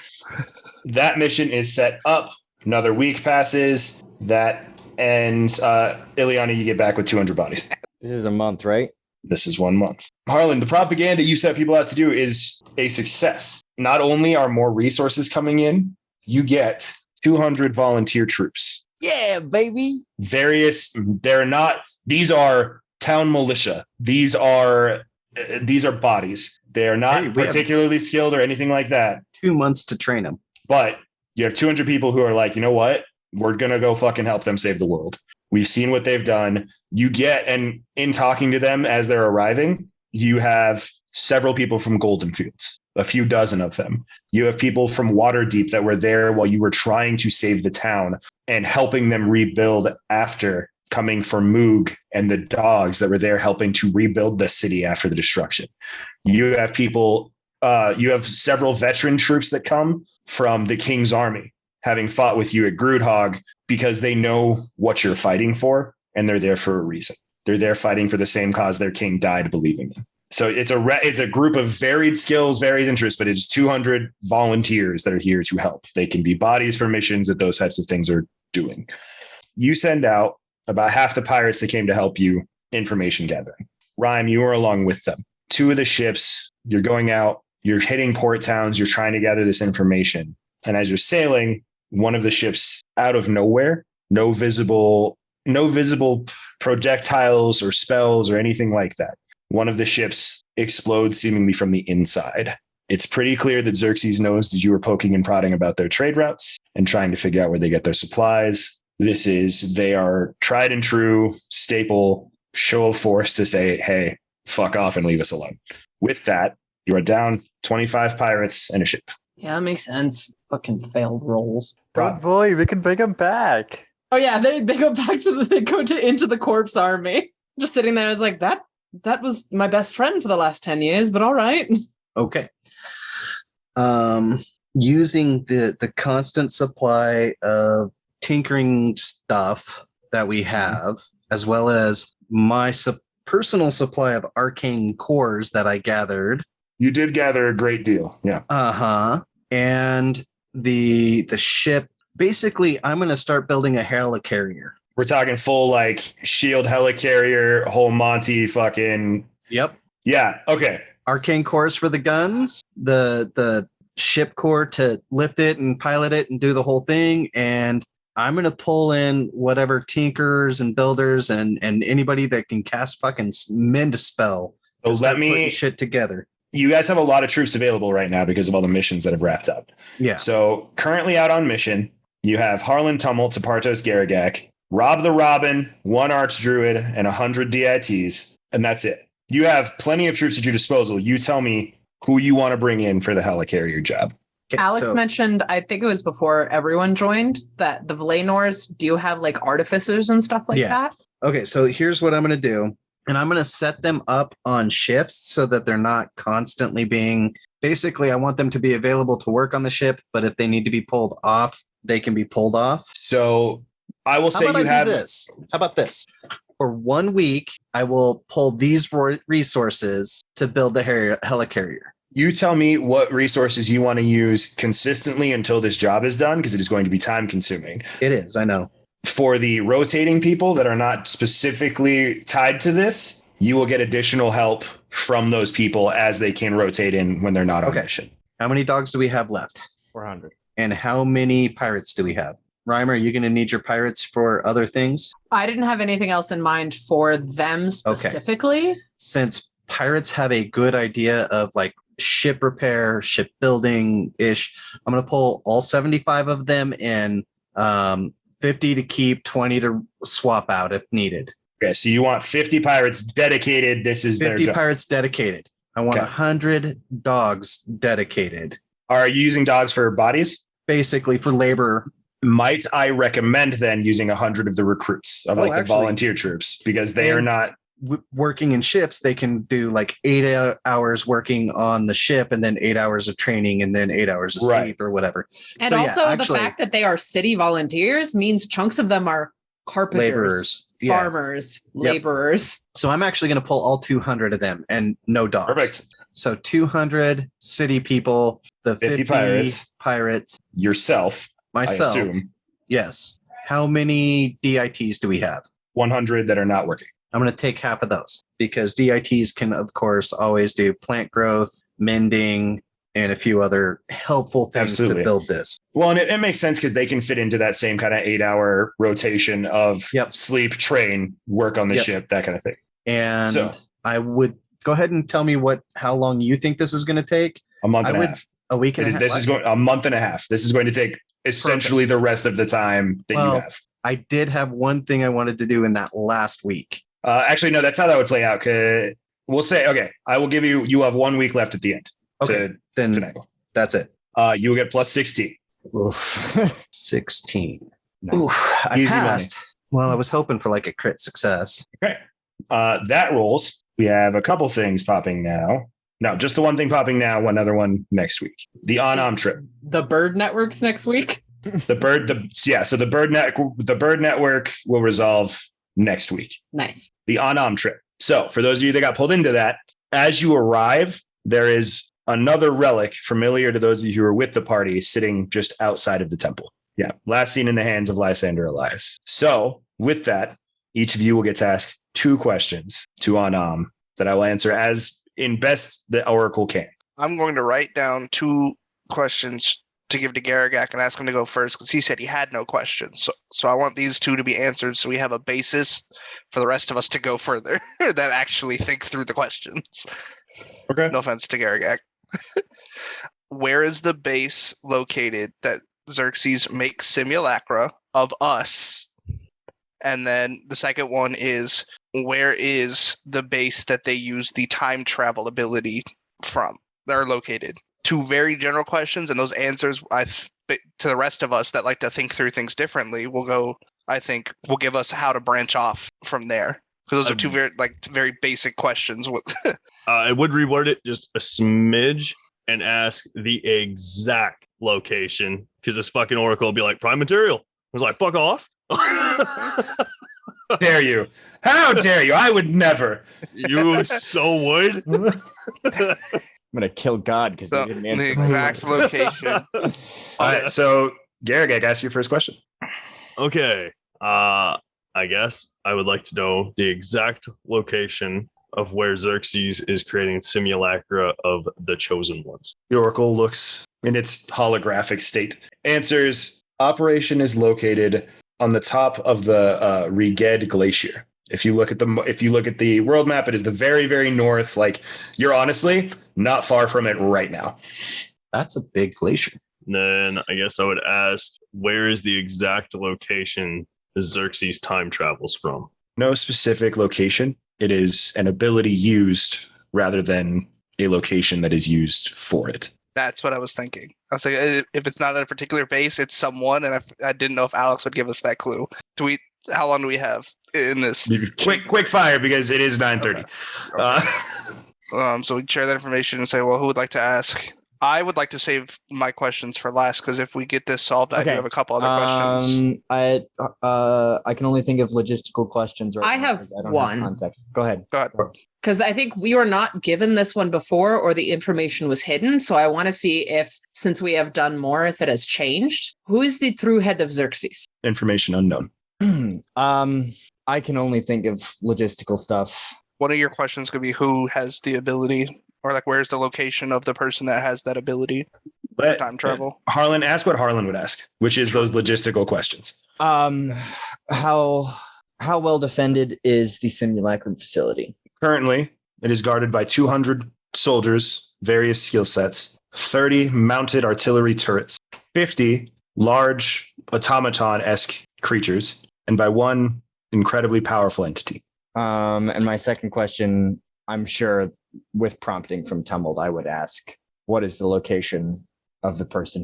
That mission is set up. Another week passes. That ends. Ileana, you get back with 200 bodies. This is a month, right? This is 1 month. Harlan, the propaganda you set people out to do is a success. Not only are more resources coming in, you get 200 volunteer troops. Yeah, baby. These are town militia. These are bodies. They are not Hey, we have- particularly skilled or anything like that. 2 months to train them. But you have 200 people who are like, you know what? We're going to go fucking help them save the world. We've seen what they've done. And in talking to them as they're arriving, you have several people from Golden Fields, a few dozen of them. You have people from Waterdeep that were there while you were trying to save the town and helping them rebuild after coming for Moog and the dogs that were there helping to rebuild the city after the destruction. You have people, you have several veteran troops that come from the King's Army, having fought with you at Groodhog because they know what you're fighting for and they're there for a reason. They're there fighting for the same cause their king died believing in. So it's a group of varied skills, varied interests, but it's 200 volunteers that are here to help. They can be bodies for missions that those types of things are doing. You send out about half the pirates that came to help you information gathering. Rhyme, you are along with them. 2 of the ships, you're going out, you're hitting port towns, you're trying to gather this information. And as you're sailing, one of the ships out of nowhere, no visible projectiles or spells or anything like that. One of the ships explodes seemingly from the inside. It's pretty clear that Xerxes knows that you were poking and prodding about their trade routes and trying to figure out where they get their supplies. They are tried and true staple show of force to say, hey, fuck off and leave us alone. With that, you are down 25 pirates and a ship. Yeah, that makes sense. Fucking failed rolls. Don't worry, we can bring him back. Oh yeah, they go back to into the corpse army. Just sitting there, I was like, that was my best friend for the last 10 years, but all right. Okay. Using the constant supply of tinkering stuff that we have, as well as my personal supply of arcane cores that I gathered. You did gather a great deal. Yeah. And the ship. Basically, I'm going to start building a helicarrier. We're talking full like shield helicarrier, whole Monty fucking. Yep. Yeah. Okay. Arcane cores for the guns, the ship core to lift it and pilot it and do the whole thing. And I'm gonna pull in whatever tinkers and builders and anybody that can cast fucking mend a spell to start putting shit together. You guys have a lot of troops available right now because of all the missions that have wrapped up. Yeah. So currently out on mission, you have Harlan Tumult, Sapartos Garagak, Rob the Robin, 1 Archdruid, and 100 DITs, and that's it. You have plenty of troops at your disposal. You tell me who you want to bring in for the helicarrier job. Okay, Alex mentioned, I think it was before everyone joined, that the Valenors do have like artificers and stuff like that. Okay, so here's what I'm going to do. And I'm going to set them up on shifts so that they're not constantly being... Basically, I want them to be available to work on the ship, but if they need to be pulled off, they can be pulled off. So I will say you have... this? How about this? For 1 week, I will pull these resources to build the helicarrier. You tell me what resources you want to use consistently until this job is done, because it is going to be time consuming. It is, I know. For the rotating people that are not specifically tied to this, you will get additional help from those people as they can rotate in when they're not on mission. How many dogs do we have left? 400. And how many pirates do we have? Reimer, are you going to need your pirates for other things? I didn't have anything else in mind for them specifically. Okay. Since pirates have a good idea of like ship repair, ship building ish, I'm going to pull all 75 of them in, 50 to keep, 20 to swap out if needed. Okay, so you want 50 pirates dedicated. This is 50 their job. pirates dedicated. I want 100 dogs dedicated. Are you using dogs for bodies? Basically for labor. Might I recommend then using 100 of the recruits of the volunteer troops, because they are not working in shifts. They can do like 8 hours working on the ship and then 8 hours of training and then 8 hours of sleep or whatever. And so, also the fact that they are city volunteers means chunks of them are carpenters, laborers, farmers, laborers. So I'm actually going to pull all 200 of them and no dogs. Perfect. So 200 city people, the 50 pirates, yourself, myself. I assume. Yes. How many DITs do we have? 100 that are not working. I'm going to take half of those because DITs can, of course, always do plant growth, mending, and a few other helpful things to build this. Well, and it makes sense because they can fit into that same kind of 8-hour rotation of sleep, train, work on the ship, that kind of thing. And so, I would go ahead and tell me how long you think this is going to take. A month and a half. A week and a half. This is going a month and a half. This is going to take essentially the rest of the time that you have. I did have one thing I wanted to do in that last week. Actually, no, that's how that would play out. We'll say, okay, I will give you have 1 week left at the end. Okay, then finagle. That's it. You will get plus 16. Oof. 16. Nice. Oof, I passed. Well, I was hoping for like a crit success. Okay. That rolls. We have a couple things popping now. No, just the one thing popping now, one other one next week. The on trip. The bird networks next week? So the bird network will resolve next week. Nice. The on trip. So for those of you that got pulled into that, as you arrive, there is another relic familiar to those of you who are with the party sitting just outside of the temple. Yeah. Last seen in the hands of Lysander Elias. So with that, each of you will get to ask 2 questions to Anam that I will answer as in best the Oracle can. I'm going to write down 2 questions to give to Garagak and ask him to go first because he said he had no questions. So I want these 2 to be answered so we have a basis for the rest of us to go further that actually think through the questions. Okay. No offense to Garagak. Where is the base located that Xerxes makes simulacra of us? And then the second one is, where is the base that they use the time travel ability from? They're located. 2 very general questions, and those answers, to the rest of us that like to think through things differently, will give us how to branch off from there. Because those are 2 very basic questions. I would reword it just a smidge and ask the exact location, because this fucking Oracle will be like, prime material. I was like, fuck off. Dare you? How dare you? I would never. You so would. I'm gonna kill God because they didn't answer the exact location. All right, so Garagak, ask your first question. Okay. I guess I would like to know the exact location of where Xerxes is creating simulacra of the chosen ones. The Oracle looks in its holographic state. Answers, Operation is located on the top of the Riged Glacier. If you look at the world map, it is the very, very north. Like, you're honestly not far from it right now. That's a big glacier. Then I guess I would ask, where is the exact location Xerxes time travels from? No specific location. It is an ability used rather than a location that is used for it. That's what I was thinking. I was like, if it's not at a particular base, it's someone, and I didn't know if Alex would give us that clue. How long do we have in this? Quick fire, because it is 9:30. Okay. So we share that information and say, well, who would like to ask? I would like to save my questions for last, because if we get this solved, I do have a couple other questions. I can only think of logistical questions right I now, have 'cause I don't one. have context. Go ahead. Because I think we were not given this one before, or the information was hidden. So I want to see if, since we have done more, if it has changed. Who is the true head of Xerxes? Information unknown. I can only think of logistical stuff. One of your questions could be who has the ability, or like where's the location of the person that has that ability for time travel. Harlan, ask what Harlan would ask, which is those logistical questions. How well defended is the simulacrum facility? Currently, it is guarded by 200 soldiers, various skill sets, 30 mounted artillery turrets, 50 large automaton-esque creatures, and by one incredibly powerful entity. And my second question, I'm sure with prompting from Tumbled, I would ask, what is the location of the person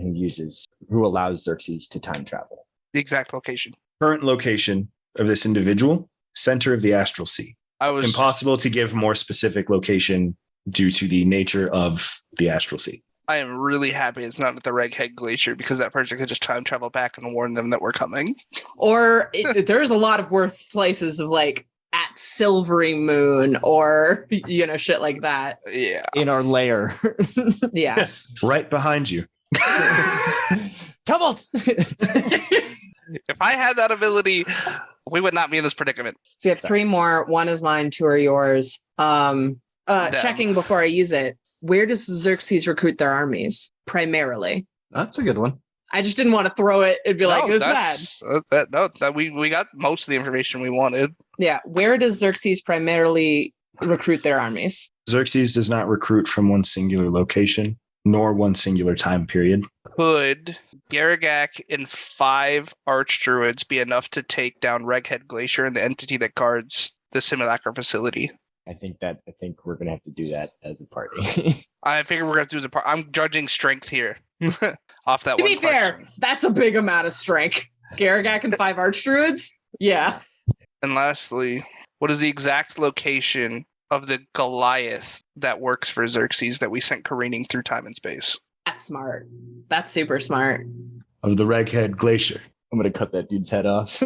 who allows Xerxes to time travel? The exact location. Current location of this individual, center of the astral sea. Impossible to give more specific location due to the nature of the astral sea. I am really happy it's not at the Reghead Glacier, because that person could just time travel back and warn them that we're coming. Or there's a lot of worse places of like at Silvery Moon or, shit like that. Yeah. In our lair. Yeah. Right behind you. Tumbled! If I had that ability, we would not be in this predicament. So we have 3 more. 1 is mine, 2 are yours. Checking before I use it. Where does Xerxes recruit their armies primarily? That's a good one. I just didn't want to throw it and be like, it's bad. We got most of the information we wanted. Yeah. Where does Xerxes primarily recruit their armies? Xerxes does not recruit from one singular location, nor one singular time period. Could Garagak and 5 Archdruids be enough to take down Reghead Glacier and the entity that guards the simulacrum facility? I think we're gonna have to do that as a party. I figure we're gonna do the part. I'm judging strength here. Off that to one. To be fair, that's a big amount of strength. Garagak and 5 Archdruids? Yeah. And lastly, what is the exact location of the Goliath that works for Xerxes that we sent careening through time and space? That's smart. That's super smart. Of the Reghead Glacier. I'm gonna cut that dude's head off.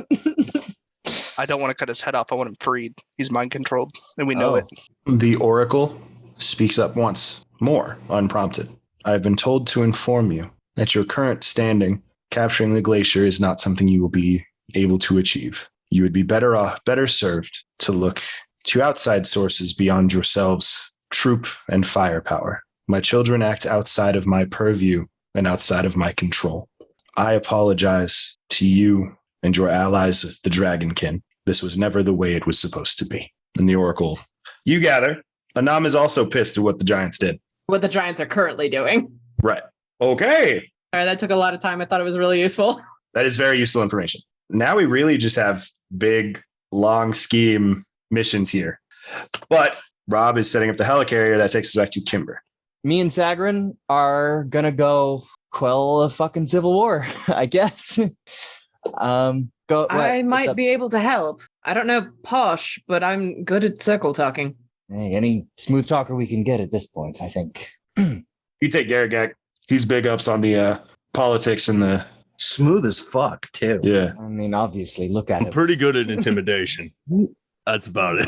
I don't want to cut his head off. I want him freed. He's mind controlled, and we know it. The Oracle speaks up once more, unprompted. I have been told to inform you that your current standing, capturing the glacier, is not something you will be able to achieve. You would be better served to look to outside sources beyond yourselves, troop and firepower. My children act outside of my purview and outside of my control. I apologize to you and your allies of the Dragonkin. This was never the way it was supposed to be. And the Oracle, you gather, Anam is also pissed at what the Giants did. What the Giants are currently doing. Right. Okay. All right, that took a lot of time. I thought it was really useful. That is very useful information. Now we really just have big, long scheme missions here. But Rob is setting up the helicarrier that takes us back to Kimber. Me and Sagrin are gonna go quell a fucking civil war, I guess. I might be able to help. I don't know Posh, but I'm good at circle talking. Hey, any smooth talker we can get at this point, I think. You take Garagak. He's big ups on the politics and the... Smooth as fuck, too. Yeah. I mean, obviously, look at it. I'm pretty good at intimidation. That's about it.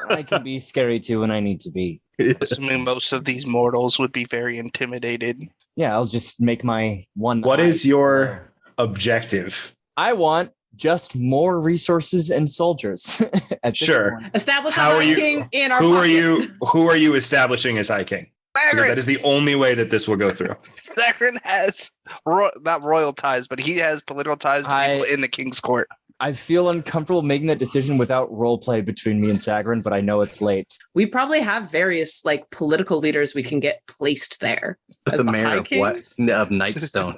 I can be scary, too, when I need to be. Assuming most of these mortals would be very intimidated. Yeah, I'll just make my one... What is your objective? I want just more resources and soldiers. Sure. Establish a High King in our Who are you establishing as High King? Because that is the only way that this will go through. Sagarin has not royal ties, but he has political ties to people in the king's court. I feel uncomfortable making that decision without role play between me and Sagarin, but I know it's late. We probably have various like political leaders we can get placed there. The mayor of what? Of Nightstone.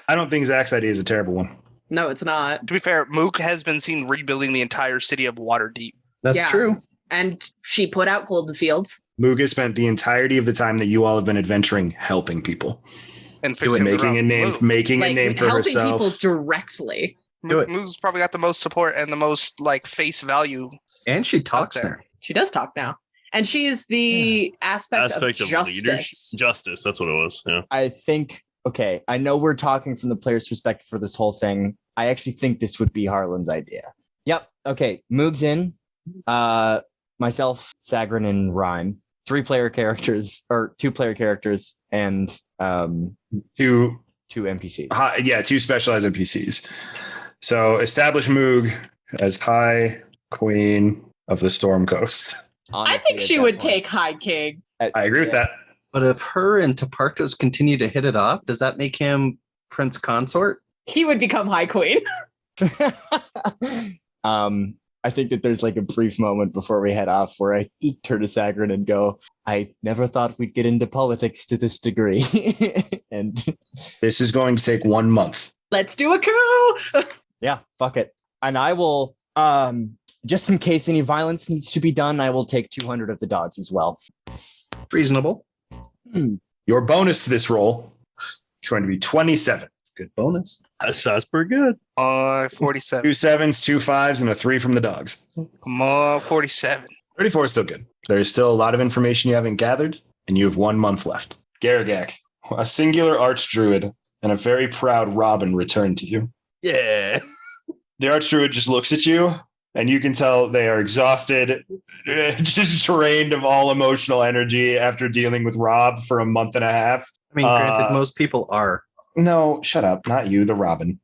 I don't think Zach's idea is a terrible one. No, it's not. To be fair, Mook has been seen rebuilding the entire city of Waterdeep. That's true. And she put out Golden Fields. Moog has spent the entirety of the time that you all have been adventuring helping people. And making a name for helping herself. People directly. Moog's probably got the most support and the most like face value. And she talks now. She does talk now. And she is the aspect of justice. Justice, that's what it was. Yeah. I think, okay, I know we're talking from the player's perspective for this whole thing. I actually think this would be Harlan's idea. Yep. Okay. Moog's in. Myself, Sagarin, and Rhyme. 3-player characters or 2-player characters and two NPCs. 2 specialized NPCs. So establish Moog as High Queen of the Storm Coast. Honestly, I think she would take High King. I agree with that. But if her and Taparkos continue to hit it off, does that make him Prince Consort? He would become High Queen. I think that there's like a brief moment before we head off where I turn to Sagarin and go, I never thought we'd get into politics to this degree. And this is going to take 1 month. Let's do a coup. Yeah, fuck it. And I will, just in case any violence needs to be done, I will take 200 of the dogs as well. Reasonable. Your bonus to this roll is going to be 27. Good bonus. That sounds pretty good. 47. 2 7s, 2 5s, and a 3 from the dogs. Come on, 47. 34 is still good. There is still a lot of information you haven't gathered, and you have 1 month left. Garagak, a singular archdruid and a very proud Robin return to you. Yeah. The archdruid just looks at you, and you can tell they are exhausted, just drained of all emotional energy after dealing with Rob for a month and a half. I mean, granted, most people are. No, shut up. Not you, the Robin.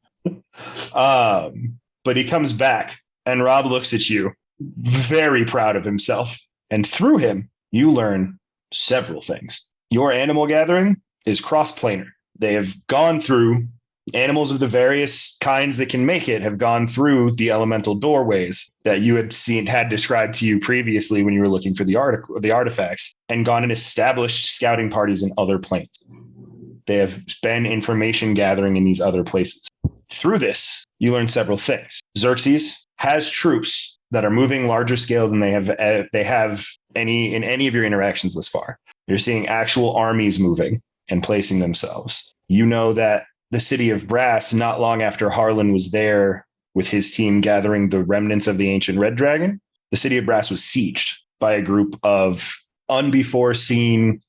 But he comes back, and Rob looks at you, very proud of himself. And through him, you learn several things. Your animal gathering is cross-planar. They have gone through, animals of the various kinds that can make it have gone through the elemental doorways that you had described to you previously when you were looking for the artifacts, and gone and established scouting parties in other planes. They have been information gathering in these other places. Through this, you learn several things. Xerxes has troops that are moving larger scale than they have in any of your interactions thus far. You're seeing actual armies moving and placing themselves. You know that the city of Brass, not long after Harlan was there with his team gathering the remnants of the ancient Red Dragon, the city of Brass was sieged by a group of never before seen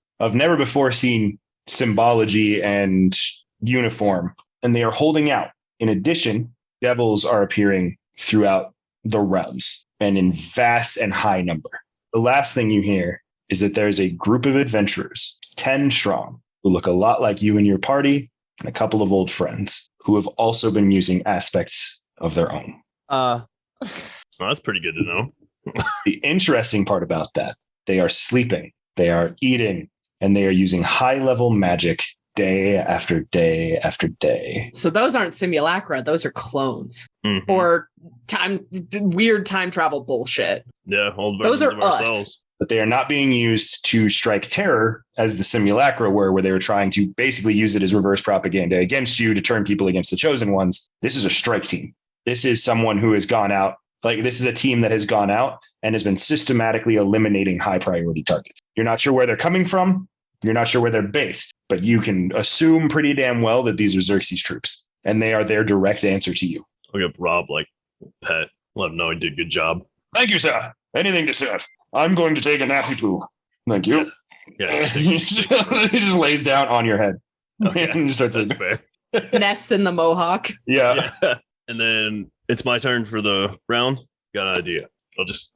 symbology and uniform, and they are holding out. In addition, devils are appearing throughout the realms and in vast and high number. The last thing you hear is that there's a group of adventurers, 10 strong, who look a lot like you and your party, and a couple of old friends who have also been using aspects of their own. Well, that's pretty good to know. The interesting part about that, they are sleeping, they are eating, and they are using high-level magic day after day after day. So those aren't simulacra; those are clones Mm-hmm. or weird time travel bullshit. Yeah, old those versions are of us. ourselves. But they are not being used to strike terror as the simulacra were, where they were trying to basically use it as reverse propaganda against you to turn people against the chosen ones. This is a strike team. This is someone who has gone out. Like, this is a team that has gone out and has been systematically eliminating high priority targets. You're not sure where they're coming from. You're not sure where they're based, but you can assume pretty damn well that these are Xerxes troops, and they are their direct answer to you. I'll give Rob like pet. Let him know he did a good job. Thank you, sir. Anything to serve. I'm going to take a nappy poo. Thank you. Yeah. he just lays down on your head. Okay. And starts That's fair. Nests in the mohawk. Yeah. And then it's my turn for the round. Got an idea.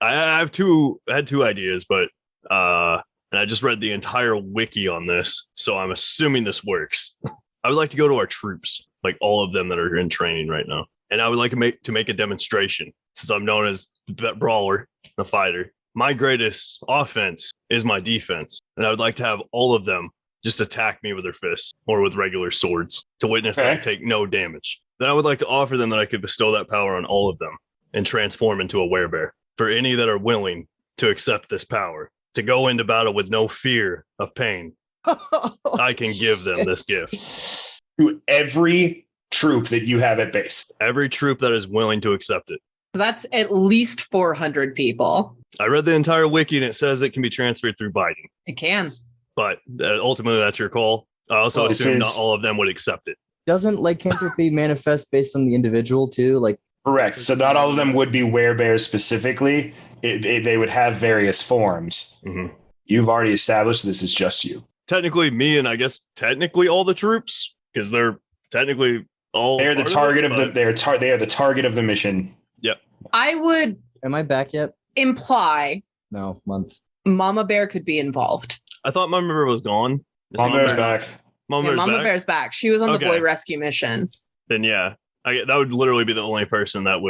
I had two ideas, but and I just read the entire wiki on this, so I'm assuming this works. I would like to go to our troops, like all of them that are in training right now, and I would like to make a demonstration, since I'm known as the brawler, the fighter. my greatest offense is my defense. And I would like to have all of them just attack me with their fists or with regular swords to witness that I take no damage. Then I would like to offer them that I could bestow that power on all of them and transform into a werebear. For any that are willing to accept this power, to go into battle with no fear of pain, I can give them this gift. To every troop that you have at base. Every troop that is willing to accept it. That's at least 400 people. I read the entire wiki and it says it can be transferred through biting. It can. But ultimately, that's your call. I also assume not all of them would accept it. Doesn't lycanthropy manifest based on the individual too? Like, correct. So not all of them would be werebears specifically. They would have various forms. Mm-hmm. You've already established this is just you. Technically, me and I guess technically all the troops, because they're technically all. They're the target of the. They are the target of the mission. Yep. I would. Am I back yet? Imply. No, month. Mama Bear could be involved. I thought Mama Bear was gone. Mama Bear's back. Mama Bear's back. She was on the boy rescue mission. Then yeah, that would literally be the only person that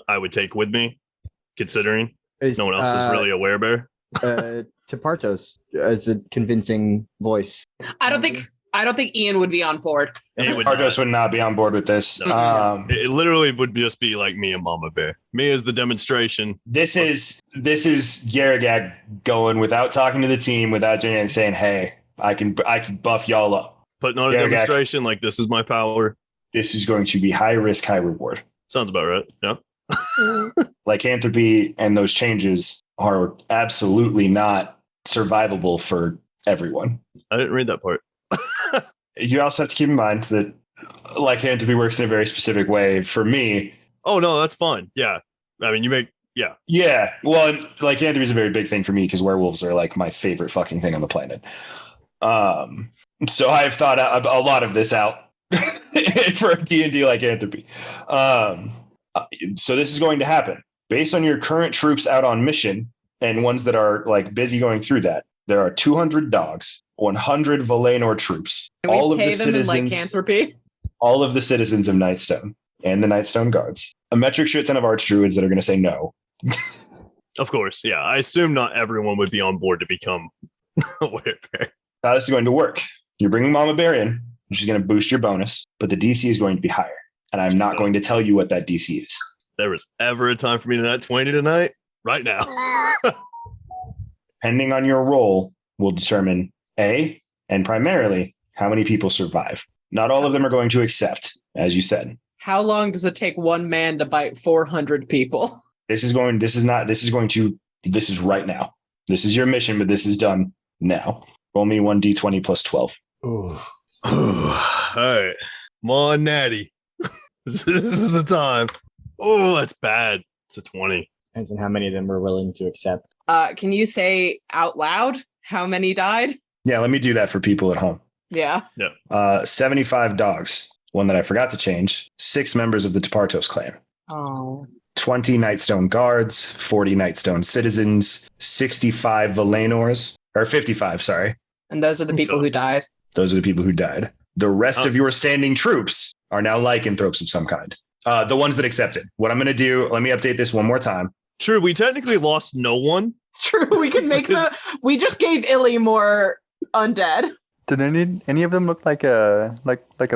I would take with me, considering no one else is really a werebear. Tepartos as a convincing voice. I don't think Ian would be on board. Tepartos would not be on board with this. No. It literally would just be like me and Mama Bear. Me as the demonstration. This is Garagag going without talking to the team, without doing anything, saying, "Hey, I can buff y'all up." Putting on a demonstration like this is my power. This is going to be high risk, high reward. Sounds about right. Yeah. Lycanthropy and those changes are absolutely not survivable for everyone. I didn't read that part. You also have to keep in mind that lycanthropy works in a very specific way. For me, oh no, that's fine. Yeah, I mean, yeah. Well, lycanthropy is a very big thing for me because werewolves are like my favorite fucking thing on the planet. So I've thought a lot of this out for D&D lycanthropy. So this is going to happen based on your current troops out on mission and ones that are like busy going through that. There are 200 dogs, 100 Valenor troops, all of the citizens, lycanthropy? All of the citizens of Nightstone and the Nightstone guards. A metric shit ton of arch druids that are going to say no. Of course, yeah. I assume not everyone would be on board to become a werebear. How this is going to work? You're bringing Mama Bear in, which is going to boost your bonus, but the DC is going to be higher. And I'm not going to tell you what that DC is. There was ever a time for me to nat 20 tonight? Right now. Depending on your role will determine A, and primarily how many people survive. Not all of them are going to accept, as you said. How long does it take one man to bite 400 people? This is right now. This is your mission, but this is done now. Roll me 1d20 plus 12. All right. Come on, Natty. This is the time. Oh, that's bad. It's a 20. Depends on how many of them were willing to accept. Can you say out loud how many died? Yeah, let me do that for people at home. Yeah. 75 dogs. One that I forgot to change. 6 members of the Tepartos clan. Oh. 20 Nightstone guards, 40 Nightstone citizens, 65 Valenors, or 55, sorry. And those are the people who died. Those are the people who died. The rest of your standing troops are now lycanthropes of some kind. The ones that accepted. What I'm going to do, let me update this one more time. True, we technically lost no one. It's true, we can make we just gave Illy more undead. Did any of them look like a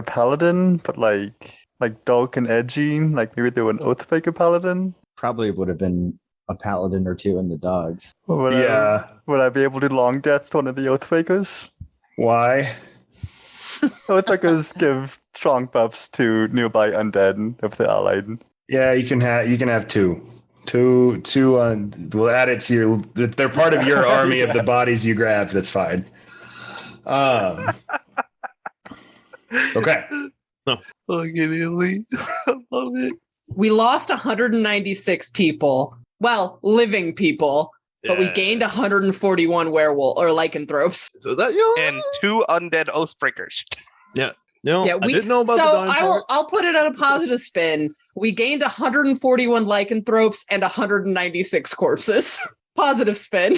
paladin, but like dark and edgy? Like maybe they were an Oathbreaker paladin? Probably would have been a paladin or two in the dogs. Would I be able to long death one of the Oathbreakers? Why? Oathbreakers give strong buffs to nearby undead if they're allied. Yeah, you can have two. We'll add it to your. They're part of your army of the bodies you grab. That's fine. Okay. No. Fucking elite. I love it. We lost 196 people. Well, living people. But we gained 141 werewolf or lycanthropes. So that and 2 undead oathbreakers. Yeah. No, I didn't know about so the dying part. I'll put it on a positive spin. We gained 141 lycanthropes and 196 corpses. Positive spin.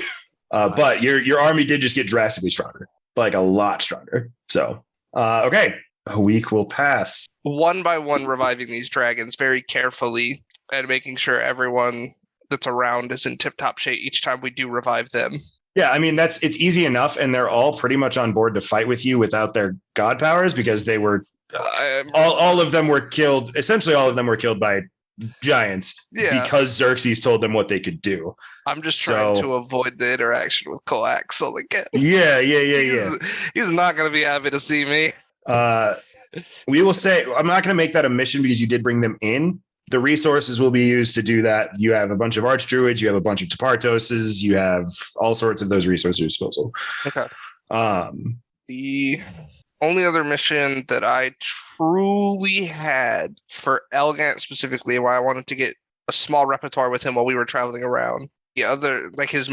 But your army did just get drastically stronger, like a lot stronger. So, okay, a week will pass. One by one, reviving these dragons very carefully and making sure everyone that's around is in tip-top shape each time we do revive them. Yeah, I mean it's easy enough, and they're all pretty much on board to fight with you without their god powers because they were all of them were killed. Essentially, all of them were killed by giants because Xerxes told them what they could do. I'm just trying to avoid the interaction with Coaxal again. Yeah. He's not going to be happy to see me. We will say I'm not going to make that a mission because you did bring them in. The resources will be used to do that. You have a bunch of archdruids, you have a bunch of Tepartoses, you have all sorts of those resources at your disposal. Okay. The only other mission that I truly had for Elgant specifically, why I wanted to get a small repertoire with him while we were traveling around. The other, like his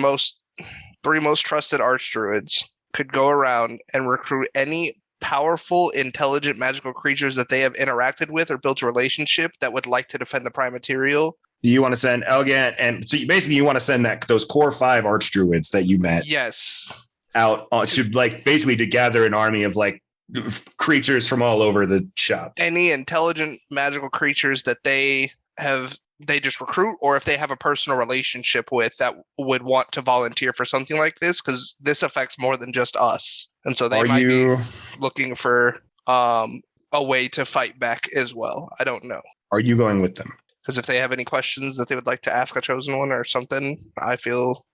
three most trusted archdruids could go around and recruit any powerful, intelligent, magical creatures that they have interacted with or built a relationship that would like to defend the prime material. You want to send Elgant, and so you want to send those core 5 archdruids that you met. Yes. Out to basically to gather an army of creatures from all over the shop. Any intelligent magical creatures that they just recruit, or if they have a personal relationship with that would want to volunteer for something like this, because this affects more than just us. And so they might be looking for a way to fight back as well. I don't know. Are you going with them? Because if they have any questions that they would like to ask a chosen one or something, I feel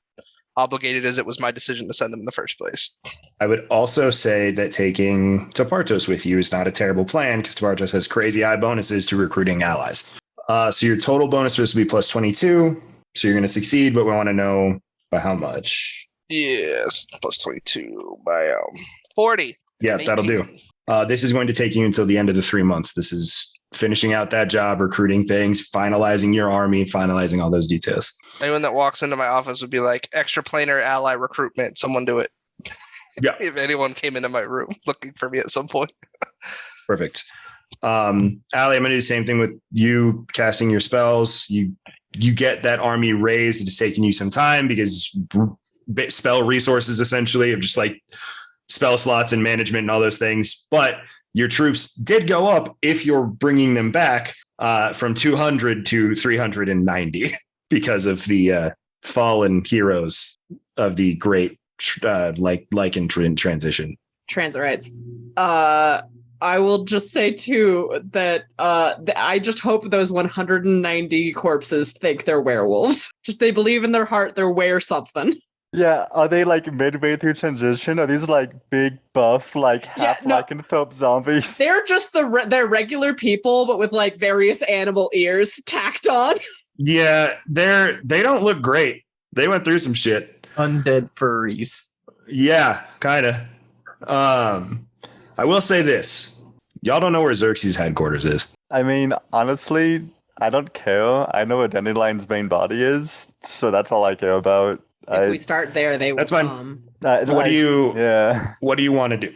obligated as it was my decision to send them in the first place. I would also say that taking Tepartos with you is not a terrible plan because Tepartos has crazy high bonuses to recruiting allies. So your total bonus will be plus 22. So you're going to succeed, but we want to know by how much. Yes, plus 22 by 40. Yeah, that'll do. This is going to take you until the end of the 3 months. This is finishing out that job, recruiting things, finalizing your army, finalizing all those details. Anyone that walks into my office would be like, extraplanar ally recruitment. Someone do it. Yeah. If anyone came into my room looking for me at some point. Perfect. Allie, I'm going to do the same thing with you casting your spells. You get that army raised. It's taking you some time because spell resources essentially of just spell slots and management and all those things. But your troops did go up if you're bringing them back from 200 to 390 because of the fallen heroes of the great Lycan transition. Transit rights. I will just say too that I just hope those 190 corpses think they're werewolves. Just they believe in their heart they're something. Yeah, are they midway through transition? Are these big buff half lycanthrope zombies? They're just they're regular people, but with various animal ears tacked on. Yeah, they don't look great. They went through some shit. Undead furries. Yeah, kind of. I will say this. Y'all don't know where Xerxes' headquarters is. I mean, honestly, I don't care. I know where Dandelion's main body is, so that's all I care about. If we start there, they will. That's fine. What do you want to do?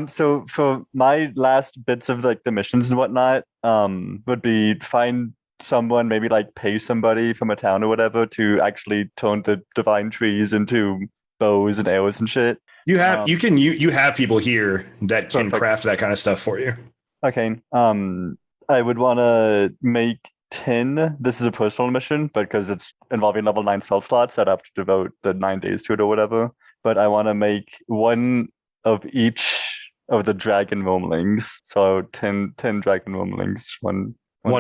So for my last bits of the missions and whatnot, would be find someone, maybe pay somebody from a town or whatever to actually turn the divine trees into bows and arrows and shit. You have you have people here that can craft that kind of stuff for you. Okay. I would want to make 10. This is a personal mission, but because it's involving level 9 spell slots, I'd have to devote the 9 days to it or whatever. But I want to make one of each of the dragon wormlings. So 10 dragon wormlings. One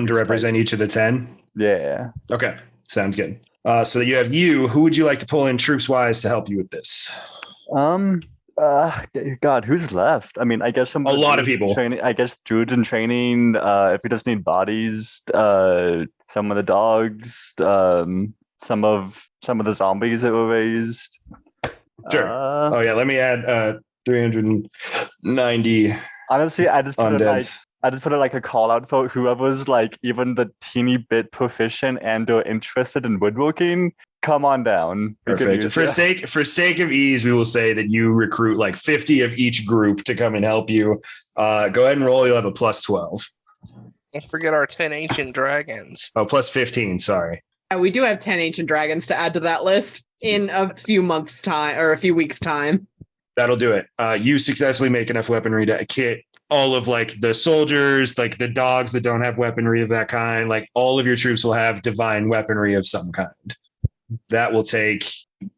to represent each of the 10? Yeah. Okay. Sounds good. So you have who would you like to pull in troops wise to help you with this? God, who's left? I mean, I guess a lot of people. I guess druids in training. If we just need bodies, some of the dogs, some of the zombies that were raised. Sure. Let me add 390. Honestly, I just put undeads. it a call out for whoever's even the teeny bit proficient and or interested in woodworking. Come on down. Perfect. For sake of ease, we will say that you recruit 50 of each group to come and help you. Go ahead and roll. You'll have a plus 12. Don't forget our 10 ancient dragons. Oh, plus 15. Sorry. We do have 10 ancient dragons to add to that list in a few months' time or a few weeks' time. That'll do it. You successfully make enough weaponry to kit all of the soldiers, the dogs that don't have weaponry of that kind. All of your troops will have divine weaponry of some kind. that will take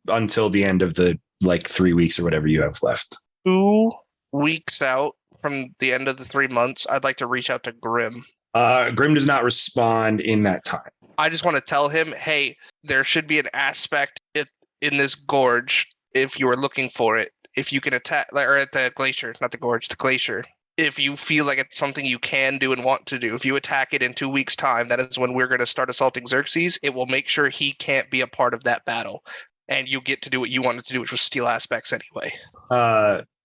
until the end of the 3 weeks or whatever you have left. 2 weeks out from the end of the 3 months, I'd like to reach out to Grim. Grim does not respond in that time. I just want to tell him, hey, there should be an aspect in this gorge if you are looking for it. If you can attack, or at the glacier, not the gorge, the glacier. If you feel like it's something you can do and want to do, if you attack it in 2 weeks' time, that is when we're going to start assaulting Xerxes. It will make sure he can't be a part of that battle. And you get to do what you wanted to do, which was steal aspects anyway.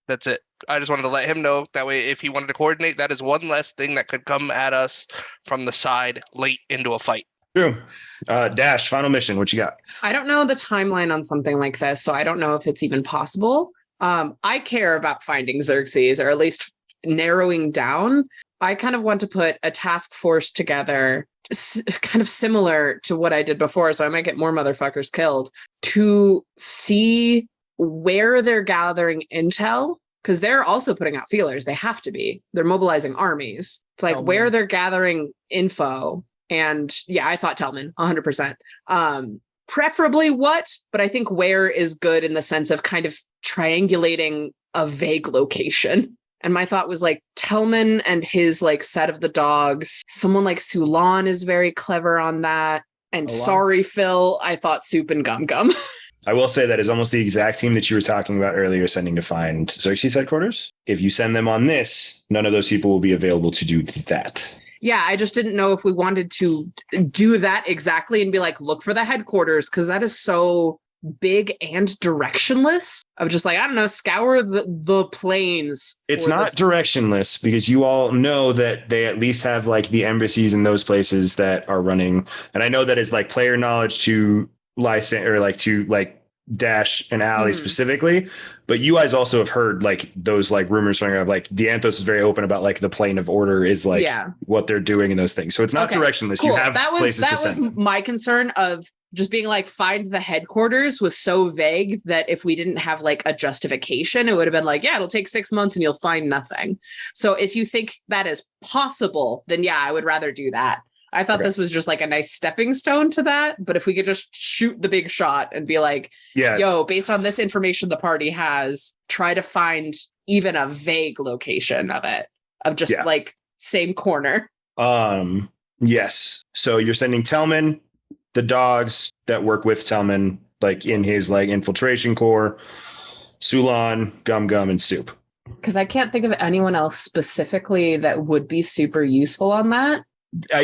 That's it. I just wanted to let him know. That way, if he wanted to coordinate, that is one less thing that could come at us from the side late into a fight. True. Dash, final mission. What you got? I don't know the timeline on something like this, so I don't know if it's even possible. I care about finding Xerxes, or at least narrowing down. I kind of want to put a task force together, kind of similar to what I did before, so I might get more motherfuckers killed, to see where they're gathering intel, because they're also putting out feelers. They have to be. They're mobilizing armies. It's like where they're gathering info. And yeah, I thought Tellman, 100%. Preferably what, but I think where is good in the sense of kind of triangulating a vague location. And my thought was like Tellman and his set of the dogs. Someone like Sulan is very clever on that. And sorry, Phil, I thought Soup and Gum Gum. I will say that is almost the exact team that you were talking about earlier, sending to find Xerxes headquarters. If you send them on this, none of those people will be available to do that. Yeah, I just didn't know if we wanted to do that exactly and be like, look for the headquarters, because that is so big and directionless. Of just I don't know, scour the plains. It's not directionless, because you all know that they at least have the embassies in those places that are running. And I know that is player knowledge to license or to Dash and Allie specifically, but you guys also have heard those rumors swinging of Dianthos is very open about the plane of order is what they're doing in those things. So it's not directionless. Cool. You have places to send. That was my concern of just being find the headquarters was so vague that if we didn't have a justification, it would have been yeah, it'll take 6 months and you'll find nothing. So if you think that is possible, then yeah, I would rather do that. I thought this was just a nice stepping stone to that. But if we could just shoot the big shot and be yo, based on this information the party has, try to find even a vague location of it, of just same corner. Yes. So you're sending Tellman, the dogs that work with Tellman, in his infiltration corps, Sulan, Gum Gum, and Soup. Because I can't think of anyone else specifically that would be super useful on that.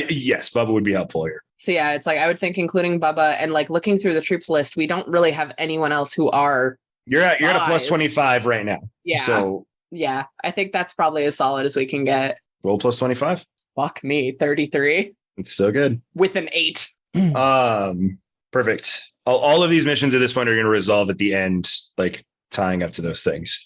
Yes, Bubba would be helpful here. So yeah, it's I would think including Bubba and looking through the troops list, we don't really have anyone else who are. You're at a plus 25 right now. Yeah. So yeah, I think that's probably as solid as we can get. Roll plus 25. Fuck me, 33. It's so good. With an 8. Perfect. All of these missions at this point are going to resolve at the end, tying up to those things.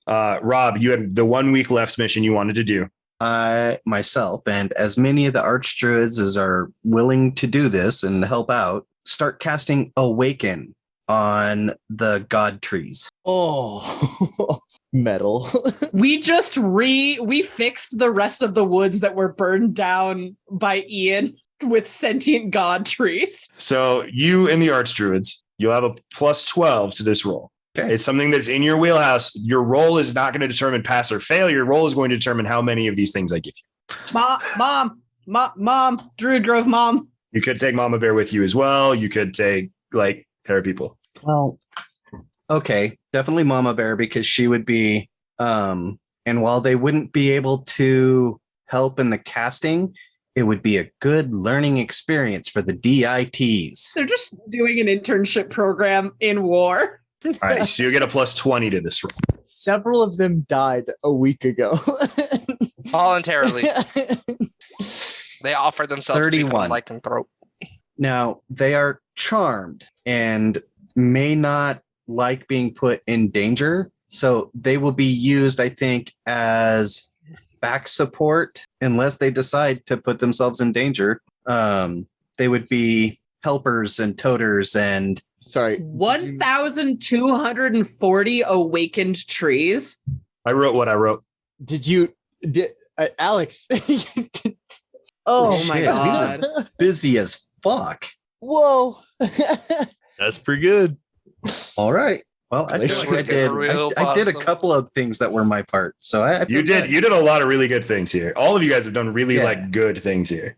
Rob, you had the 1 week left mission you wanted to do. I myself and as many of the archdruids as are willing to do this and help out, start casting Awaken on the god trees. Oh, metal. We just we fixed the rest of the woods that were burned down by Ian with sentient god trees. So you and the archdruids, you'll have a plus 12 to this roll. Okay. It's something that's in your wheelhouse. Your roll is not going to determine pass or fail. Your roll is going to determine how many of these things I give you. Mom, Druid Grove mom. You could take Mama Bear with you as well. You could take pair of people. Well, okay, definitely Mama Bear, because she would be, and while they wouldn't be able to help in the casting, it would be a good learning experience for the DITs. They're just doing an internship program in war. All right, so you get a plus 20 to this roll. Several of them died a week ago. Voluntarily. They offer themselves 31. To lycanthrope. Now, they are charmed and may not like being put in danger. So they will be used, I think, as back support unless they decide to put themselves in danger. They would be helpers and toters and 1,240 awakened trees. I wrote what I wrote. Alex? Oh my god. Busy as fuck. Whoa. That's pretty good. All right. Well, I feel like I did a couple of things that were my part. So you did a lot of really good things here. All of you guys have done really like good things here.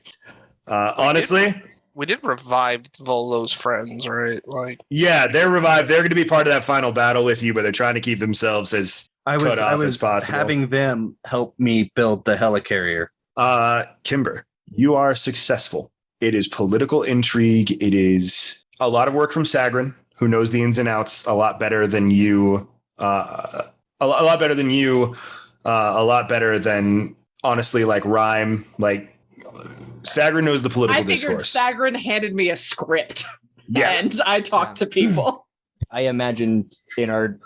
Honestly, we did revive Volo's friends, right? Like, yeah, they're revived. They're going to be part of that final battle with you, but they're trying to keep themselves as cut off as possible. Having them help me build the helicarrier. Kimber, you are successful. It is political intrigue. It is a lot of work from Sagrin, who knows the ins and outs a lot better than you. A lot better than you. A lot better than, honestly, like Rhyme. Like, Sagrin knows the political discourse. Sagrin handed me a script, and I talked to people. I imagined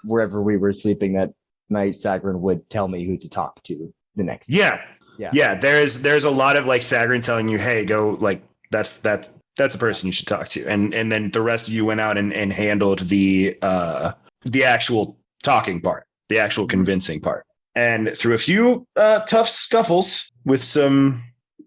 wherever we were sleeping that night, Sagrin would tell me who to talk to the next day. Yeah. There's a lot of like Sagrin telling you, hey, go, like, that's a person you should talk to. And then the rest of you went out and handled the actual talking part, the actual convincing part. And through a few tough scuffles with some,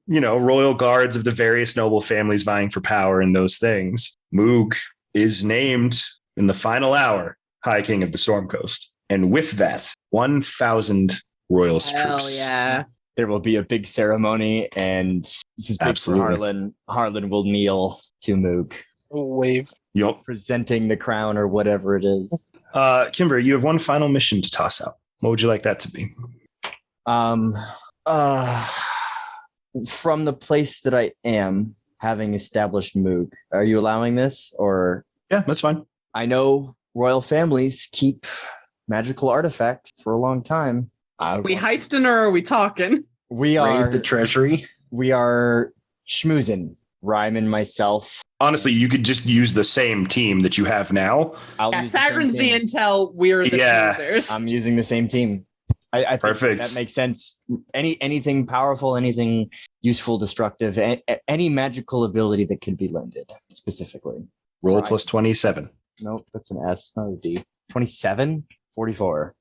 royal guards of the various noble families vying for power and those things, Moog is named in the final hour High King of the Storm Coast. And with that, 1,000 royal troops. Hell yeah. There will be a big ceremony, and this is big for Harlan. Harlan will kneel to Moog. Wave. Yup. Presenting the crown or whatever it is. Kimber, you have one final mission to toss out. What would you like that to be? From the place that I am, having established Moog, are you allowing this? Or yeah, that's fine. I know royal families keep magical artifacts for a long time. We heisting or are we talking? We are raid the treasury. We are schmoozing. Rhyme and myself. Honestly, you could just use the same team that you have now. Sagrin's the intel. We're the schmoozers. I'm using the same team. I think perfect. That makes sense. Anything powerful, anything useful, destructive, any magical ability that could be lended specifically. Roll plus 27. Nope, that's an S, not a D. 27, 44.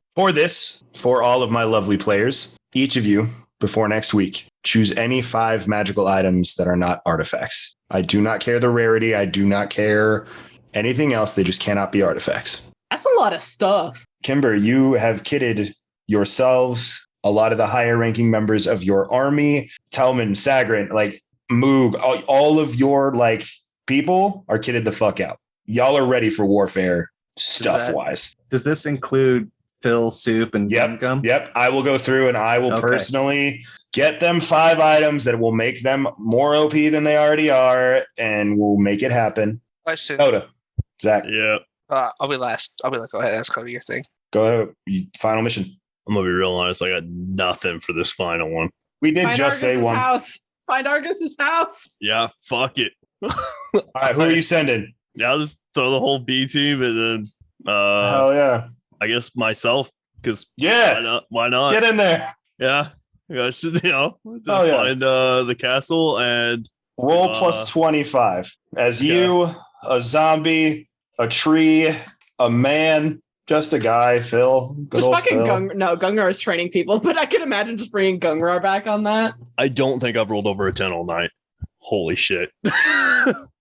For all of my lovely players, each of you, before next week, choose any 5 magical items that are not artifacts. I do not care the rarity. I do not care anything else. They just cannot be artifacts. That's a lot of stuff. Kimber, you have kitted yourselves, a lot of the higher ranking members of your army, Telman, Sagrin, like Moog, all of your like people are kitted the fuck out. Y'all are ready for warfare stuff-wise. Does this include Phil, Soup, and Gum? Yep. I will go through and I will personally get them 5 items that will make them more OP than they already are, and we'll make it happen. Question. Oda. Zach. Yeah. I'll be last. I'll be like, go ahead, ask Cody your thing. Go ahead. Final mission. I'm going to be real honest. I got nothing for this final one. We did Find just say one. House. Find Argus's house. Yeah, fuck it. All right, who are you sending? Yeah, I'll just throw the whole B team and then hell yeah. I guess myself, because why not? Get in there. Yeah. Just find the castle and roll plus 25. As you, a zombie, a tree, a man, just a guy, Phil. Just fucking Gungar is training people, but I can imagine just bringing Gungar back on that. I don't think I've rolled over a 10 all night. Holy shit.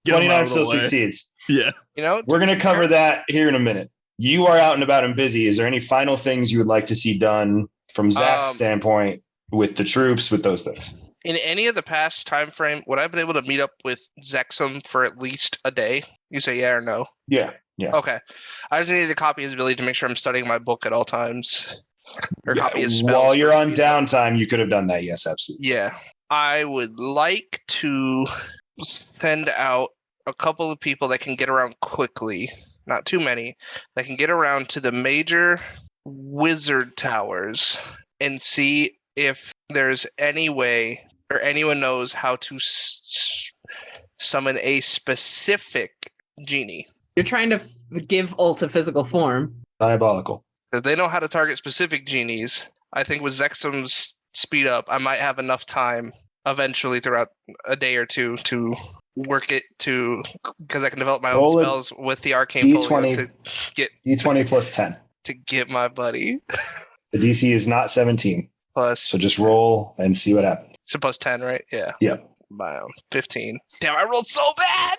29 still succeeds. Yeah. We're going to cover that here in a minute. You are out and about and busy. Is there any final things you would like to see done from Zach's standpoint with the troops, with those things? In any of the past time frame, would I have been able to meet up with Zexum for at least a day? You say yeah or no? Yeah. Okay. I just needed to copy his ability to make sure I'm studying my book at all times. Or copy his spells. While you're on downtime, you could have done that. Yes, absolutely. Yeah. I would like to send out a couple of people that can get around quickly. Not too many. That can get around to the major wizard towers and see if there's any way or anyone knows how to summon a specific genie. You're trying to give Ult a physical form. Diabolical. If they know how to target specific genies, I think with Zexum's speed up, I might have enough time eventually throughout a day or two to work it because I can develop my own spells with the arcane folio to get D20 plus 10 to get my buddy. The DC is not 17. So just roll and see what happens. So plus 10, right? Yeah. Yep. 15. Damn, I rolled so bad.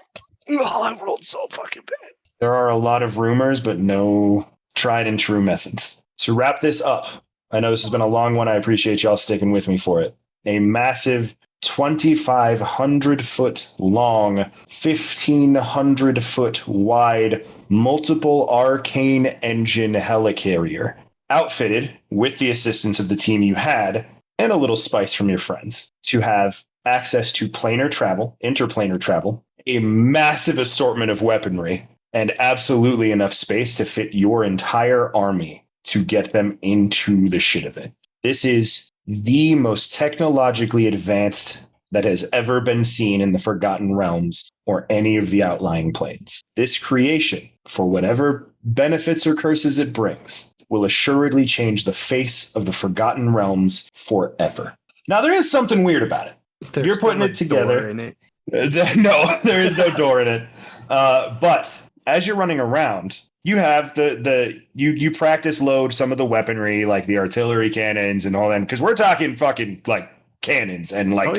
Oh, I rolled so fucking bad. There are a lot of rumors, but no tried and true methods. To wrap this up, I know this has been a long one. I appreciate y'all sticking with me for it. A massive 2,500 foot long, 1,500 foot wide, multiple arcane engine helicarrier, outfitted with the assistance of the team you had and a little spice from your friends to have access to planar travel, interplanar travel, a massive assortment of weaponry, and absolutely enough space to fit your entire army to get them into the shit of it. This is the most technologically advanced that has ever been seen in the Forgotten Realms or any of the outlying planes. This creation, for whatever benefits or curses it brings, will assuredly change the face of the Forgotten Realms forever. Now, there is something weird about it. You're putting it together. In it? No, there is no door in it. But as you're running around, you have you practice load some of the weaponry, like the artillery cannons and all that, because we're talking fucking like cannons and like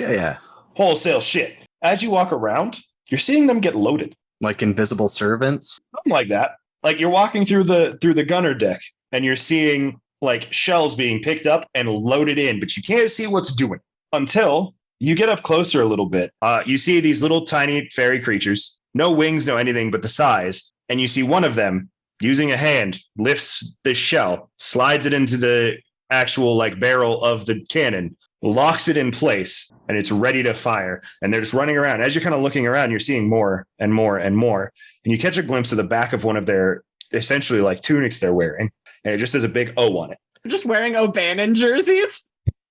wholesale shit. As you walk around, you're seeing them get loaded. Like invisible servants? Something like that. Like you're walking through the gunner deck and you're seeing like shells being picked up and loaded in, but you can't see what's doing until you get up closer a little bit. You see these little tiny fairy creatures, no wings, no anything but the size. And you see one of them using a hand, lifts this shell, slides it into the actual like barrel of the cannon, locks it in place, and it's ready to fire. And they're just running around. As you're kind of looking around, you're seeing more and more and more. And you catch a glimpse of the back of one of their essentially like tunics they're wearing. And it just has a big O on it. They're just wearing O'Bannon jerseys.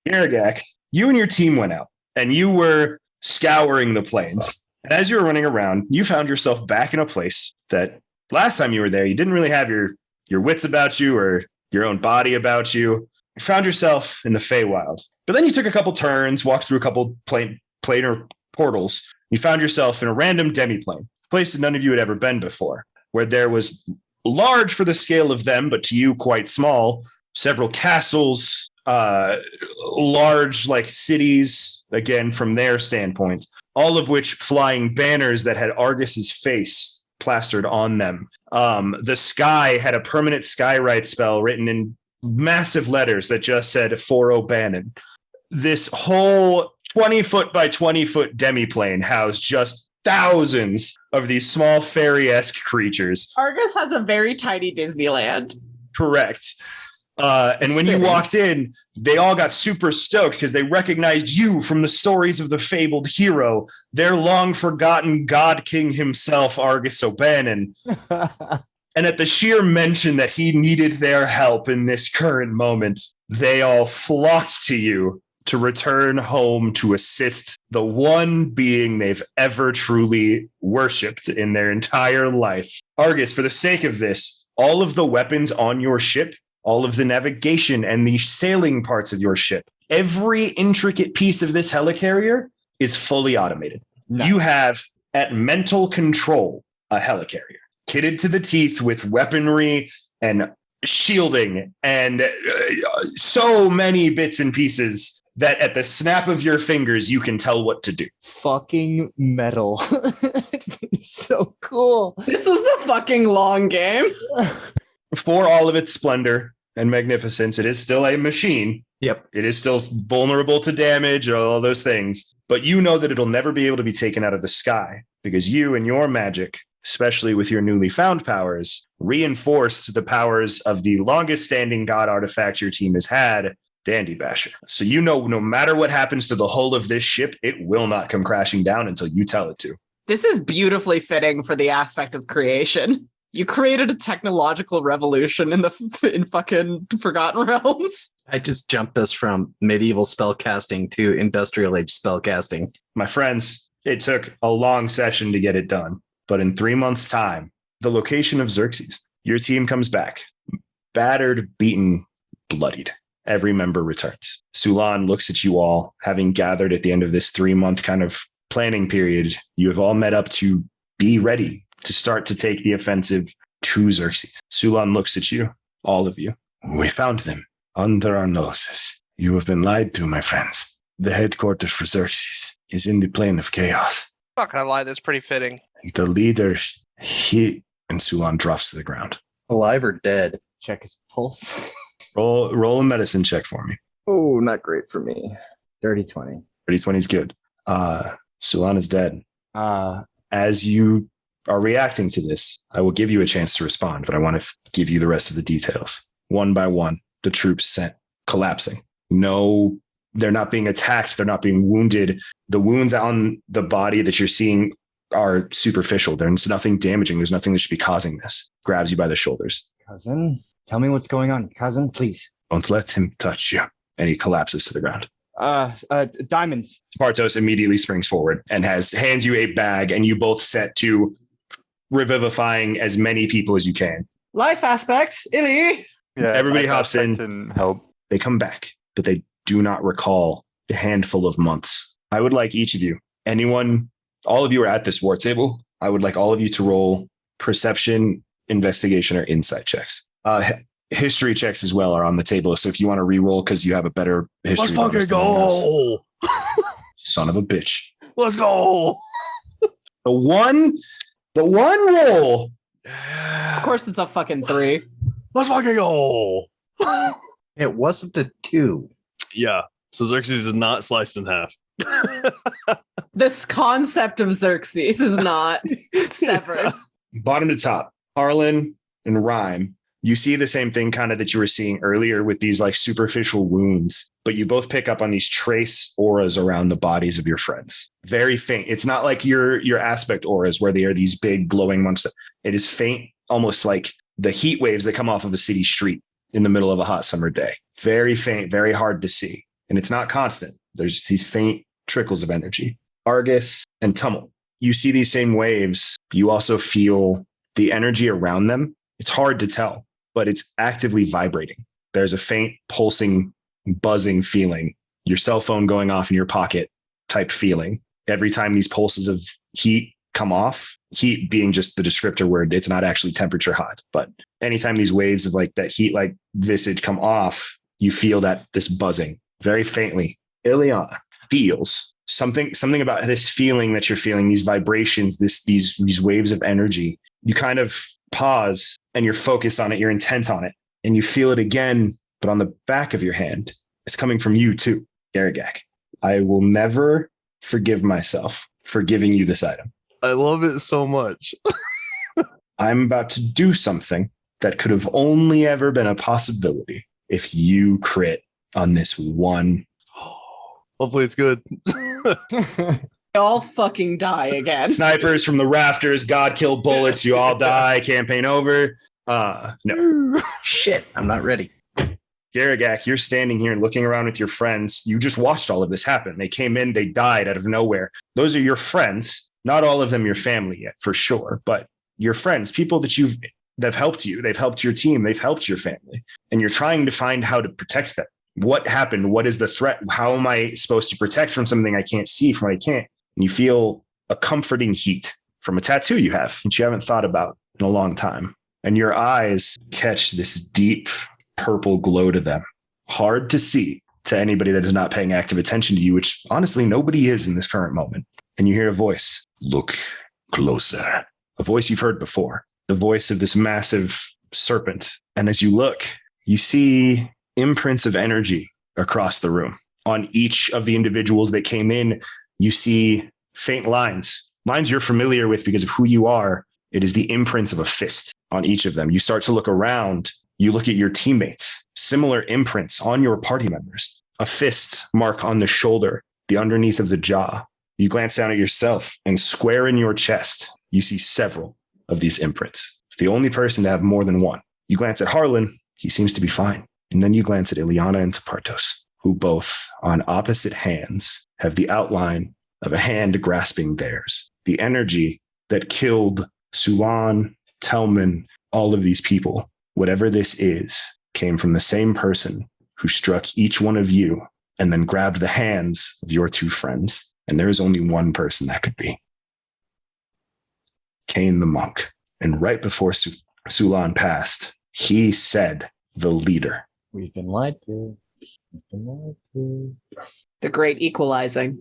Garagak, you and your team went out and you were scouring the plains. And as you were running around, you found yourself back in a place that last time you were there, you didn't really have your wits about you or your own body about you. You found yourself in the Feywild. But then you took a couple turns, walked through a couple planar portals. You found yourself in a random demiplane, a place that none of you had ever been before, where there was large for the scale of them, but to you quite small, several castles, large like cities, again, from their standpoint, all of which flying banners that had Argus's face plastered on them. The sky had a permanent skywrite spell written in massive letters that just said "For O'Bannon." This whole 20-foot by 20-foot demiplane housed just thousands of these small fairy-esque creatures. Argus has a very tiny Disneyland. Correct. And when you walked in, they all got super stoked because they recognized you from the stories of the fabled hero, their long-forgotten god king himself, Argus O'Bannon. And at the sheer mention that he needed their help in this current moment, they all flocked to you to return home to assist the one being they've ever truly worshipped in their entire life. Argus, for the sake of this, all of the weapons on your ship, all of the navigation and the sailing parts of your ship, every intricate piece of this helicarrier is fully automated. No. You have at mental control a helicarrier kitted to the teeth with weaponry and shielding and so many bits and pieces that at the snap of your fingers, you can tell what to do. Fucking metal. So cool. This was the fucking long game. For all of its splendor and magnificence, it is still a machine. Yep. It is still vulnerable to damage, all those things. But you know that it'll never be able to be taken out of the sky because you and your magic, especially with your newly found powers, reinforced the powers of the longest standing god artifact your team has had, Dandy Basher. So you know no matter what happens to the hull of this ship, it will not come crashing down until you tell it to. This is beautifully fitting for the aspect of creation. You created a technological revolution in fucking Forgotten Realms. I just jumped us from medieval spellcasting to industrial age spellcasting. My friends, it took a long session to get it done. But in 3 months' time, the location of Xerxes, your team comes back. Battered, beaten, bloodied. Every member returns. Sulan looks at you all, having gathered at the end of this 3-month kind of planning period. You have all met up to be ready to start to take the offensive to Xerxes. Sulan looks at you, all of you. We found them under our noses. You have been lied to, my friends. The headquarters for Xerxes is in the plane of chaos. Not gonna lie, that's pretty fitting. The leader, and Sulan drops to the ground. Alive or dead? Check his pulse. Roll a medicine check for me. Oh, not great for me. Dirty 20. 30-20 is good. Sulan is dead. Uh, As you are reacting to this, I will give you a chance to respond, but I want to give you the rest of the details. One by one, the troops sent collapsing. No, they're not being attacked. They're not being wounded. The wounds on the body that you're seeing are superficial. There's nothing damaging. There's nothing that should be causing this. Grabs you by the shoulders. cousin, tell me what's going on. Cousin, please. Don't let him touch you. And he collapses to the ground. Diamonds. Partos immediately springs forward and hands you a bag, and you both set to revivifying as many people as you can. Life aspect, Illy. Yeah, Everybody life hops aspect in. and help. They come back, but they do not recall the handful of months. I would like each of you, all of you are at this war table. I would like all of you to roll perception, investigation, or insight checks. History checks as well are on the table. So if you want to re-roll because you have a better history. Let's fucking go. Son of a bitch. Let's go. The one roll. Of course, it's a fucking 3. Let's fucking go. It wasn't a 2. Yeah. So Xerxes is not sliced in half. This concept of Xerxes is not severed. Bottom to top, Harlan and Rhyme. You see the same thing kind of that you were seeing earlier with these like superficial wounds, but you both pick up on these trace auras around the bodies of your friends. Very faint. It's not like your aspect auras where they are these big glowing monsters. It is faint, almost like the heat waves that come off of a city street in the middle of a hot summer day. Very faint, very hard to see. And it's not constant. There's just these faint trickles of energy. Argus and Tumult. You see these same waves. You also feel the energy around them. It's hard to tell, but it's actively vibrating. There's a faint pulsing, buzzing feeling. Your cell phone going off in your pocket type feeling. Every time these pulses of heat come off, heat being just the descriptor word, it's not actually temperature hot, but anytime these waves of like that heat like visage come off, you feel that this buzzing very faintly. Ileana feels something about this feeling that you're feeling, these vibrations, these waves of energy. You kind of pause and you're focused on it, you're intent on it, and you feel it again, but on the back of your hand. It's coming from you too, Garagak. I will never forgive myself for giving you this item. I love it so much. I'm about to do something that could have only ever been a possibility if you crit on this one. Hopefully it's good. All fucking die again. Snipers from the rafters, God kill bullets, you all die, campaign over. No. Shit, I'm not ready. Garagak, you're standing here and looking around with your friends. You just watched all of this happen. They came in, they died out of nowhere. Those are your friends. Not all of them your family yet, for sure, but your friends, people that have helped you. They've helped your team. They've helped your family. And you're trying to find how to protect them. What happened? What is the threat? How am I supposed to protect from something I can't see, from what I can't? And you feel a comforting heat from a tattoo you have that you haven't thought about in a long time. And your eyes catch this deep purple glow to them. Hard to see to anybody that is not paying active attention to you, which honestly nobody is in this current moment. And you hear a voice, look closer. A voice you've heard before, the voice of this massive serpent. And as you look, you see imprints of energy across the room. On each of the individuals that came in, you see faint lines you're familiar with because of who you are. It is the imprints of a fist on each of them. You start to look around. You look at your teammates, similar imprints on your party members, a fist mark on the shoulder, the underneath of the jaw. You glance down at yourself and square in your chest, you see several of these imprints. It's the only person to have more than one. You glance at Harlan. He seems to be fine. And then you glance at Ileana and Partos, who both on opposite hands have the outline of a hand grasping theirs. The energy that killed Sulan, Telman, all of these people, whatever this is, came from the same person who struck each one of you and then grabbed the hands of your two friends. And there is only one person that could be. Cain the monk. And right before Sulan passed, he said, the leader. We've been lied to. We've been lied to. The great equalizing.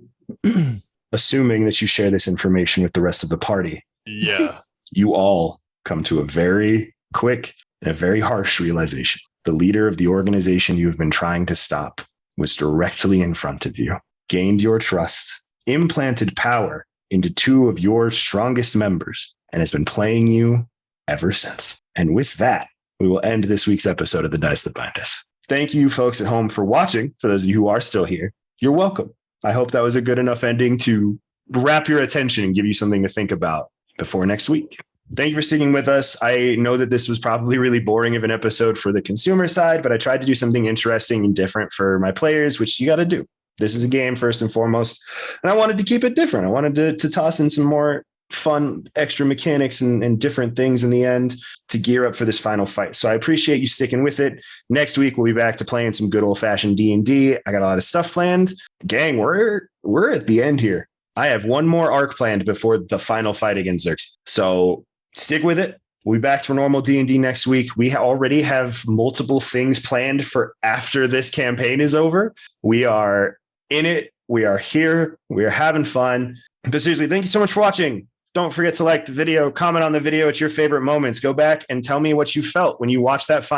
Assuming that you share this information with the rest of the party, Yeah. You all come to a very quick and a very harsh realization. The leader of the organization you have been trying to stop was directly in front of you, gained your trust, implanted power into two of your strongest members, and has been playing you ever since. And with that, we will end this week's episode of The Dice That Bind Us. Thank you, folks at home, for watching. For those of you who are still here, you're welcome. I hope that was a good enough ending to wrap your attention and give you something to think about before next week. Thank you for sticking with us. I know that this was probably really boring of an episode for the consumer side, but I tried to do something interesting and different for my players, which you got to do. This is a game first and foremost, and I wanted to keep it different. I wanted to toss in some more fun extra mechanics and different things in the end to gear up for this final fight. So I appreciate you sticking with it. Next week, we'll be back to playing some good old-fashioned D&D. I got a lot of stuff planned. Gang, we're at the end here. I have one more arc planned before the final fight against Xerxes. So stick with it. We'll be back for normal D&D next week. We already have multiple things planned for after this campaign is over. We are in it. We are here. We are having fun. But seriously, thank you so much for watching. Don't forget to like the video, comment on the video. It's your favorite moments. Go back and tell me what you felt when you watched that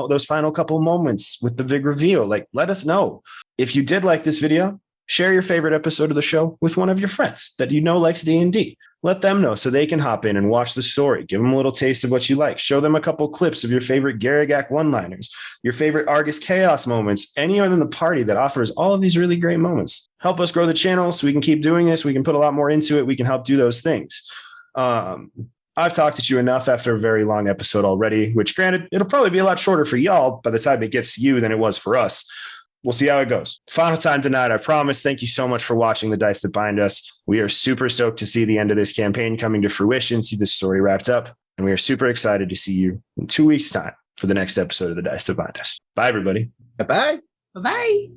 those final couple moments with the big reveal. Like, let us know. If you did like this video, share your favorite episode of the show with one of your friends that you know likes D&D. Let them know so they can hop in and watch the story. Give them a little taste of what you like. Show them a couple clips of your favorite Garagak one-liners, your favorite Argus Chaos moments, any other than the party that offers all of these really great moments. Help us grow the channel so we can keep doing this. We can put a lot more into it. We can help do those things. I've talked to you enough after a very long episode already, which granted, it'll probably be a lot shorter for y'all by the time it gets to you than it was for us. We'll see how it goes. Final time tonight, I promise. Thank you so much for watching The Dice That Bind Us. We are super stoked to see the end of this campaign coming to fruition, see the story wrapped up, and we are super excited to see you in 2 weeks' time for the next episode of The Dice That Bind Us. Bye, everybody. Bye-bye. Bye.